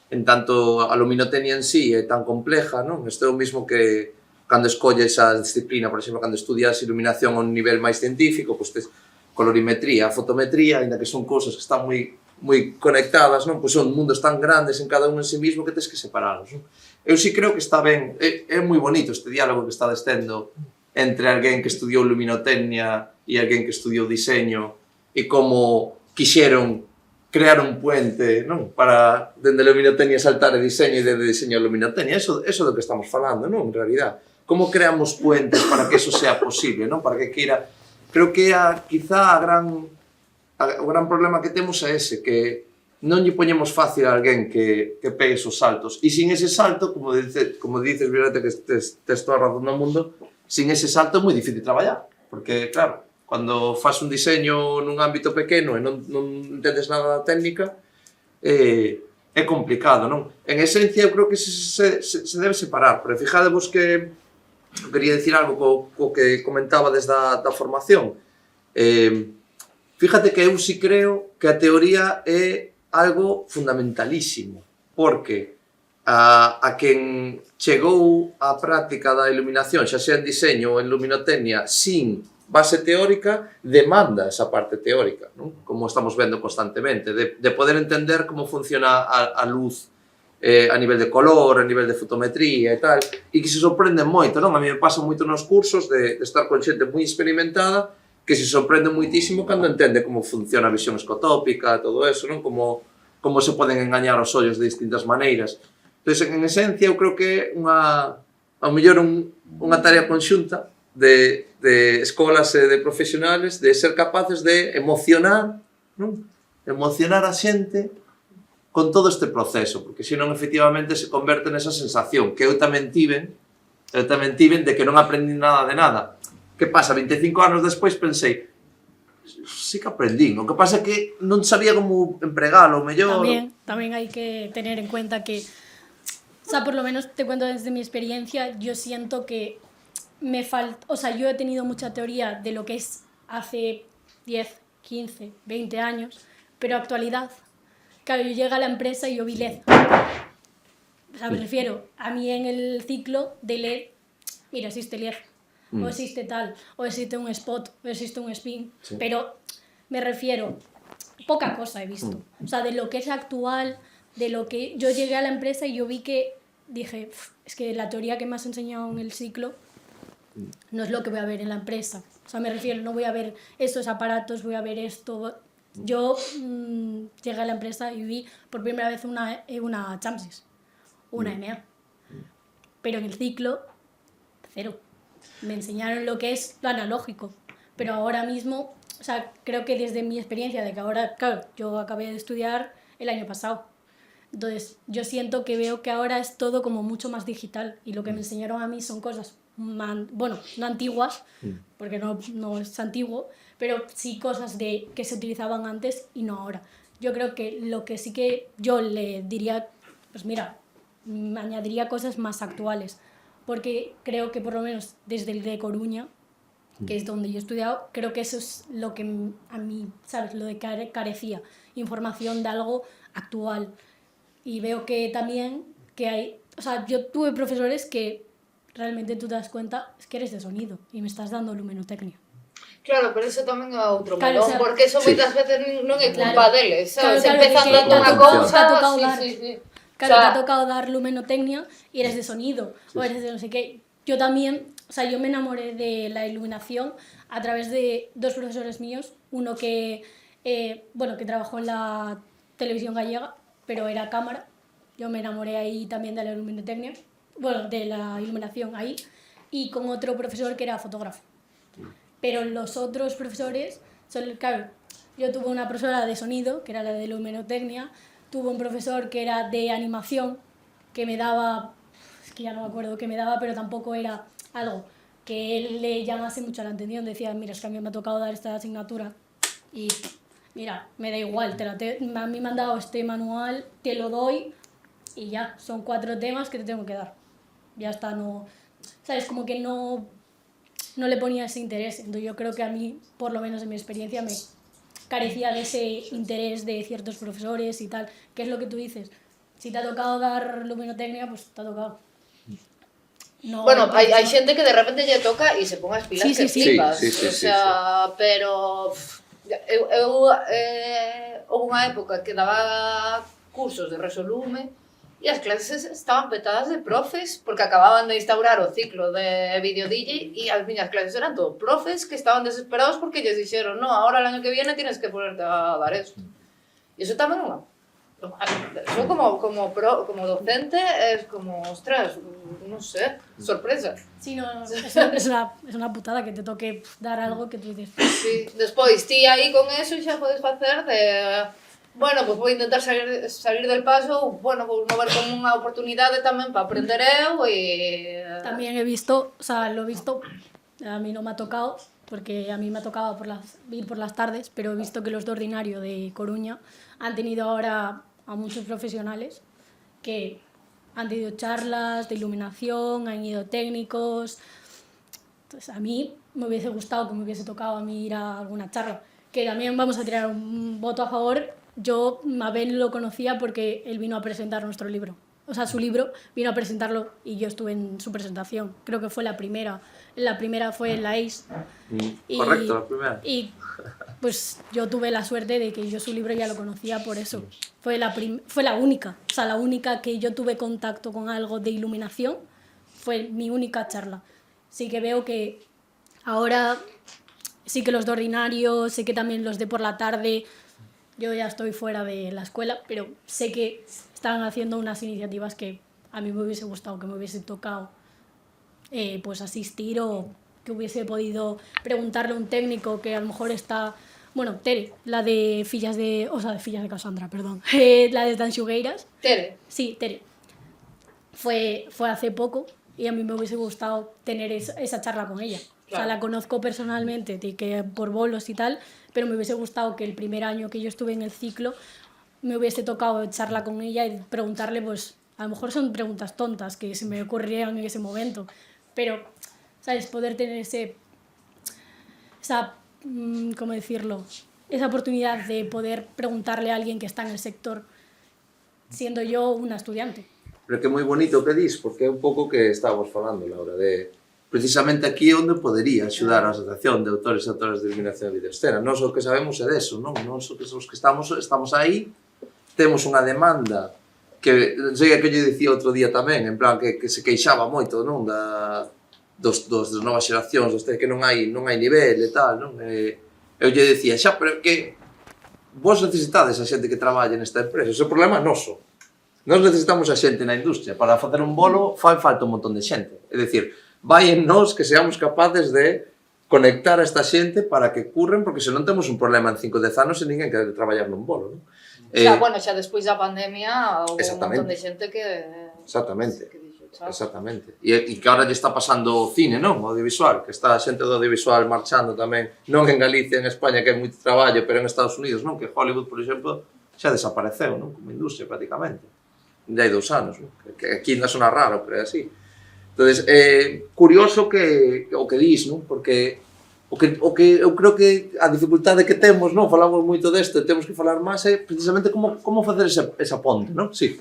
en tanto a luminotecnia en sí é tan compleja, non? Isto é o mismo que cando escolles a disciplina, por exemplo, cando estudias iluminación a un nivel máis científico, pois tes colorimetría, fotometría, ainda que son cousas que están moi conectadas, non? Pois son mundos tan grandes en cada un en sí mismo que tens que separalos, non? Eu sí creo que está ben, é moi bonito este diálogo que está destendo entre alguén que estudiou luminotecnia e alguén que estudiou diseño e como quixeron crear un puente, non? Para dende luminotecnia saltar a diseño e dende diseño a luminotecnia, eso do que estamos falando, non? En realidad, como creamos puentes para que eso sea posible, non? Para que queira... Creo que quizá o gran problema que temos é ese, que non lle poñemos fácil a alguén que pegue esos saltos. E sin ese salto, como dices, Violeta, que tes toda a razón do mundo, sin ese salto é moi difícil traballar. Porque, claro, cando faz un diseño nun ámbito pequeno e non entendes nada da técnica, é complicado, non? En esencia, eu creo que se debe separar, pero fijadevos que quería dicir algo co que comentaba desde da formación. Fíjate que eu si creo que a teoría é algo fundamentalísimo, porque a quen chegou á práctica da iluminación, xa sea en diseño ou en luminotecnia, sin base teórica, demanda esa parte teórica, non? Como estamos vendo constantemente, de poder entender como funciona a luz a nivel de color, a nivel de fotometría e tal, e que se sorprenden moito, non? A mí me pasa moito nos cursos de estar con xente moi experimentada que se sorprende moitísimo cando entende como funciona a visión escotópica, todo eso, non? Como se poden engañar os ollos de distintas maneiras. Entón, en esencia, eu creo que ao mellor unha tarea conxunta de escolas e de profesionales de ser capaces de emocionar, non? Emocionar a xente con todo este proceso, porque senón efectivamente se converte nesa sensación que eu tamén tiven de que non aprendi nada de nada. Que pasa? 25 anos despois pensei, sí que aprendín, o que pasa é que non sabía como empregalo mellor. Tamén hai que tener en cuenta que, o sea, por lo menos te cuento desde mi experiencia, yo siento que me falta, o sea, yo he tenido mucha teoría de lo que es hace 10, 15, 20 años, pero actualidad. Claro, yo llegué a la empresa y yo vi LED. O sea, me refiero, a mí en el ciclo de LED, mira, existe LED, o existe tal, o existe un spot, o existe un spin, sí. Pero me refiero, poca cosa he visto. O sea, de lo que es actual, de lo que yo llegué a la empresa y yo vi que dije, es que la teoría que me has enseñado en el ciclo no es lo que voy a ver en la empresa. O sea, me refiero, no voy a ver estos aparatos, voy a ver esto. Yo llegué a la empresa y vi por primera vez una Chamsys, una MA. Pero en el ciclo, cero. Me enseñaron lo que es lo analógico. Pero ahora mismo, o sea, creo que desde mi experiencia, de que ahora, claro, yo acabé de estudiar el año pasado. Entonces, yo siento que veo que ahora es todo como mucho más digital. Y lo que me enseñaron a mí son cosas, bueno, no antiguas, porque no es antiguo, pero sí cosas que se utilizaban antes y no ahora. Yo creo que lo que sí que yo le diría, pues mira, añadiría cosas más actuales, porque creo que por lo menos desde el de Coruña, que es donde yo he estudiado, creo que eso es lo que a mí, ¿sabes? Lo de carecía, información de algo actual. Y veo que también que hay, o sea, yo tuve profesores que realmente tú te das cuenta, es que eres de sonido y me estás dando luminotecnia. Claro, pero eso tamén é outro claro, melón, o sea, porque eso moitas veces non é culpa deles, sabes? Claro, Empezan dando unha cousa, sí. Claro, te ha tocado dar luminotecnia y eres de sonido, o eres de no sé qué. Yo también, o sea, yo me enamoré de la iluminación a través de dos profesores míos, uno que, bueno, que trabajó en la televisión gallega, pero era cámara. Yo me enamoré ahí también de la luminotecnia, bueno, de la iluminación ahí, y con otro profesor que era fotógrafo. Pero los otros profesores, claro, yo tuve una profesora de sonido, que era la de luminotecnia, tuve un profesor que era de animación, que me daba, es que ya no me acuerdo qué me daba, pero tampoco era algo que él le llamase mucho la atención. Decía, mira, es que a mí me ha tocado dar esta asignatura y mira, me da igual, a mí me han dado este manual, te lo doy y ya, son 4 temas que te tengo que dar. Ya está, no, ¿sabes? Como que no no le ponía ese interés. Entonces yo creo que a mí, por lo menos en mi experiencia, me carecía de ese interés de ciertos profesores y tal. ¿Qué es lo que tú dices? Si te ha tocado dar luminotecnia, pues te ha tocado. No, Bueno, hai xente que de repente lle toca e se pon as pilas Sí, que sí, sí. flipas. Sí, sí, O sea, pero houve unha época que daba cursos de resolume e as clases estaban petadas de profes porque acababan de instaurar o ciclo de video DJ e as miñas clases eran todo profes que estaban desesperados porque lles dixeron no, ahora el año que viene tienes que ponerte a dar eso. E iso tamén non. Yo como docente es como, ostras, no sé, sorpresa. Sí, no, es una putada que te toque dar algo que tú dices. Sí, despois ti aí con eso xa podes facer de bueno, pues vou intentar salir del paso, bueno, vou no ver como unha oportunidade tamén para aprender eu e También he visto, o sea, lo he visto, a mí no me ha tocado, porque a mí me ha tocado ir por las tardes, pero he visto que los de ordinario de Coruña han tenido ahora a muchos profesionales que han tenido charlas de iluminación, han ido técnicos. Entonces, a mí me hubiese gustado que me hubiese tocado a mí ir a alguna charla. Que también vamos a tirar un voto a favor. Yo, Mabel lo conocía porque él vino a presentar nuestro libro. O sea, su libro, vino a presentarlo y yo estuve en su presentación. Creo que fue la primera. La primera fue en la ACE. Correcto, la primera. Y pues yo tuve la suerte de que yo su libro ya lo conocía por eso. Fue la única, o sea, la única que yo tuve contacto con algo de iluminación, fue mi única charla. Sí que veo que ahora sí que los de ordinario, sé que también los de por la tarde, yo ya estoy fuera de la escuela, pero sé que están haciendo unas iniciativas que a mí me hubiese gustado, que me hubiese tocado pues asistir o que hubiese podido preguntarle a un técnico que a lo mejor está... Bueno, Tere, la de Fillas de... O sea, de Fillas de Casandra, perdón. La de Tanxugueiras. Tere. Sí, Tere. Fue hace poco y a mí me hubiese gustado tener esa charla con ella. Claro. O sea, la conozco personalmente, que por bolos y tal, pero me hubiese gustado que el primer año que yo estuve en el ciclo me hubiese tocado charla con ella y preguntarle, pues, a lo mejor son preguntas tontas que se me ocurrían en ese momento, pero, ¿sabes? Poder tener esa, ¿cómo decirlo? Esa oportunidad de poder preguntarle a alguien que está en el sector, siendo yo una estudiante. Pero que moi bonito que dis, porque é un pouco que estábamos falando, Laura, de precisamente aquí onde podería axudar a Asociación de Autores e Autoras de Iluminación e Videoescena. Nós o que sabemos é deso, non? Nós os que estamos aí, temos unha demanda que, non sei que lle dicía outro día tamén, en plan que se queixaba moito, non? Dos novas xeracións, que non hai nivel e tal, non? Eu lle dicía, xa, pero que vos necesitades a xente que traballe nesta empresa, ese problema é noso. Nós necesitamos a xente na industria. Para facer un bolo fai falta un montón de xente. É dicir, vai en nós que seamos capaces de conectar a esta xente para que curren, porque senón temos un problema en 5 ou 10 anos e ninguén quere traballar nun bolo, non? Xa despois da pandemia houve un montón de xente que... Exactamente. Exactamente. E que ahora lle está pasando o cine, non? O audiovisual, que está a xente do audiovisual marchando tamén, non en Galicia, en España, que hai moito traballo, pero en Estados Unidos, non? Que Hollywood, por exemplo, xa desapareceu, non? Como industria, prácticamente. De hai 2 anos, non? Que aquí non sona raro, pero é así. Entonces, curioso o que dis, non? Porque o que eu creo que a dificultade que temos, non? Falamos moito desto, temos que falar máis, é precisamente como facer esa ponte, non? Sí.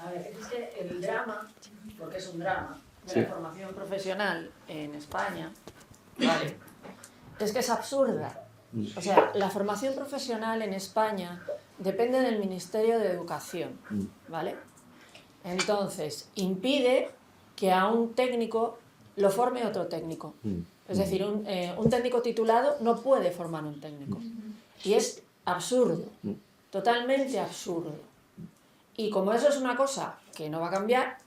A ver, es que el drama, porque es un drama, de la formación profesional en España, ¿vale? Es que es absurda. O sea, la formación profesional en España depende del Ministerio de Educación, ¿vale? Entonces, impide que a un técnico lo forme otro técnico. Es decir, un técnico titulado no puede formar un técnico. Y es absurdo, totalmente absurdo. Y como eso es una cosa que no va a cambiar,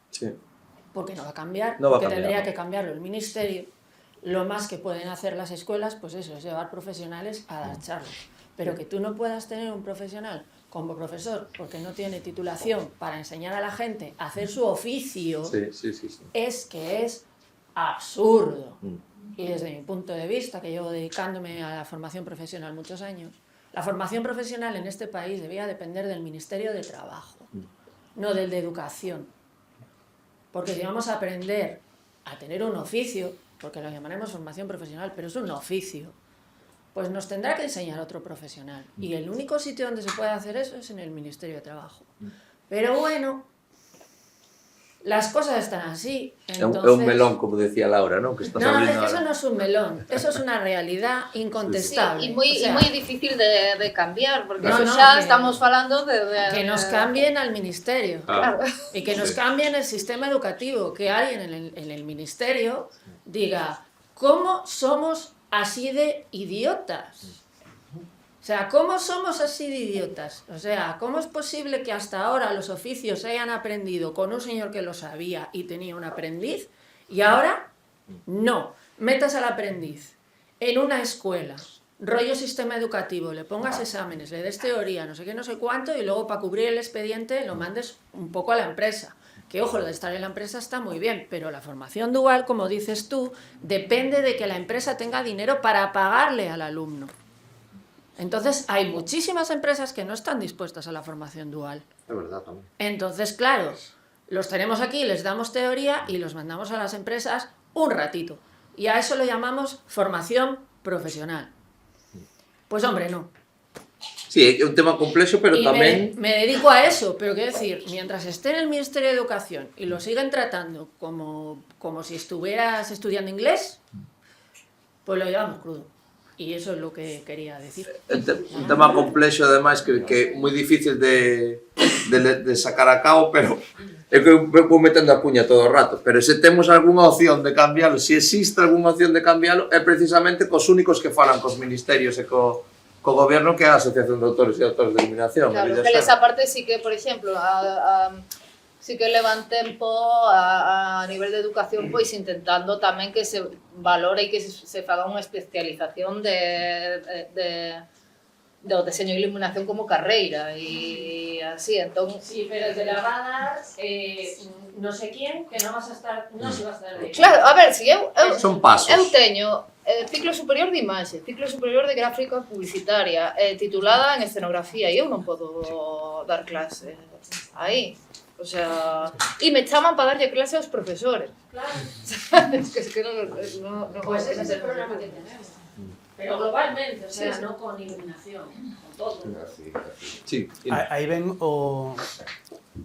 porque no va a cambiar, porque tendría que cambiarlo el Ministerio, lo más que pueden hacer las escuelas, pues eso, es llevar profesionales a dar charlas. Pero que tú no puedas tener un profesional como profesor porque no tiene titulación para enseñar a la gente a hacer su oficio, es que es absurdo. Y desde mi punto de vista, que llevo dedicándome a la formación profesional muchos años, la formación profesional en este país debía depender del Ministerio de Trabajo, no del de Educación. Porque si vamos a aprender a tener un oficio, porque lo llamaremos formación profesional, pero es un oficio, pues nos tendrá que enseñar otro profesional. Y el único sitio donde se puede hacer eso es en el Ministerio de Trabajo. Pero bueno, las cosas están así. Entonces... É un melón, como decía Laura, ¿no? Que estás No, abrindo es que eso ahora. no es un melón, eso es una realidad incontestable. Sí, y moi difícil de cambiar, porque No, eso no, xa que- estamos falando de Que nos cambien al ministerio. Claro. Y que nos Sí. cambien el sistema educativo, que alguien en el ministerio diga, ¿cómo somos así de idiotas? O sea, ¿cómo somos así de idiotas? O sea, ¿cómo es posible que hasta ahora los oficios se hayan aprendido con un señor que lo sabía y tenía un aprendiz y ahora no? Metas al aprendiz en una escuela, rollo sistema educativo, le pongas exámenes, le des teoría, no sé qué, no sé cuánto, y luego para cubrir el expediente lo mandes un poco a la empresa. Que ojo, lo de estar en la empresa está muy bien, pero la formación dual, como dices tú, depende de que la empresa tenga dinero para pagarle al alumno. Entonces, hay muchísimas empresas que no están dispuestas a la formación dual. É verdad tamén. Entonces, claro, los tenemos aquí, les damos teoría y los mandamos a las empresas un ratito. Y a eso lo llamamos formación profesional. Pues hombre, no. Sí, é un tema complexo, pero Y tamén... me dedico a eso, pero quiero decir, mientras esté en el Ministerio de Educación y lo siguen tratando como si estuvieras estudiando inglés, pues lo llevamos crudo. Y eso es lo que quería decir. Un tema complexo, ademais, que é moi difícil de sacar a cabo, pero é que eu vou metendo a cuña todo o rato. Pero se temos algunha opción de cambiálo, se existe algunha opción de cambiálo, é precisamente cos únicos que falan cos ministerios e co goberno, que é a Asociación de Autores e Autores de Iluminación. Claro, que esa parte sí que, por exemplo, sí que levan tempo a nivel de educación, pois intentando tamén que se valore e que se faga unha especialización do deseño de iluminación como carreira e así, entón... Sí, pero te la va a dar no sé quién, que no vas a estar, no se va a estar de... Claro, a ver, si eu Son pasos. teño ciclo superior de imaxe, ciclo superior de gráfica publicitaria, titulada en escenografía, e eu non podo dar clase aí. O sea, e me chaman para darlle clase aos profesores. Claro. Es que no Pues ese es el problema que tenemos. Pero globalmente, o sea, no con iluminación, con todo. Sí. Aí ven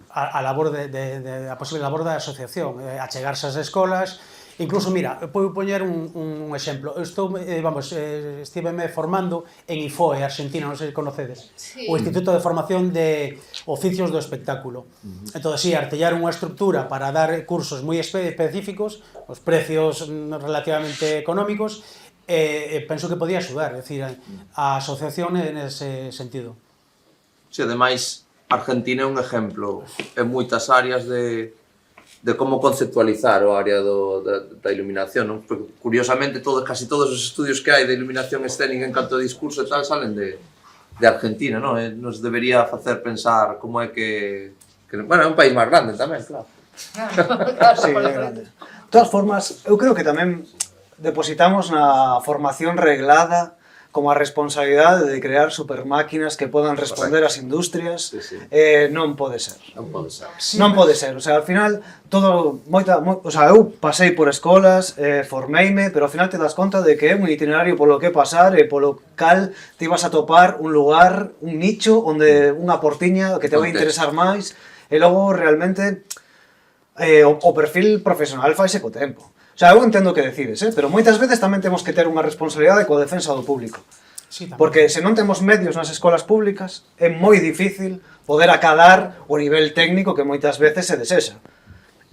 a labor a posible labor da asociación, achegarse ás escolas. Incluso, mira, vou poñer un exemplo. Estiveme formando en IFOE, Argentina, non sei se conocedes. Sí. O Instituto de Formación de Oficios do Espectáculo. Entón, sí, artellar unha estructura para dar cursos moi específicos, os precios relativamente económicos, penso que podía axudar, é dicir, a asociación en ese sentido. Sí, ademais, Argentina é un exemplo en moitas áreas de como conceptualizar o área da iluminación, non? Porque, curiosamente, casi todos os estudios que hai de iluminación escénica en canto de discurso e tal salen de Argentina, non? Nos debería facer pensar como é que... Bueno, é un país máis grande tamén, claro. Sí, é grande. De todas formas, eu creo que tamén depositamos na formación reglada como a responsabilidade de crear supermáquinas que podan responder ás industrias, non pode ser. Non pode ser. Non pode ser, o sea, al final, o sea, eu pasei por escolas, formeime, pero ao final te das conta de que é un itinerario polo que pasar e polo cal te ibas a topar un lugar, un nicho, onde unha portiña que te vai interesar máis, e logo realmente o perfil profesional faise co tempo. O sea, eu entendo o que decides, pero moitas veces tamén temos que ter unha responsabilidade coa defensa do público. Sí, porque se non temos medios nas escolas públicas, é moi difícil poder acadar o nivel técnico que moitas veces se desexa.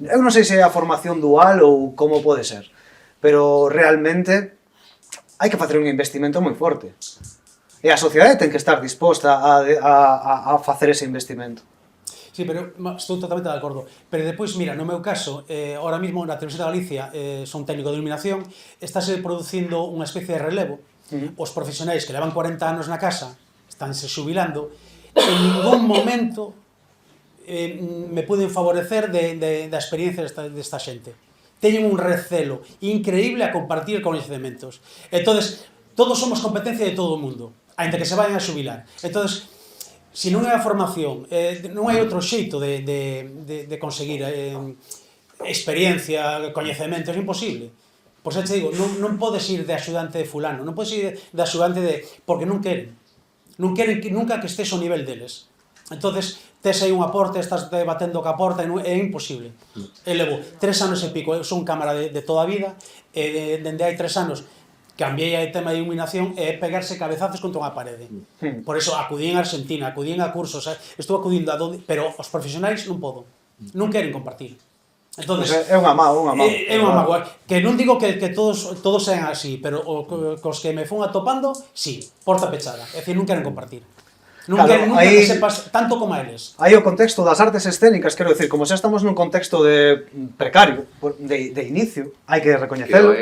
Eu non sei se é a formación dual ou como pode ser, pero realmente hai que facer un investimento moi forte. E a sociedade ten que estar disposta a facer ese investimento. Sí, pero estou totalmente de acordo. Pero depois, mira, no meu caso, ahora mismo na Televisión de Galicia son técnico de iluminación, estáse producindo unha especie de relevo. Os profesionais que levan 40 anos na casa, estánse xubilando, en ningún momento me puden favorecer da experiencia desta xente. Teñen un recelo increíble a compartir coñecementos. Entonces, todos somos competencia de todo o mundo, aínda que se vayan a xubilar. Entonces, se non é a formación, non hai outro xeito de conseguir experiencia, coñecemento, é imposible. Por xa te digo, non podes ir de axudante de fulano, non podes ir de axudante de... porque non queren. Non queren nunca que estés ao nivel deles. Entonces, tes aí unha porta, estás debatendo ca porta, é imposible. E levo 3 anos e pico, eu son cámara de toda a vida, e dende hai 3 anos cambiei o tema de iluminación e pegarse cabezazos contra unha parede. Por eso acudín a Argentina, acudín a cursos, estou acudindo a donde, pero os profesionais non podo. Non queren compartir. Entonces, é unha mágoa. É unha mágoa. Que non digo que todos sean así, pero cos que me fun atopando, sí, porta pechada. É dicir, non queren compartir. Non queren nunca que sepas tanto como a eles. Aí o contexto das artes escénicas, quero decir, como xa estamos nun contexto de precario, de inicio, hai que recoñecelo,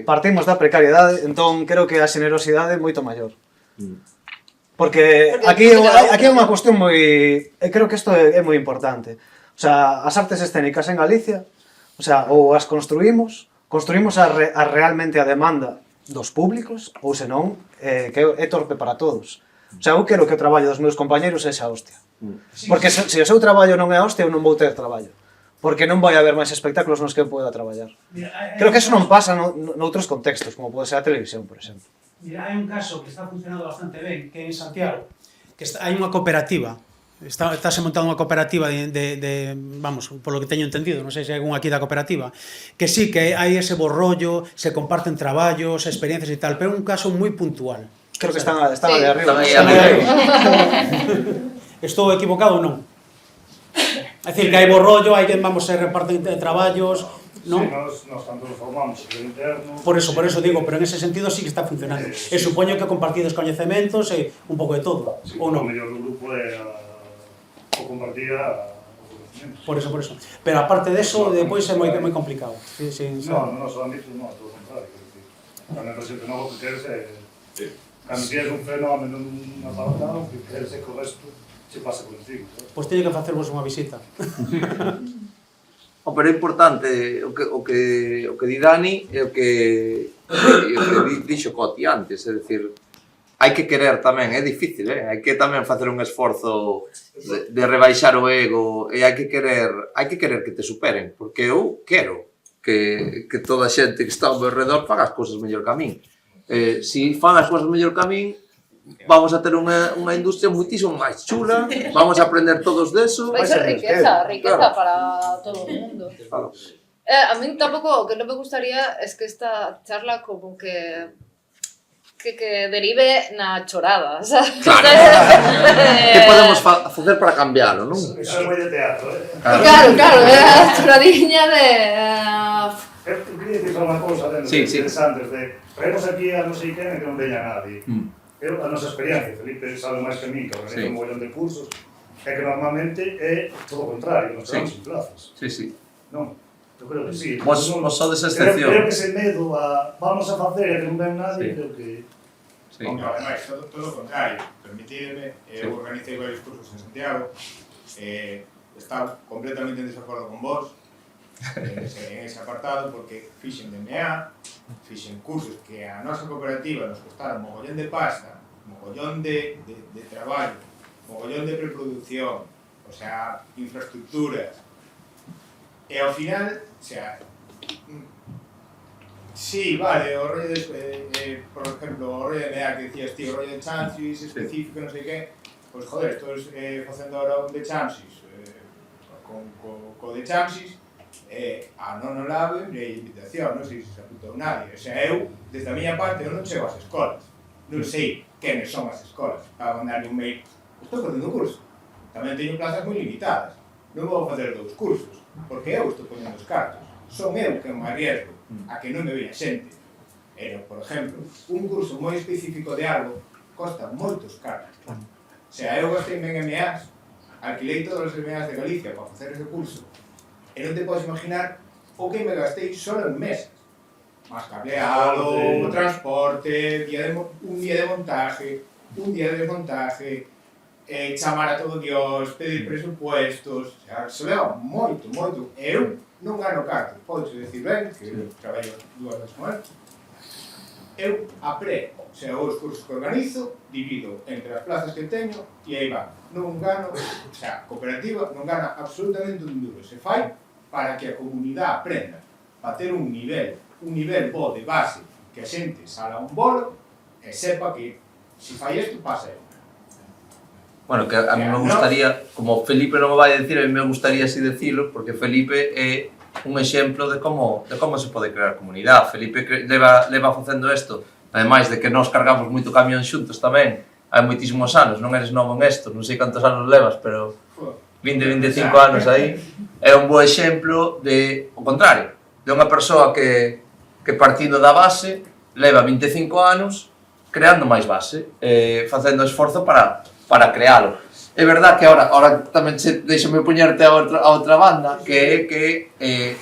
partimos da precariedade, entón creo que a xenerosidade é moito maior. Porque aquí é unha cuestión moi... creo que isto é moi importante. O sea, as artes escénicas en Galicia, o sea, ou as construímos realmente a demanda dos públicos, ou senón, que é torpe para todos. O sea, eu quero que o traballo dos meus compañeros sexa hostia. Porque se o seu traballo non é hostia, eu non vou ter traballo. Porque non vai haber máis espectáculos nos que eu poda traballar. Creo que eso non pasa noutros contextos, como pode ser a televisión, por exemplo. Mira, hai un caso que está funcionando bastante ben, que é en Santiago, que hai unha cooperativa. Estáse montando unha cooperativa vamos, polo que teño entendido, non sei se hai algún aquí da cooperativa, que sí, que hai ese borrollo, se comparten traballos, experiencias e tal, pero é un caso moi puntual. Creo que están aí arriba. Estou equivocado ou non? É dicir, que hai borrollo, hai que, vamos, se reparten traballos, non? Sí, nos tanto nos formamos en interno... Por eso digo, pero en ese sentido sí que está funcionando. E supoño que compartides coñecementos e un pouco de todo, ou non? O mellor do grupo é o compartida Por eso. Pero aparte de eso, depois é moi complicado. No noso ámbito, no, todo o contrario. Cando entras xente novo que queres é... Cando tienes un fenómeno nunha palabra, o que queres é que o resto se pase por encima. Pois teño que facervos unha visita. Pero é importante o que di Dani e o que dixo Coti antes, é dicir, hai que querer tamén, é difícil, hai que tamén facer un esforzo de rebaixar o ego e hai que querer que te superen, porque eu quero que toda a xente que está ao meu redor faga as cousas mellor que a min. Se fan as cousas mellor que a min, vamos a ter unha industria muitísimo máis chula, vamos a aprender todos deso. Vai ser riqueza para todo o mundo. A mí tampouco, o que non me gustaría es que esta charla como que derive na chorada, sabes? Claro. Que podemos facer para cambiarlo, non? Iso é moi de teatro, Claro, é a choradiña de... Eu queria dicir unha cousa interesantes de traemos aquí a non sei quen e que non veña nadie. A nosa experiencia, Felipe sabe máis que a mí, que organiza un mollón de cursos, é que normalmente é todo o contrario, nos quedamos sin plazas. Sí. Non? Eu creo que sí. Vos sodes excepción. Creo que ese medo a vamos a facer e que non ven nadie, creo que... Ademais, todo o contrario. Permitidme, eu organizei varios cursos en Santiago, estaba completamente en desacordo con vos, en ese apartado, porque fixen DMA, fixen cursos que a nosa cooperativa nos costaron mogollón de pasta, mogollón de traballo, mogollón de preproducción, o sea, infraestructuras, e ao final, o sea, sí, vale, o rollo de, por exemplo, o rollo de DMA que decías ti, o rollo de chances específico, non sei que, pois, joder, estou facendo ahora un de chances, co de chances, a non o lave e a invitación, non sei se se apuntou nadie. O sea, eu, desde a miña parte, eu non chego ás escolas. Non sei quenes son as escolas para mandarle un mail. Estou facendo un curso. Tamén teño plazas moi limitadas. Non vou facer 2 cursos, porque eu estou poñendo os cartos. Son eu que me arriesgo a que non me veña xente. Pero, por exemplo, un curso moi específico de algo costa moitos cartos. O sea, eu gastei en MAs, alquilei todas as MAs de Galicia para facer ese curso. E non te podes imaginar o que me gastei só en mesas. Más cableado, transporte, un día de montaje, un día de desmontaje, chamar a todo Dios, pedir presupuestos, o sea, se leva moito. E eu non gano cartos, podes decir ben, que traballo 2 veces con él. Eu aprego, o sea, os cursos que organizo, divido entre as plazas que teño e aí va. Non gano, o sea, a cooperativa non gana absolutamente un duro. Se fai para que a comunidade aprenda, para ter un nivel un nivel bo de base que a xente sala un bolo e sepa que se fai isto pasa isto. Bueno, que a mí me gustaría, como Felipe non o vai decir, a mí me gustaría así decirlo, porque Felipe é un exemplo de como se pode crear comunidade. Felipe leva facendo isto, ademais de que nós cargamos moito camión xuntos tamén, hai moitísimos anos, non eres novo en isto, non sei cantos anos levas, pero 20-25 anos aí, é un bo exemplo de, o contrario, de unha persoa que partindo da base, leva 25 anos creando máis base, facendo esforzo para crealo. É verdad que ahora tamén deixame poñerte a outra banda, que é que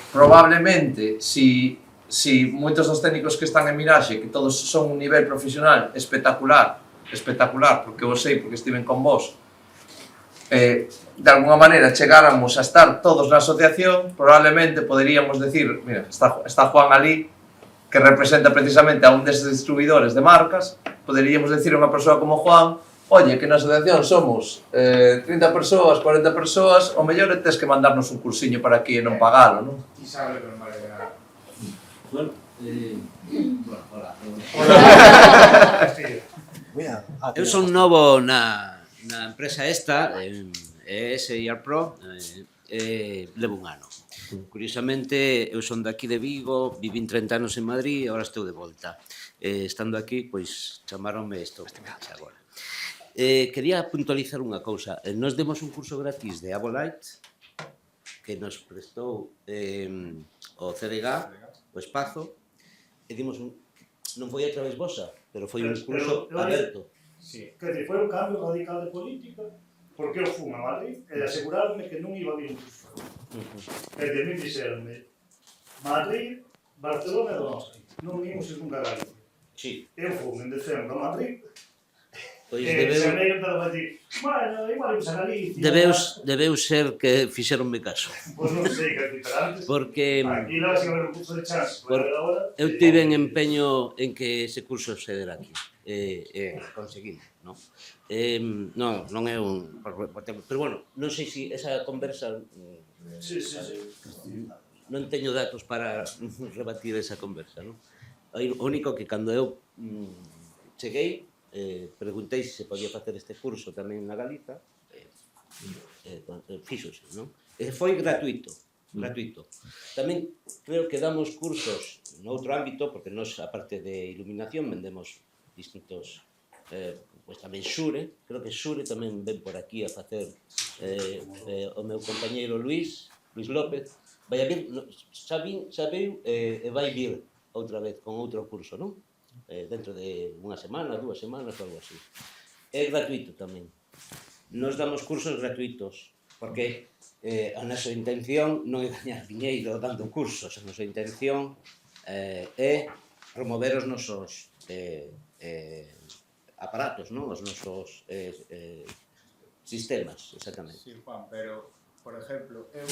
probablemente si moitos dos técnicos que están en Miraxe, que todos son un nivel profesional espectacular, porque vos sei, porque estiven con vos, de alguna maneira chegáramos a estar todos na asociación, probablemente poderíamos decir, mira, está Juan ali, que representa precisamente a un destes distribuidores de marcas, poderíamos decir a unha persoa como Juan, oye, que na asociación somos 30 persoas, 40 persoas, o mellor é tes que mandarnos un cursiño para aquí e non pagalo, non? Ti sabe que non vale de nada. Bueno, hola. Eu son novo na empresa esta, SIR Pro, levo un ano. Curiosamente, eu son daqui de Vigo, vivín 30 anos en Madrid e agora estou de volta. Estando aquí, pois, chamaronme isto agora. Quería puntualizar unha cousa. Nos demos un curso gratis de Abolite que nos prestou o CDG, o Espazo, e dimos non foi a través vosa, pero foi un curso aberto. Sí, quer dizer, foi un cambio radical de política, porque eu fui a Madrid e asegurarme que non iba a vir un curso. Quer dizer, me dixeronme Madrid, Barcelona e Donosti, non vimos nunca a Galicia. Sí. Eu fui en decembro a Madrid, Pois xaneiro estaba a decir, bueno, igual imos a Galicia. Debeu ser que fixeronme caso. Pois non sei, que antes, porque aquí leva sin haber un curso de chance, eu tive en empeño en que ese curso se dera aquí. Conseguimos, non? Non é un... Pero bueno, non sei se esa conversa... Non teño datos para rebatir esa conversa, non? O único que cando eu cheguei, preguntei se podía facer este curso tamén na Galiza, fíxose, non? Foi gratuito. Tamén creo que damos cursos noutro ámbito, porque nós, aparte de iluminación, vendemos distintos, pois tamén Xure, creo que Xure tamén ven por aquí a facer o meu compañeiro Luis López, vai a vir, xa veu e vai vir outra vez con outro curso, non? Dentro de unha semana, 2 semanas, algo así. É gratuito tamén. Nos damos cursos gratuitos, porque a nosa intención non é gañar diñeiro dando cursos, a nosa intención é promover os nosos aparatos, non? Os nosos sistemas, exactamente. Sí, Juan, pero, por exemplo, eu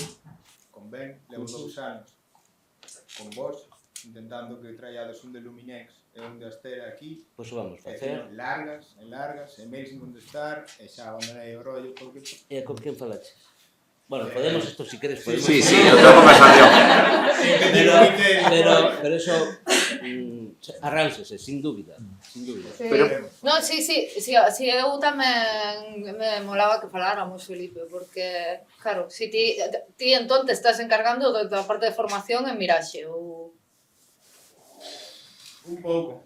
con Ben levo 2 anos con vos intentando que traiades un de Luminex e un de Astera aquí. Pois vamos facer. Largas, emails sin contestar, e xa abandonei o rollo porque... E con quen falaches? Bueno, podemos, isto si queres, podemos... Sí, outra conversación. Pero eso arránxese, sin dúbida. No, sí, eu tamén me molaba que faláramos, Felipe, porque, claro, si ti entón te estás encargando da parte de formación en Miraxe, ou... Un pouco.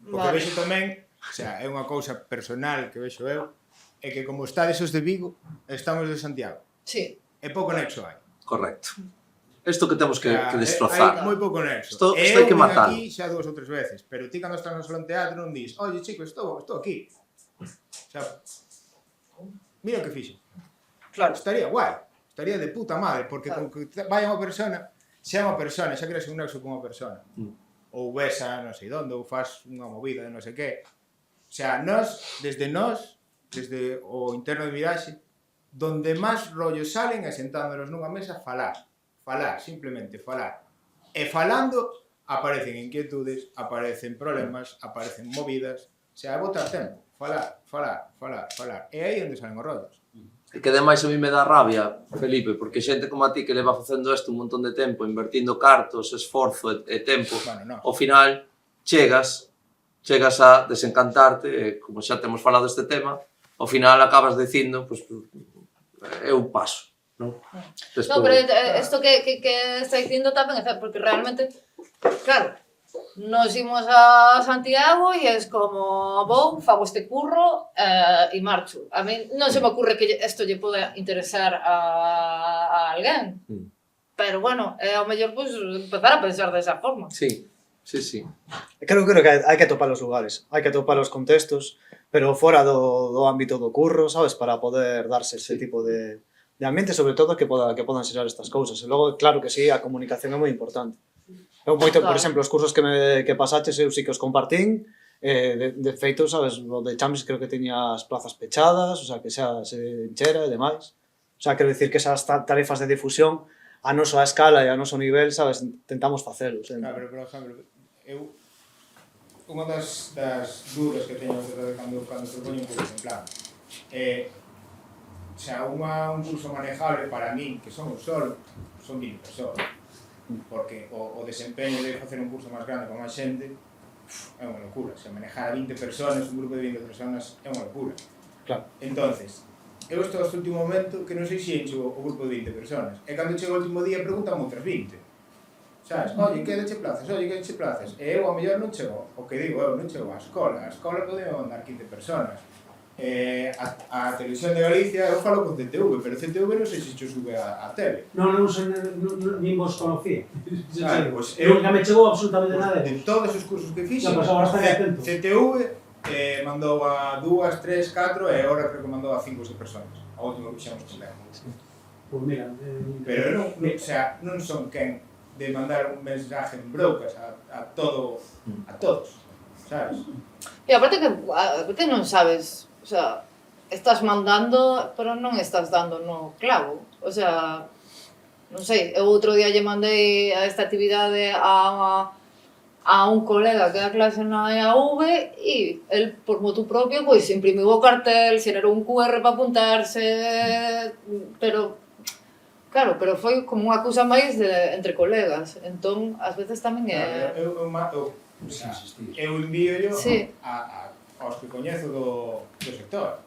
Porque vexo tamén, o sea, é unha cousa personal que vexo eu, é que como estades os de Vigo, estamos de Santiago. Sí. E pouco nexo hai. Correcto. Isto que temos que destrozar. Hai moi pouco nexo. Isto hai que matar. Eu vim aquí xa 2 ou 3 veces, pero ti cando estás no salón teatro non dis, oye, chicos, estou aquí. O sea, mira o que fixo. Claro. Estaría guai. Estaría de puta madre, porque con que vaya unha persona, xa unha persona, xa creas un nexo con unha persona. Ou besa non sei onde, ou faz unha movida de non sei que. O sea, desde o interno de Miraxe, donde máis rollos salen é sentándonos nunha mesa falar, simplemente falar. E falando aparecen inquietudes, aparecen problemas, aparecen movidas, o sea, é botar tempo, falar. E aí é onde salen os rollos. E que ademais a mí me dá rabia, Felipe, porque xente como a ti que leva facendo isto un montón de tempo, invertindo cartos, esforzo e tempo, ao final chegas a desencantarte, e como xa temos falado deste tema, ao final acabas dicindo, pois, eu paso, non? No, pero isto que está dicindo tamén é certo, porque realmente, claro, nos imos a Santiago e es como vou, fago este curro e marcho. A mí non se me ocurre que isto lle poda interesar a alguén, pero bueno, ao mellor pues, empezar a pensar desa forma. Sí, sí, sí. Creo que hai que atopar os lugares, hai que atopar os contextos, pero fora do ámbito do curro, sabes, para poder darse ese tipo de ambiente, sobre todo que podan xerar estas cousas. E logo, claro que sí, a comunicación é moi importante. Eu moito, por exemplo, os cursos que pasaches, eu sí que os compartín, de feito, sabes, o de Champs creo que tiña as plazas pechadas, o sea, que xa se enchera e demais. O sea, quero dicir que esas tarefas de difusión, a nosa escala e a noso nivel, sabes, intentamos facelos. Claro, pero, por exemplo, eu unha das dudas que teño cando propoño un curso, en plan, xa un curso manejable para min, que son solo, son 20 persoas, porque o desempeño de facer un curso máis grande con máis xente é unha locura, se manejar a 20 personas, un grupo de 20 personas é unha locura. Claro. Entonces, eu estou hasta o último momento que non sei se encho o grupo de 20 personas, e cando chego o último día preguntan outras 20. Sabes? Oye, quedache plazas, e eu ao mellor non chego, o que digo eu, non chego á escola podemos mandar 15 personas. A Televisión de Galicia, eu falo con CTV, pero CTV non sei se xo sube a tele. Non nin vos conocía. Claro, pues Nunca me chegou absolutamente nada. De todos os cursos que fixen, CTV mandou a 2, 3, 4 e agora creo que mandou a 5 ou 6 personas. A última que fixemos con Lego. Pois mira... Pero non son quen de mandar un mensaje en brocas a todos, sabes? E aparte que non sabes, o sea, estás mandando, pero non estás dando no clavo. O sea, non sei, eu outro día lle mandei a esta actividade a un colega que dá clase na EAV e el, por motu propio, pois imprimiu o cartel, xenerou un QR para apuntarse, pero claro, pero foi como unha cousa máis entre colegas, entón, ás veces tamén é... Eu envío aos que coñezo do sector.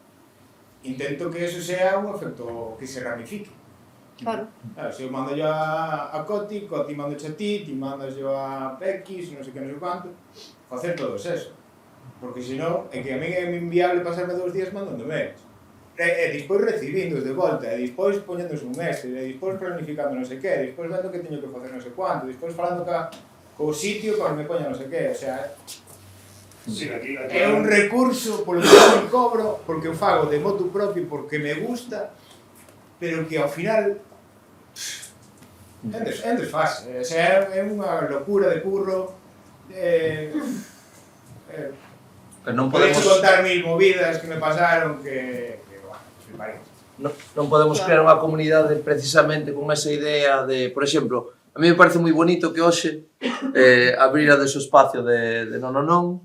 Intento que eso sea un efecto que se ramifique. Claro. Se eu mando yo a Coti mando a ti mandas yo a X, non sei que, non sei quanto, facer todos eso. Porque senón, é que a mí é inviable pasarme 2 días mandando mails. E despois recibindos de volta, e despois poñéndose un Excel, e despois planificando non sei que, e despois vendo que teño que facer non sei quanto, e despois falando co sitio para me poña non sei que, o sea... É un recurso polo que eu cobro, porque eu fago de motu propio, porque me gusta, pero que ao final... É un desfase, o sea, é unha locura de curro, Pero non podemos... Podes contar mil movidas que me pasaron que non podemos crear unha comunidade precisamente con esa idea de, por exemplo, a mí me parece moi bonito que hoxe abrirades o espacio de non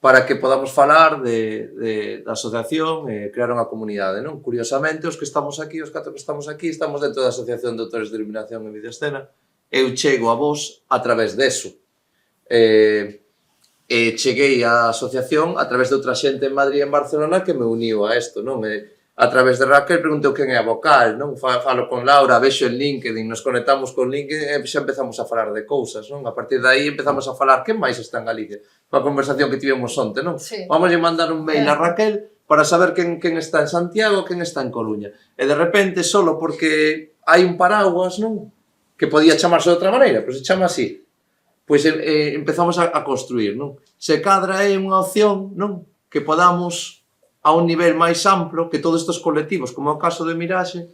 para que podamos falar da asociación e crear unha comunidade, non? Curiosamente, os que estamos aquí, os 4 que estamos aquí, estamos dentro da Asociación de Autores de Iluminación e Videoescena. Eu chego a vos a través deso. Cheguei á asociación a través de outra xente en Madrid e en Barcelona que me uniu a isto, non? A través de Raquel preguntou quen é a vocal, non? Falo con Laura, vexo en LinkedIn, nos conectamos con LinkedIn e xa empezamos a falar de cousas, non? A partir de aí empezamos a falar quen máis está en Galicia. Unha conversación que tivemos onte, non? Sí. Vamos a mandar un mail a Raquel para saber quen está en Santiago, quen está en Coruña. E de repente, solo porque hai un paraguas, non? Que podía chamarse de outra maneira, pero se chama así. Pois empezamos a construir, non? Se cadra é unha opción, non? Que podamos, a un nivel máis amplo, que todos estes colectivos, como é o caso de Miraxe,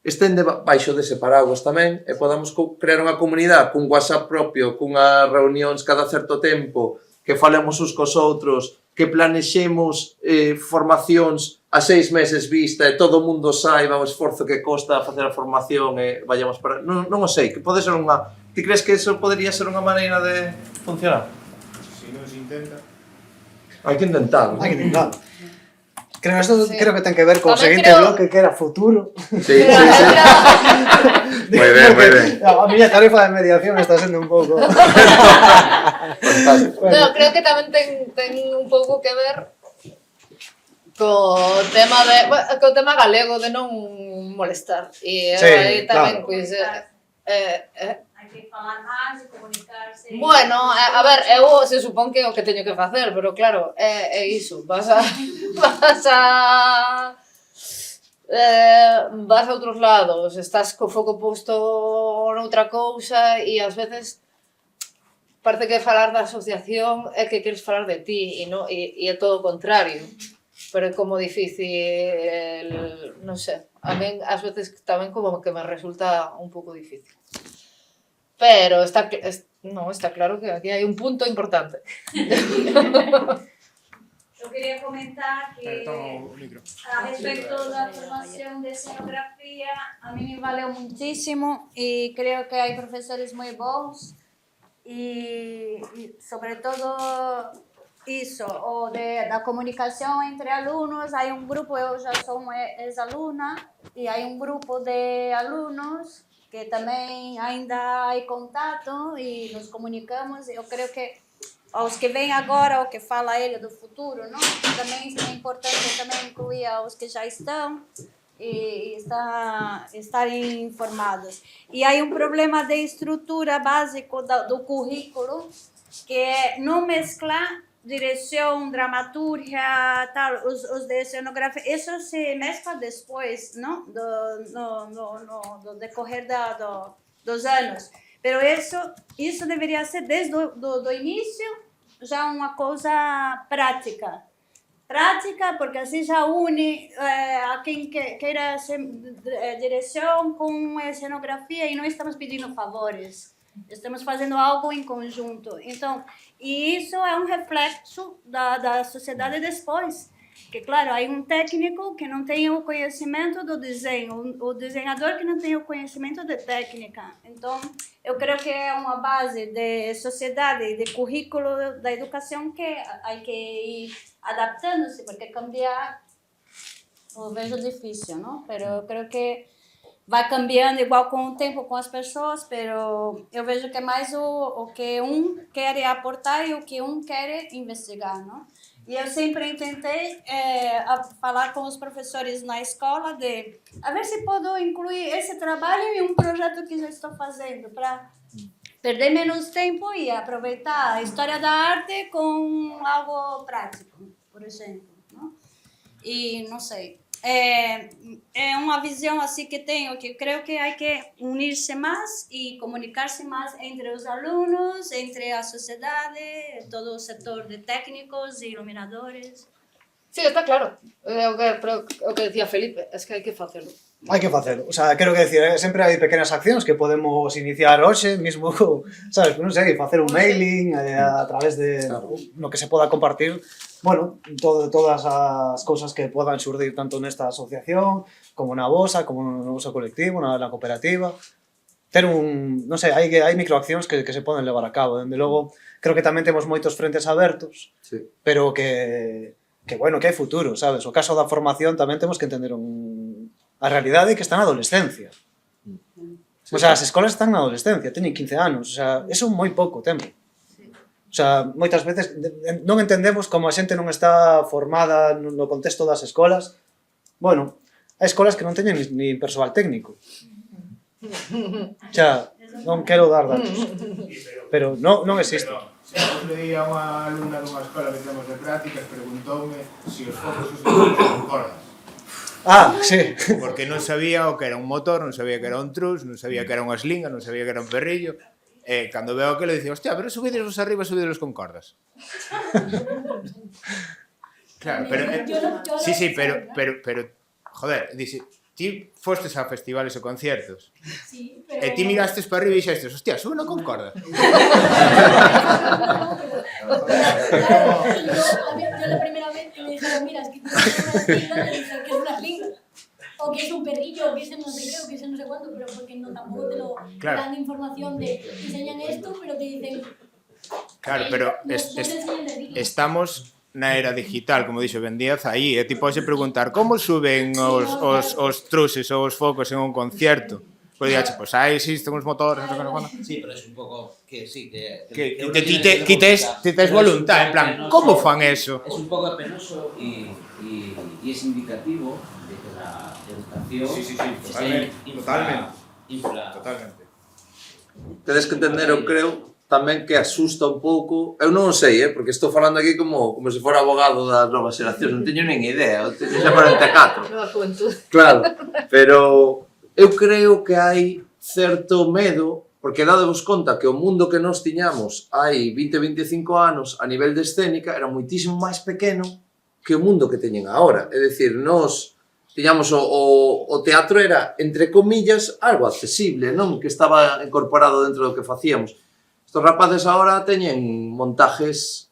estén baixo dese paraguas tamén e podamos crear unha comunidade cun WhatsApp propio, cunhas reunións cada certo tempo, que falemos uns cos outros, que planexemos formacións a 6 meses vista e todo o mundo saiba o esforzo que costa facer a formación e vayamos para... Non o sei, que pode ser unha... Ti crees que eso podería ser unha maneira de funcionar? Se non se intenta... Hai que intentarlo. Hai que intentar. Creo que ten que ver co seguinte bloque, que era futuro. Sí. Moi ben. A miña tarefa de mediación está sendo un pouco... No, creo que tamén ten un pouco que ver co tema galego de non molestar. E aí tamén, pois... Hai que falar máis e comunicarse. Bueno, a ver, eu se supón que é o que teño que facer, pero claro, é iso, vas a outros lados, estás co foco posto noutra cousa e ás veces parece que falar da asociación é que queres falar de ti e é todo o contrario, pero é como difícil, non sei, a min ás veces tamén como que me resulta un pouco difícil. Pero está claro que aquí hai un punto importante. Eu quería comentar que a respecto da formación de escenografía a mí me valeu muchísimo e creo que hai profesores moi bons e sobre todo iso, o da comunicación entre alumnos. Hai un grupo, eu já sou ex-aluna e hai un grupo de alumnos que tamén ainda hai contato e nos comunicamos. Eu creo que aos que vêm agora, o que fala ele do futuro, não? Também é importante também incluir aos que já estão e estarem informados. E há um problema de estrutura básico do currículo, que é não mesclar direção, dramaturgia, tal, os de cenografia. Isso se mescla depois, não? Do decorrer dos anos. Pero isso deveria ser desde do início já uma coisa prática. Prática, porque assim já une a quem queira direção com cenografia e não estamos pedindo favores. Estamos fazendo algo em conjunto. Então, e isso é um reflexo da sociedade depois. Que, claro, há um técnico que não tem o conhecimento do desenho, o desenhador que não tem o conhecimento de técnica. Então, eu creio que é uma base de sociedade, de currículo da educação que há que ir adaptando-se, porque cambiar eu vejo difícil, não? Mas eu creio que vai cambiando igual com o tempo, com as pessoas, mas eu vejo que é mais o que quer aportar e o que quer investigar, não? E eu sempre tentei falar com os professores na escola de a ver se posso incluir esse trabalho em um projeto que já estou fazendo, para perder menos tempo e aproveitar a história da arte com algo prático, por exemplo, não? E não sei, é uma visão assim que tenho, que creio que há que unir-se mais e comunicar-se mais entre os alunos, entre a sociedade, todo o setor de técnicos e iluminadores. Sí, está claro. O que decía Felipe, es que hai que facelo. Hai que facelo. O sea, quero que decir, sempre hai pequenas accións que podemos iniciar hoxe, mesmo, sabes, non sei, facer un mailing a través de no que se poda compartir, bueno, todas as cousas que podan xurdir tanto nesta asociación, como na vosa, como no voso colectivo, na cooperativa. Ter non sei, hai microaccións que se poden levar a cabo. Dende logo, creo que tamén temos moitos frentes abertos, pero que bueno, que hai futuro, sabes? O caso da formación tamén temos que entender a realidade que está na adolescencia. O sea, as escolas están na adolescencia, teñen 15 anos, o sea, eso é moi pouco tempo. O sea, moitas veces non entendemos como a xente non está formada no contexto das escolas. Bueno, hai escolas que non teñen ni persoal técnico. O sea, non quero dar datos, pero non existe. Eu leí a unha alumna dunha escola que temos de prácticas, preguntoume se os focos os con cordas. Ah, sí. Porque non sabía o que era un motor, non sabía que era un trus, non sabía que era unha slinga, non sabía que era un perrillo. E cando veo aquilo dicía, hostia, pero subídelos arriba, subídelos con cordas. Claro, pero... Sí, pero... Joder, dice... Ti fostes a festivales e conciertos e ti mirastes para arriba e dixestes, hostia, sube non con corda. Yo la primera vez me dijeron, mira, es que tienes una slinga, y dicen que es una slinga, o que es un perrillo, o que es no sé qué, o que es no sé cuánto, pero porque no tampoco te lo dan información de enseñan esto, pero te dicen... Claro, pero estamos na era digital, como dixo Ben Díaz, aí, e ti podes preguntar como suben os truces ou os focos en un concierto. Pois diache, pois aí existen uns motores, non sei quando. Sí, pero é un pouco que sí, Que ti tes voluntad, en plan, como fan eso? Es un pouco penoso y es indicativo de que la educación Totalmente. Tedes que entender, eu creo, tamén que asusta un pouco, eu non o sei, porque estou falando aquí como se fora abogado das novas xeracións, non teño nin idea, eu teño xa 44. Nova juventud. Claro, pero eu creo que hai certo medo, porque dadevos conta que o mundo que nós tiñamos hai 20-25 anos a nivel de escénica era moitísimo máis pequeno que o mundo que teñen agora. É dicir, nós tiñamos o teatro era, entre comillas, algo accesible, non? Que estaba incorporado dentro do que facíamos. Estos rapaces agora teñen montajes,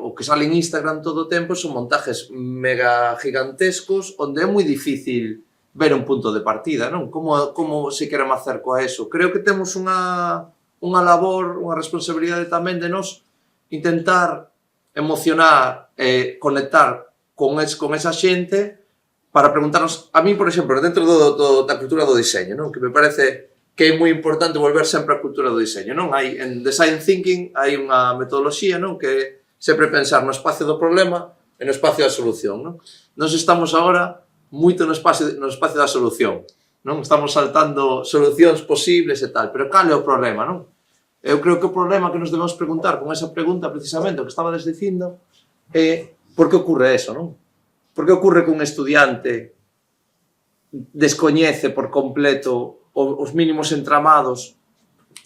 o que salen en Instagram todo o tempo, son montajes mega gigantescos, onde é moi difícil ver un punto de partida, non? Como se queremos acerco a eso? Creo que temos unha labor, unha responsabilidade tamén de nos intentar emocionar e conectar con esa xente para preguntarnos, a mí, por exemplo, dentro da cultura do diseño, non? Que me parece que é moi importante volver sempre á cultura do diseño, non? En Design Thinking hai unha metodoloxía, non? Que sempre pensar no espacio do problema e no espacio da solución, non? Nós estamos agora moito no espacio da solución, non? Estamos saltando solucións posibles e tal, pero cal é o problema, non? Eu creo que o problema que nos debemos preguntar con esa pregunta, precisamente, o que estabades dicindo, é por que ocorre eso, non? Por que ocorre que un estudiante descoñece por completo os mínimos entramados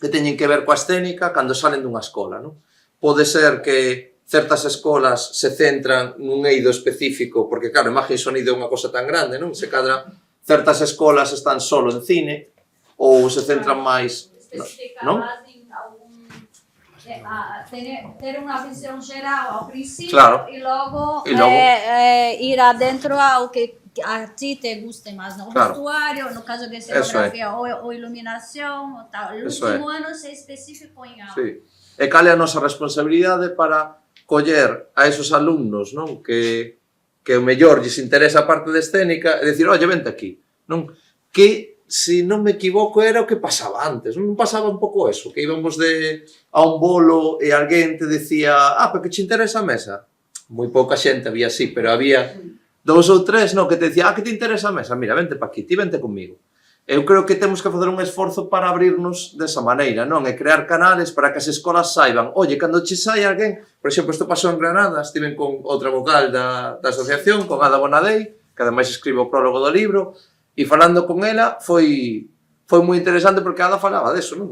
que teñen que ver coa escénica cando salen dunha escola, non? Pode ser que certas escolas se centran nun eido específico, porque, claro, imagen e sonido é unha cosa tan grande, non? Se cadra certas escolas están solo en cine, ou se centran máis... non? Ter unha visión xeral ao principio Claro. e logo ir adentro ao que a ti te guste máis, no vestuário, no caso de escenografía ou iluminación, ou tal. O último ano se específico en algo. Sí. E cal é a nosa responsabilidade para coller a esos alumnos, non? Que o mellor lles interesa a parte de escénica e dicir, oye, vente aquí, non? Que, se non me equivoco, era o que pasaba antes, non pasaba un pouco eso, que íbamos a un bolo e alguén te decía, pero que che interesa a mesa? Moi pouca xente había así, pero había 2 ou 3, non, que te decía, que te interesa a mesa? Mira, vente pa aquí, ti vente comigo. Eu creo que temos que facer un esforzo para abrirnos desa maneira, non? E crear canales para que as escolas saiban, oye, cando che sai alguén, por exemplo, isto pasou en Granada, estiven con outra vocal da asociación, con Ada Bonadei, que ademais escribe o prólogo do libro, e falando con ela foi moi interesante porque Ada falaba deso, non?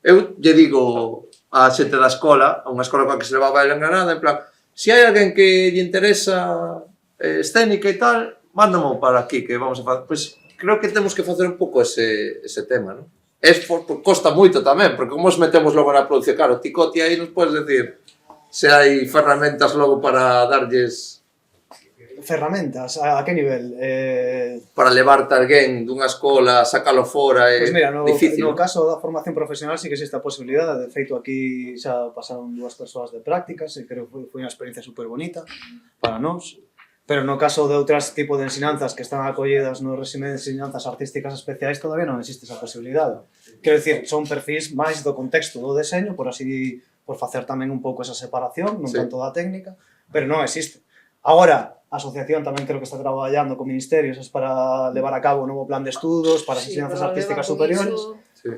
Eu lle digo á xente da escola, a unha escola coa que se levaba ela en Granada, en plan, se hai alguén que lle interesa escénica e tal, mándamo para aquí, que vamos a facer. Pois creo que temos que facer un pouco ese tema, non? Costa moito tamén, porque como os metemos logo na producción, claro, ti Coti aí nos podes decir se hai ferramentas logo para darlles... Ferramentas? A que nivel? Para levarte a alguén dunha escola, sacalo fora, é difícil. No caso da formación profesional sí que existe a posibilidade. De feito, aquí xa pasaron 2 persoas de prácticas e creo que foi unha experiencia super bonita para nós. Pero no caso de outras tipos de ensinanzas que están acollidas no réxime de ensinanzas artísticas especiais todavía non existe esa posibilidade. Quero dicir, son perfis máis do contexto do deseño, por facer tamén un pouco esa separación, non tanto da técnica, pero non existe. Agora, a asociación tamén creo que está traballando con ministerios para levar a cabo un novo plan de estudos para as ensinanzas artísticas superiores,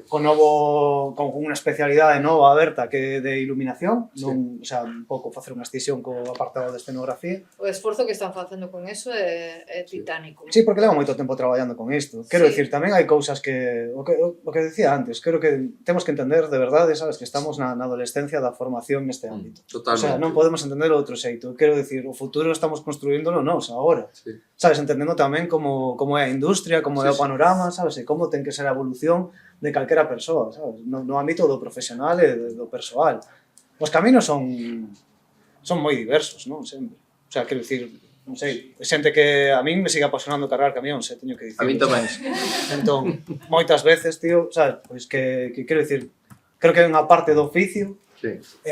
con unha especialidade nova aberta que de iluminación, non, o sea, un pouco facer unha escisión co apartado de escenografía. O esforzo que están facendo con eso é titánico. Sí, porque leva moito tempo traballando con isto. Quero dicir, tamén hai cousas que o que decía antes, creo que temos que entender de verdade, sabes, que estamos na adolescencia da formación neste ámbito. Totalmente. O sea, non podemos entender outro xeito. Quero dicir, o futuro estamos construíndolo nós agora. Sabes, entendendo tamén como é a industria, como é o panorama, sabes, e como ten que ser a evolución de calquera persoa, sabes? No ámbito do profesional e do persoal. Os caminos son moi diversos, non? Sempre. O sea, quero dicir, non sei, xente que a min me sigue apasionando cargar camións, teño que dicir. A min tamén. Entón, moitas veces, tío, sabes, pois que quero dicir, creo que é unha parte do oficio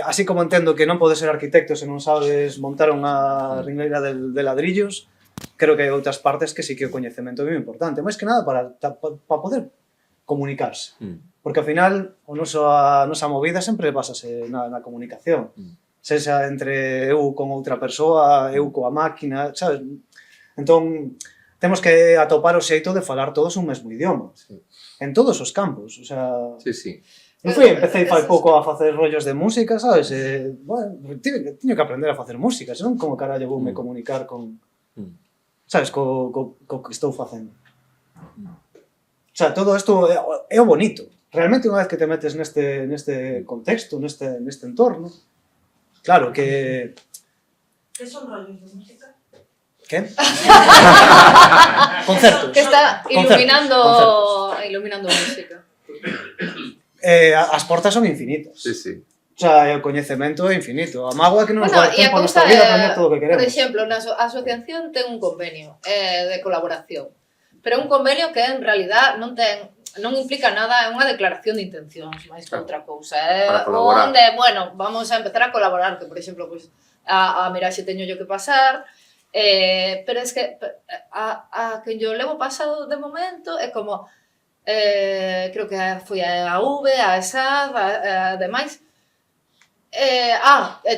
Así como entendo que non podes ser arquitecto se non sabes montar unha ringleira de ladrillos, creo que hai outras partes que sí que o coñecemento é moi importante, máis que nada para poder comunicarse. Porque ao final a nosa movida sempre basase na comunicación. Sexa entre eu con outra persoa, eu coa máquina, sabes? Entón, temos que atopar o xeito de falar todos un mesmo idioma. En todos os campos, o sea... Eu empecé fai pouco a facer rollos de música, sabes? Bueno, teño que aprender a facer música, senón como carallo vou me comunicar con... Sabes, co que estou facendo. O sea, todo isto é o bonito. Realmente, unha vez que te metes neste contexto, neste entorno, claro que... Que son rollos de música? ¿Qué? Concertos. Que está iluminando música. As portas son infinitas. O sea, o coñecemento é infinito. A mágoa que non nos dá tempo nesta vida a cambiar todo o que queremos. Por exemplo, a asociación ten un convenio de colaboración, pero un convenio que en realidad non implica nada, é unha declaración de intencións, máis que outra cousa. Onde, bueno, vamos a empezar a colaborar, que por exemplo, pues, a Miraxe teño yo que pasar, pero es que a que yo levo pasado de momento é como, creo que foi a V, a ESAD, a demais,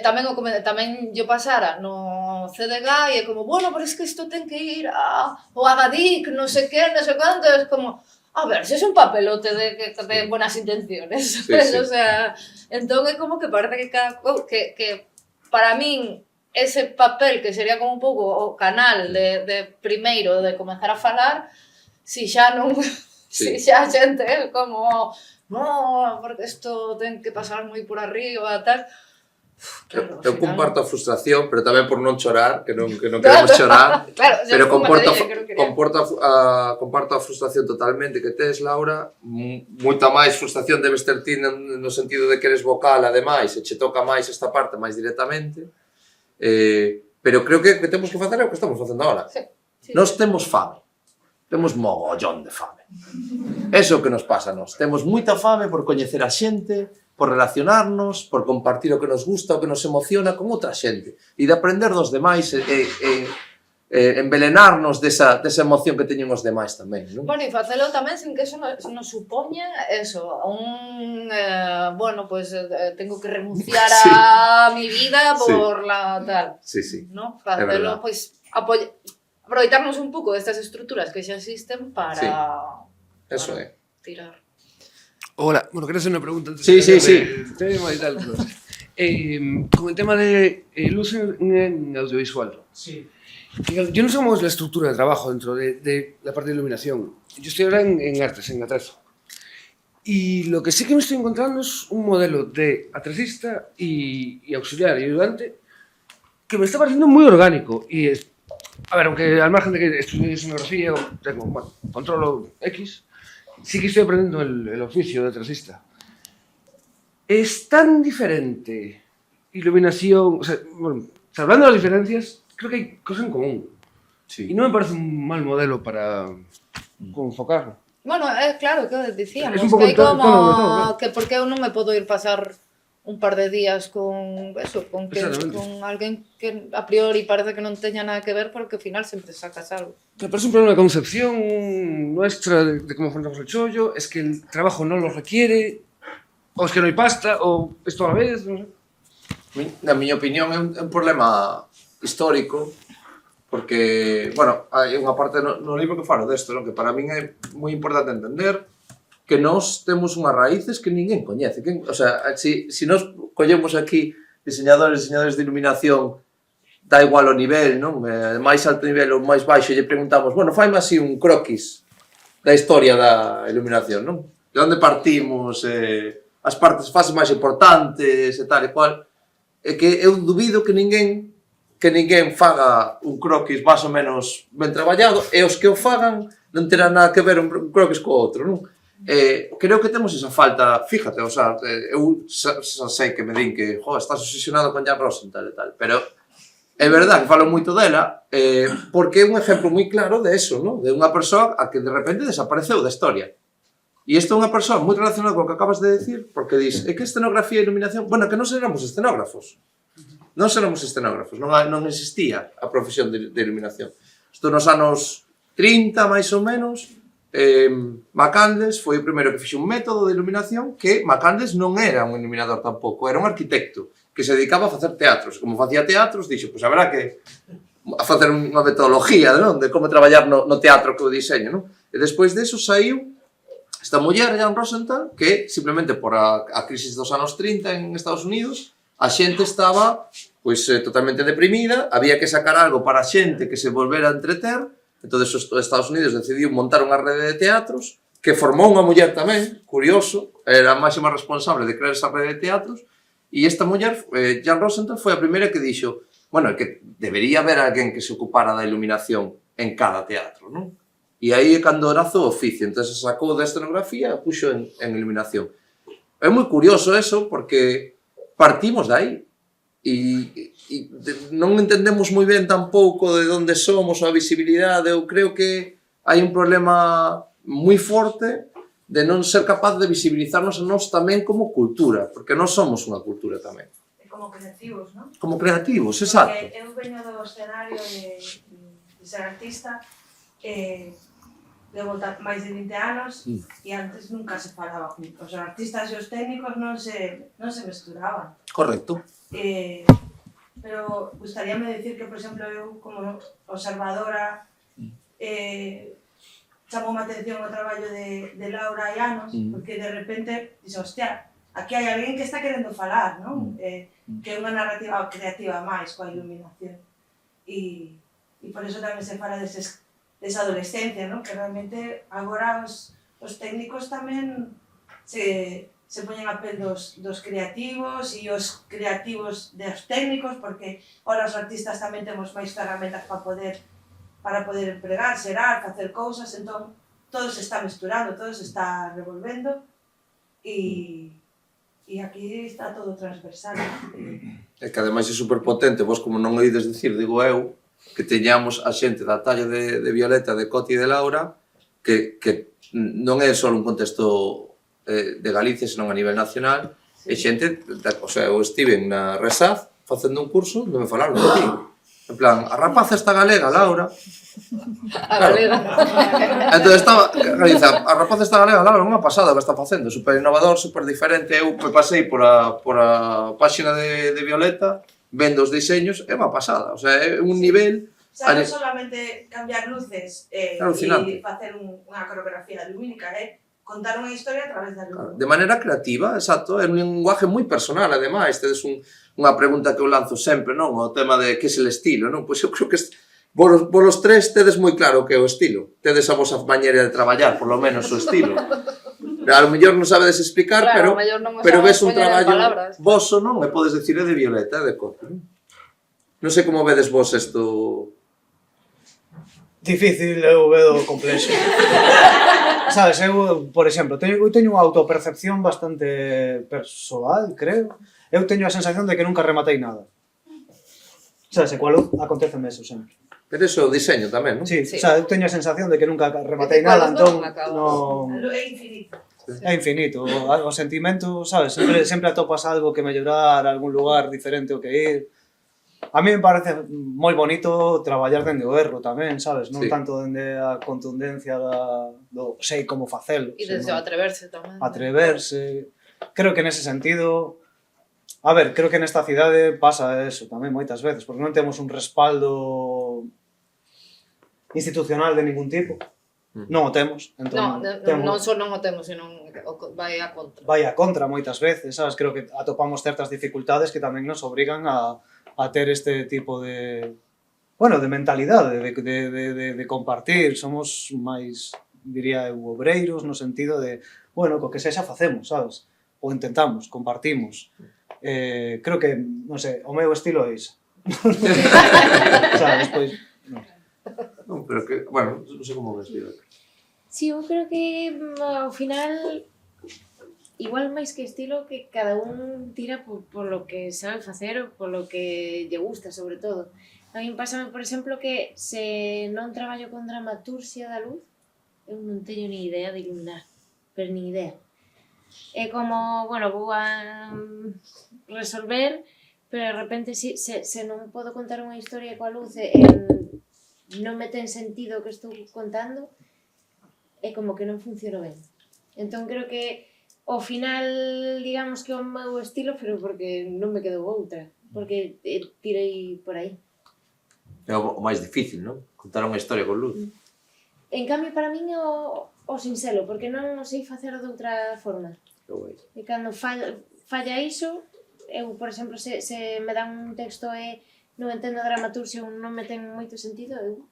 tamén yo pasara no CDG e é como, bueno, pero es que isto ten que ir ao Agadic, non sei que, non sei canto, é como, a ver, se é un papelote de buenas intenciones, o sea, entón é como que parece que para min ese papel que sería como un pouco o canal de primeiro de comenzar a falar, si xa non, si xa a xente é como, no, porque isto ten que pasar moi por arriba, tal. Eu comparto a frustración, pero tamén por non chorar, que non queremos chorar, pero comparto a frustración totalmente que tes, Laura. Moita máis frustración debes ter ti no sentido de que eres vocal, ademais, e che toca máis esta parte máis directamente, pero creo que temos que facer o que estamos facendo agora. Nós temos fame, temos mogollón de fame. Eso é o que nos pasa a nós. Temos moita fame por coñecer a xente, por relacionarnos, por compartir o que nos gusta, o que nos emociona con outra xente. E de aprender dos demais envelenarnos desa emoción que teñen os demais tamén. Bueno, e facelo tamén sin que eso nos supoña eso, bueno, pues tengo que renunciar a mi vida por la tal. ¿No? Facelo, pues, aproveitarnos un pouco destas estruturas que xa existen para tirar. Hola, bueno, quería hacer una pregunta antes del tema y tal. Con el tema de luz en audiovisual. Sí. Yo no sé cómo es la estructura de trabajo dentro de la parte de iluminación. Yo estoy ahora en artes, en Atrezo. Y lo que sí que me estoy encontrando es un modelo de atrecista y auxiliar y ayudante que me está pareciendo muy orgánico. Y a ver, aunque al margen de que estudié escenografía, tengo, bueno, controlo X, sí que estoy aprendiendo el oficio de atrecista. Es tan diferente iluminación, o sea, bueno, hablando de las diferencias, creo que hay cosas en común. Y no me parece un mal modelo para enfocarlo. Bueno, claro, que decíamos, es un poco que hai como que por que eu non me podo ir pasar un par de días con alguén que a priori parece que non teña nada que ver, porque ao final sempre sacas algo. Pero es un problema de concepción nuestra de cómo afrontamos el chollo, es que el trabajo no lo requiere, o es que no hai pasta, o es toda a vez, non sei. Na miña opinión é un problema histórico, porque, bueno, hai unha parte no libro que falo desto, que para min é moi importante entender que nós temos unhas raíces que ninguén coñece. O sea, si nós collemos aquí diseñadores de iluminación, dá igual o nivel, non? Máis alto nivel ou máis baixo, e lle preguntamos, bueno, faime así un croquis da historia da iluminación, non? De onde partimos, as fases máis importantes e tal e cual, é que eu dubido que ninguén faga un croquis máis ou menos ben traballado, e os que o fagan non terán nada que ver un croquis co outro, non? Creo que temos esa falta, fíjate, o sea, eu sei que me din que estás obsesionado con Jan Rosenthal e tal, pero é verdad que falo moito dela, porque é un exemplo moi claro de eso, non? De unha persoa a que de repente desapareceu da historia. E E isto é unha persoa moi relacionada co que acabas de decir, porque dis, é que escenografía e iluminación, bueno, que non seramos escenógrafos. Non seramos escenógrafos, non existía a profesión de iluminación. Isto nos anos 30, máis ou menos, Macandes foi o primeiro que fixe un método de iluminación que Macandes non era un iluminador tampouco, era un arquitecto que se dedicaba a facer teatros. Como facía teatros, dixo, pois haberá que a facer unha metodología, non? De como traballar no teatro co diseño, non? E despois deso saiu esta muller, Jan Rosenthal, que simplemente por a crisis dos anos 30 en Estados Unidos, a xente estaba pois totalmente deprimida, había que sacar algo para a xente que se volvera a entreter, entón os Estados Unidos decidiu montar unha rede de teatros que formou unha muller tamén, curioso, era a máxima responsable de crear esa rede de teatros, e esta muller, Jan Rosenthal, foi a primeira que dixo, bueno, que debería haber alguén que se ocupara da iluminación en cada teatro, non? E aí é cando nazo o oficio, entón se sacou da escenografía e puxo en iluminación. É moi curioso eso, porque partimos de aí, e non entendemos moi ben tampouco de onde somos, a visibilidade. Eu creo que hai un problema moi forte de non ser capaz de visibilizarnos a nós tamén como cultura, porque nós somos unha cultura tamén. Como creativos, non? Como creativos, exacto. Porque eu veño do escenario de ser artista, levo máis de 20 anos e antes nunca se falaba. Os artistas e os técnicos non se mesturaban. Correcto. Pero gustaríame decir que, por exemplo, eu como observadora chamou a atención o traballo de Laura e Anos, porque de repente dixo, hostia, aquí hai alguén que está querendo falar, non? Que é unha narrativa creativa máis coa iluminación. E por iso tamén se fala desa adolescencia, non? Que realmente agora os técnicos tamén se poñen a pel dos creativos e os creativos dos técnicos, porque ahora os artistas tamén temos máis ferramentas para poder empregar, xerar, facer cousas, entón todo se está mesturando, todo se está revolvendo e aquí está todo transversal. É que ademais é superpotente, vos como non oídes dicir, digo eu, que teñamos a xente da talla de Violeta, de Coti e de Laura, que non é só un contexto de Galicia, senón a nivel nacional, e xente, o sea, eu estive na Resaz facendo un curso onde me falaron de ti. En plan, a rapaza esta galega, Laura. A galega. Entón estaba, a rapaza esta galega, Laura, unha pasada que está facendo, super innovador, super diferente. Eu me pasei por a páxina de Violeta, vendo os diseños, é unha pasada, o sea, é un nivel... O sea, non solamente cambiar luces e facer unha coreografía lumínica, contar unha historia a través da luz. De maneira creativa, exacto, é un linguaje moi personal, ademais, tedes unha pregunta que eu lanzo sempre, non? O tema de que é el estilo, non? Pois eu creo que vos tres tedes moi claro o que é o estilo, tedes a vosa maneira de traballar, por lo menos o estilo. A lo mellor non sabedes explicar, claro, pero ves un traballo voso, non? E podes dicir é de Violeta, é de Coti, non? Non sei como vedes vos isto... Difícil, eu vedo complexo. Sabes, eu, por exemplo, teño unha autopercepción bastante persoal, creo. Eu teño a sensación de que nunca rematei nada. Sabes, e coa luz aconteceme eso sempre. Pero iso é o diseño tamén, non? Sí, o sea, eu teño a sensación de que nunca rematei nada, entón non... É infinito. É infinito, o sentimento, sabes, sempre atopas algo que mellorar, algún lugar diferente ao que ir. A mí me parece moi bonito traballar dende o erro tamén, sabes? Non tanto dende a contundencia do sei como facelo. E desde o atreverse tamén. Atreverse. Creo que nese sentido... A ver, creo que nesta cidade pasa eso tamén moitas veces, porque non temos un respaldo institucional de ningún tipo. Non o temos. Non só non o temos, senón vai a contra. Vai a contra moitas veces, sabes? Creo que atopamos certas dificultades que tamén nos obrigan a ter este tipo de... Bueno, de mentalidade, de compartir. Somos máis, diría eu, obreiros, no sentido de, bueno, co que sexa facemos, sabes? Ou intentamos, compartimos. Creo que, non sei, o meu estilo é iso. Sabes, pois... Non, pero que, bueno, non sei como ves, Violeta. Sí, eu creo que ao final igual máis que estilo que cada un tira por lo que sabe facer ou por lo que lle gusta, sobre todo. A mí pásame, por exemplo, que se non traballo con dramaturxia da luz, eu non teño ni idea de iluminar. pero nin idea. É como, bueno, vou a resolver, pero de repente se non podo contar unha historia coa luz e non me ten sentido o que estou contando, é como que non funciona ben. Entón creo que ao final, digamos que é o meu estilo, pero porque non me quedou outra, porque tirei por aí. É o máis difícil, non? Contar unha historia con luz. En cambio, para min é o sinxelo, porque non o sei facer de outra forma. E cando falla iso, eu, por exemplo, se me dan un texto e non entendo a dramaturxia ou non me ten moito sentido, eu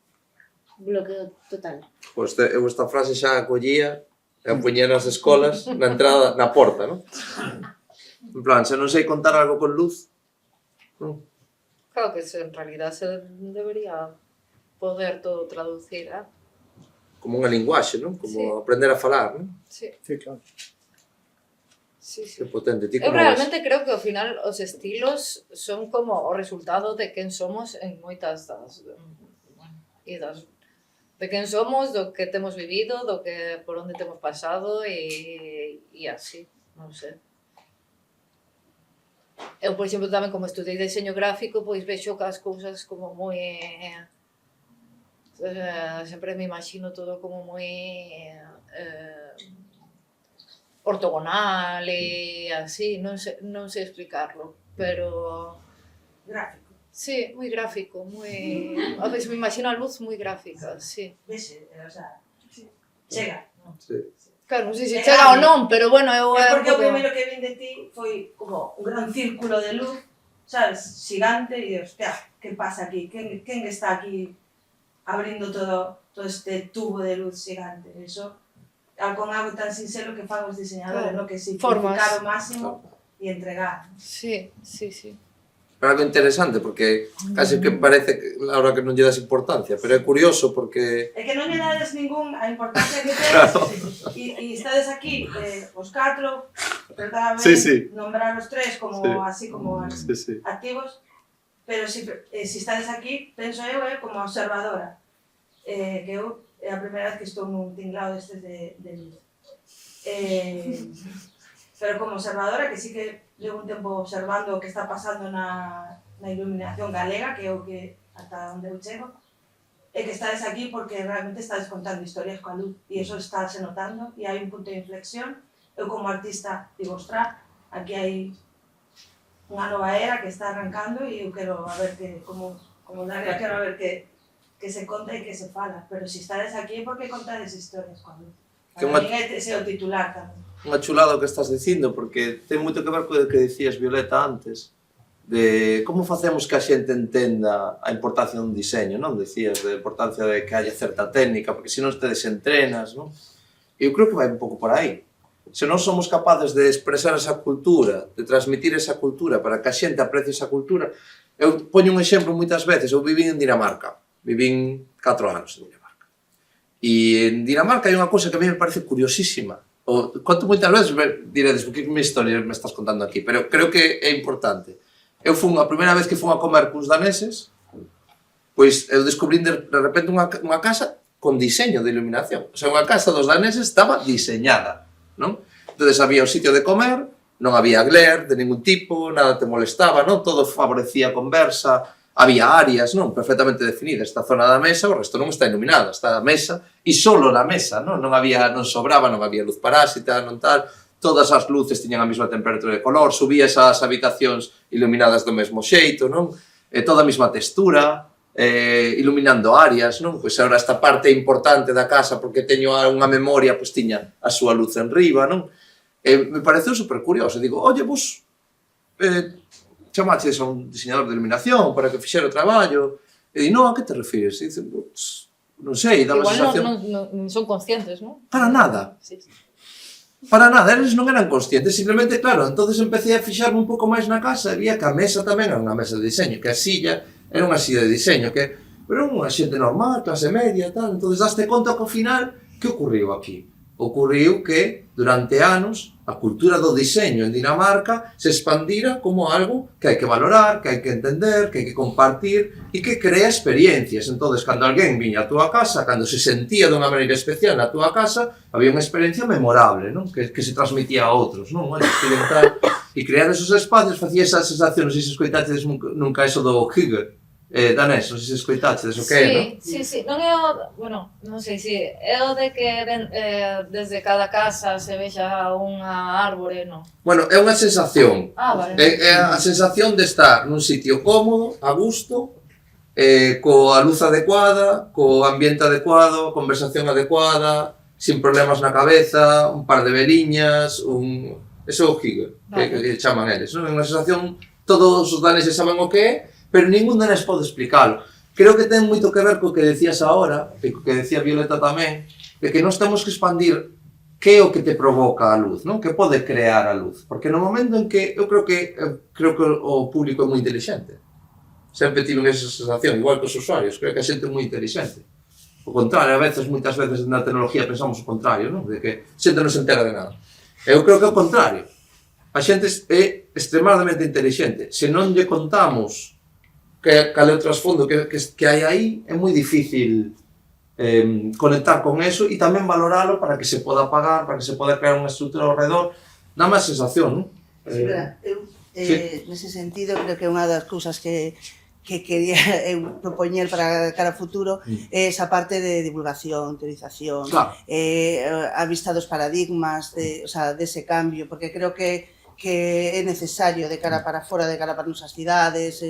bloqueo total. Pois eu esta frase xa a collía e a poñía nas escolas, na entrada, na porta, non? En plan, se non sei contar algo con luz, non? Claro que en realidad se debería poder todo traducir, ¿eh? Como unha linguaxe, non? Como aprender a falar, non? Sí. Sí, claro. Sí, sí. Que potente. Ti Eu como realmente creo que ao final os estilos son como o resultado de quen somos en moitas das idas. De quen somos, do que temos vivido, do que por onde temos pasado e así, non sei. Eu, por exemplo, tamén como estudei diseño gráfico, pois vexo que as cousas como moi... sempre me imagino todo como moi... ortogonal e así, non sei explicarlo, pero... Gráfico. Sí, moi gráfico, moi... A veces me imagino a luz moi gráfica, sí. Vese, o sea, chega. Sí. Claro, non sei se chega ou non, pero bueno, eu... Porque o primeiro que vin de ti foi como un gran círculo de luz, sabes, xigante, e hostia, que pasa aquí? Quen está aquí abrindo todo este tubo de luz xigante? Eso, con algo tan sincero que fan os diseñadores, ¿no? Que simplificar o máximo e entregar. Sí, sí, sí. É algo interesante, porque casi que parece que Laura que non lle das importancia, pero é curioso porque... É que non lle dades ningún a importancia que tens, Claro. e estades aquí, os 4, pero tamén nombrar os 3 como así como activos, pero si estades aquí, penso eu, como observadora, que eu é a primeira vez que estou nun tinglado destes de luz. Pero como observadora, que sí que levo un tempo observando o que está pasando na iluminación galega, que é o que ata onde eu chego, e que estades aquí porque realmente estades contando historias coa luz, e iso estáse notando, e hai un punto de inflexión. Eu como artista digo, ostras, aquí hai unha nova era que está arrancando e eu quero a ver como Daria, quero a ver que se conta e que se fala, pero se estades aquí é porque contades historias coa luz. Para mí é ese o titular tamén. Unha chulada o que estás dicindo, porque ten moito que ver co que dicías, Violeta, antes, de como facemos que a xente entenda a importancia dun diseño, non? Decías, da importancia de que haya certa técnica, porque se non te desentrenas, non? E eu creo que vai un pouco por aí. Se non somos capaces de expresar esa cultura, de transmitir esa cultura, para que a xente aprecie esa cultura... Eu poño un exemplo moitas veces, eu vivín en Dinamarca, vivín 4 anos en Dinamarca. E en Dinamarca hai unha cousa que a mí me parece curiosísima. Conto moitas veces, diredes, que me historia me estás contando aquí, pero creo que é importante. Eu fui a primeira vez que fui a comer cuns daneses, pois eu descubrín de repente unha casa con diseño de iluminación. O sea, unha casa dos daneses estaba diseñada, non? Entón había o sitio de comer, non había glare de ningún tipo, nada te molestaba, non? Todo favorecía a conversa, había áreas, non? Perfectamente definidas. Esta zona da mesa, o resto non está iluminada, está a mesa, e solo na mesa, non? Non sobraba, non había luz parásita, non tal, todas as luces tiñan a mesma temperatura de color, subías as habitacións iluminadas do mesmo xeito, non? Toda a mesma textura, iluminando áreas, non? Pois agora esta parte importante da casa, porque teño unha memoria, pois tiña a súa luz enriba, non? Me pareceu super curioso, digo, oye, vos chamaches a un diseñador de iluminación para que fixera o traballo, e di, non, a que te refires? E dice, non sei, dá a sensación... Igual non son conscientes, non? Para nada. Para nada, eles non eran conscientes, simplemente, claro, entonces empecé a fixarme un pouco máis na casa, e vía que a mesa tamén era unha mesa de diseño, que a silla era unha silla de diseño, que era unha xente normal, clase media, tal, entonces daste conta que ao final, que ocurriu aquí? ocurriu que durante anos a cultura do diseño en Dinamarca se expandira como algo que hai que valorar, que hai que entender, que hai que compartir e que crea experiencias. Entón, cando alguén viña a túa casa, cando se sentía dunha maneira especial na túa casa, había unha experiencia memorable, non? Que se transmitía a outros, non? Experimentar e crear esos espacios facía esa sensación, non sei se escoitaxedes nunca eso do hygge, danés, non sei se escoitaxedes o que é, non? Sí, non é o, bueno, non sei se é o de que desde cada casa se vexa unha árbore, non? Bueno, é unha sensación. Vale. É a sensación de estar nun sitio cómodo, a gusto, coa luz adecuada, co ambiente adecuado, conversación adecuada, sin problemas na cabeza, un par de veliñas, Eso é o hygge, que chaman eles, non? É unha sensación, todos os daneses saben o que é, pero ningún danés pode explicalo. Creo que ten moito que ver co que decías agora, e co que decía Violeta tamén, de que nós temos que expandir que é o que te provoca a luz, non? Que pode crear a luz. Porque no momento en que, eu creo que o público é moi inteligente. Sempre tiven esa sensación, igual que os usuarios, creo que a xente é moi inteligente. O contrario, moitas veces na tecnología pensamos o contrario, non? De que a xente non se entera de nada. Eu creo que é o contrario. A xente é extremadamente inteligente. Se non lle contamos cal é o trasfondo que hai aí, é moi difícil conectar con eso e tamén valoralo para que se poda pagar, para que se poda crear unha estrutura ao redor. Dá máis sensación, non? Nese sentido, creo que unha das cousas que quería propoñer para cara a futuro é esa parte de divulgación, teorización, a vista dos paradigmas, dese cambio, porque creo que é necesario de cara para fora, de cara para nosas cidades,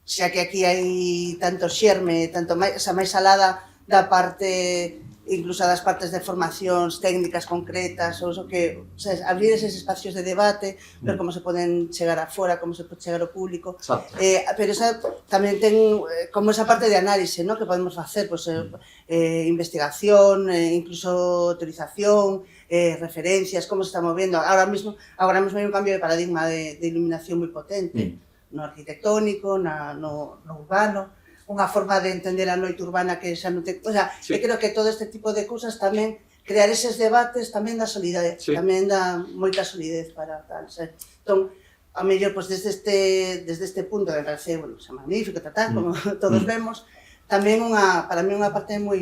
xa que aquí hai tanto xerme, tanto máis alada da parte, incluso das partes de formacións técnicas concretas, ou iso que, abrir eses espacios de debate, ver como se poden chegar afora, como se pode chegar ao público, pero esa tamén ten como esa parte de análise, que podemos facer, investigación, incluso teorización, referencias, como se está movendo. Ahora mismo hai un cambio de paradigma de iluminación moi potente, no arquitectónico, no urbano, unha forma de entender a noite urbana que xa non ten... O sea, eu creo que todo este tipo de cousas tamén, crear eses debates tamén dá solidez, tamén dá moita solidez para tal. Entón, a mellor, desde este punto, me parece, xa magnífico, como todos vemos, tamén para mí unha parte moi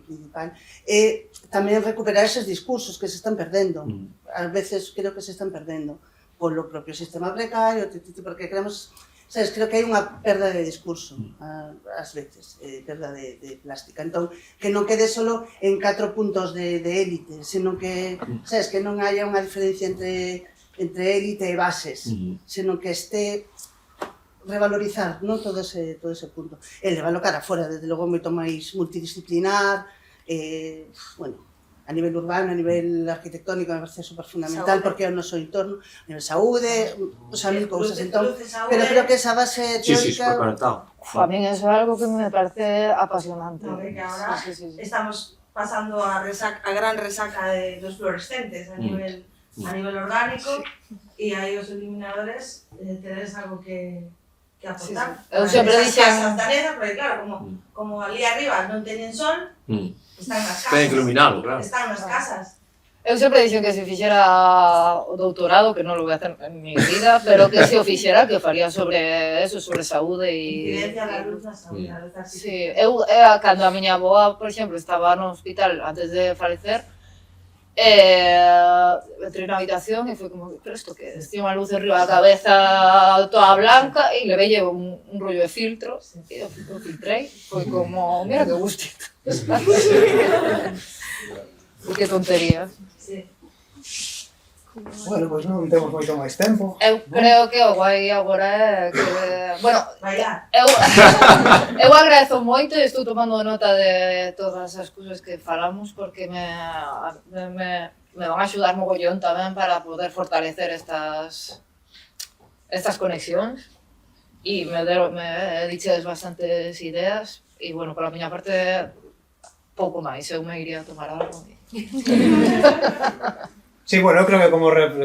principal é tamén recuperar eses discursos que se están perdendo. Ás veces creo que se están perdendo polo propio sistema precario, porque creemos, creo que hai unha perda de discurso, ás veces, perda de plástica. Entón, que non quede solo en 4 puntos de élite, senón que, que non haya unha diferencia entre élite e bases, senón que este revalorizar todo ese punto. E leválo cara fora, desde logo moito máis multidisciplinar, a nivel urbano, a nivel arquitectónico, me parece super fundamental, porque é o noso entorno, a nivel saúde, mil cousas, entón, pero creo que esa base teórica... A mí eso é algo que me parece apasionante. Que ahora estamos pasando a gran resaca dos fluorescentes a nivel orgánico, e aí os iluminadores tenéis algo que aportar. Eu sempre dixen... Esas danesas, porque claro, como ali arriba non teñen sol, están nas casas. Ten que iluminalo, claro. Están nas casas. Eu sempre dixen que se fixera o doutorado, que non lo voy a hacer en mi vida, pero que se o fixera, que faría sobre eso, sobre saúde e... Incidencia da luz na saúde. Sí, eu, cando a miña aboa, por exemplo, estaba no hospital antes de falecer, entré na habitación e foi como, pero isto que é? Tiene unha luz arriba da cabeza toda blanca e le velle un rollo de filtro e o filtrei, foi como, mira que gustito. Que tontería. Bueno, pois non temos moito máis tempo. Eu creo que o guai agora é que... Bueno, eu agradezo moito e estou tomando nota de todas as cousas que falamos porque me van a axudar mogollón tamén para poder fortalecer estas conexións e me dichedes bastantes ideas e, bueno, pola miña parte, pouco máis, eu me iría a tomar algo. Sí, bueno, eu creo que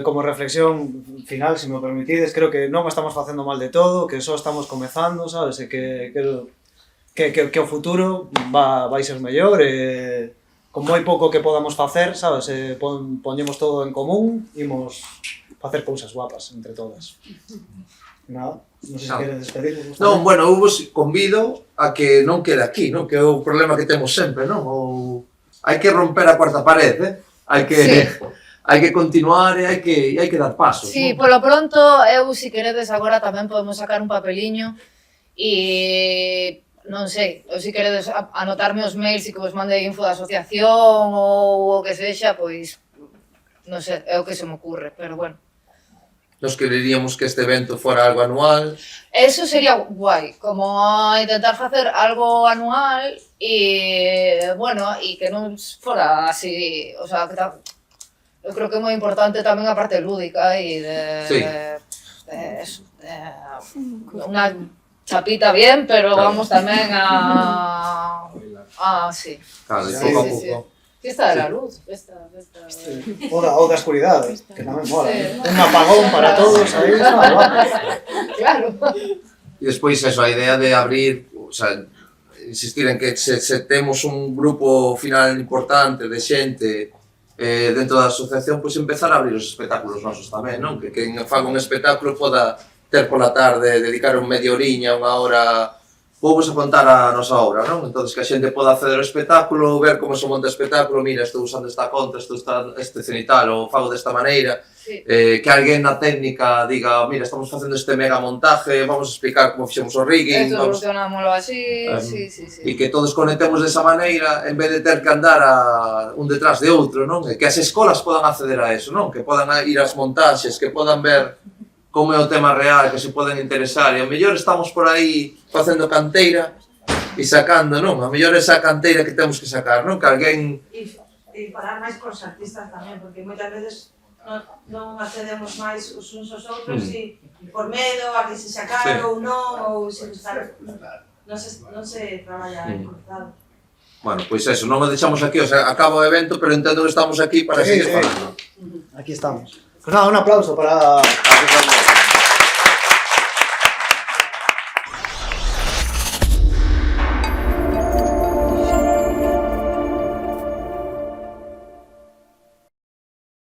como reflexión final, se me permitides, creo que non estamos facendo mal de todo, que só estamos comezando, sabes, e que o futuro vai ser mellor e con moi pouco que podamos facer, sabes, poñemos todo en común, imos facer cousas guapas entre todas. Nada, non sei se queres despedirvos. Non, bueno, eu vos convido a que non quede aquí, non? Que é o problema que temos sempre, non? Hai que romper a cuarta pared, hai que continuar e hai que dar pasos. Sí, polo pronto, eu, se queredes, agora tamén podemos sacar un papeliño e non sei, ou se queredes anotarme os mails e que vos mande info da asociación ou o que sexa, pois non sei, é o que se me ocurre, pero bueno. Nos quereríamos que este evento fora algo anual. Eso sería guai, como intentar facer algo anual e, bueno, e que non fora así, o sea, que eu creo que é moi importante tamén a parte lúdica e unha chapita bien, pero vamos tamén a sí. Claro, de pouco a pouco. Fiesta de la luz, O da oscuridade, que tamén mola. Un apagón para todos, aí, claro. E despois eso, a idea de abrir, o sea, insistir en que se temos un grupo final importante de xente dentro da asociación, pois empezar a abrir os espectáculos nosos tamén, non? Que quen faga un espectáculo poda ter pola tarde, dedicar un media horiña, unha hora, vou a contar a nosa obra, non? Entón, que a xente poda acceder ao espectáculo, ver como se monta o espectáculo, mira, estou usando esta conta, estou este cenital, ou fago desta maneira, que alguén na técnica diga, mira, estamos facendo este mega montaje, vamos a explicar como fixemos o rigging, Solucionámoslo así, sí. E que todos conectemos desa maneira, en vez de ter que andar un detrás de outro, non? E que as escolas podan acceder a eso, non? Que podan ir ás montaxes, que podan ver como é o tema real, que se poden interesar, e ao mellor estamos por aí facendo canteira e sacando, non? A mellor esa canteira que temos que sacar, non? Que alguén... E falar máis con os artistas tamén, porque moitas veces non accedemos máis os uns aos outros e por medo a que se sacar ou non, ou se gustar, non se traballa cruzado. Bueno, pois eso, non o deixamos aquí, o sea, acaba o evento, pero entendo que estamos aquí para seguir falando. Aquí estamos. Pues nada, un aplauso para...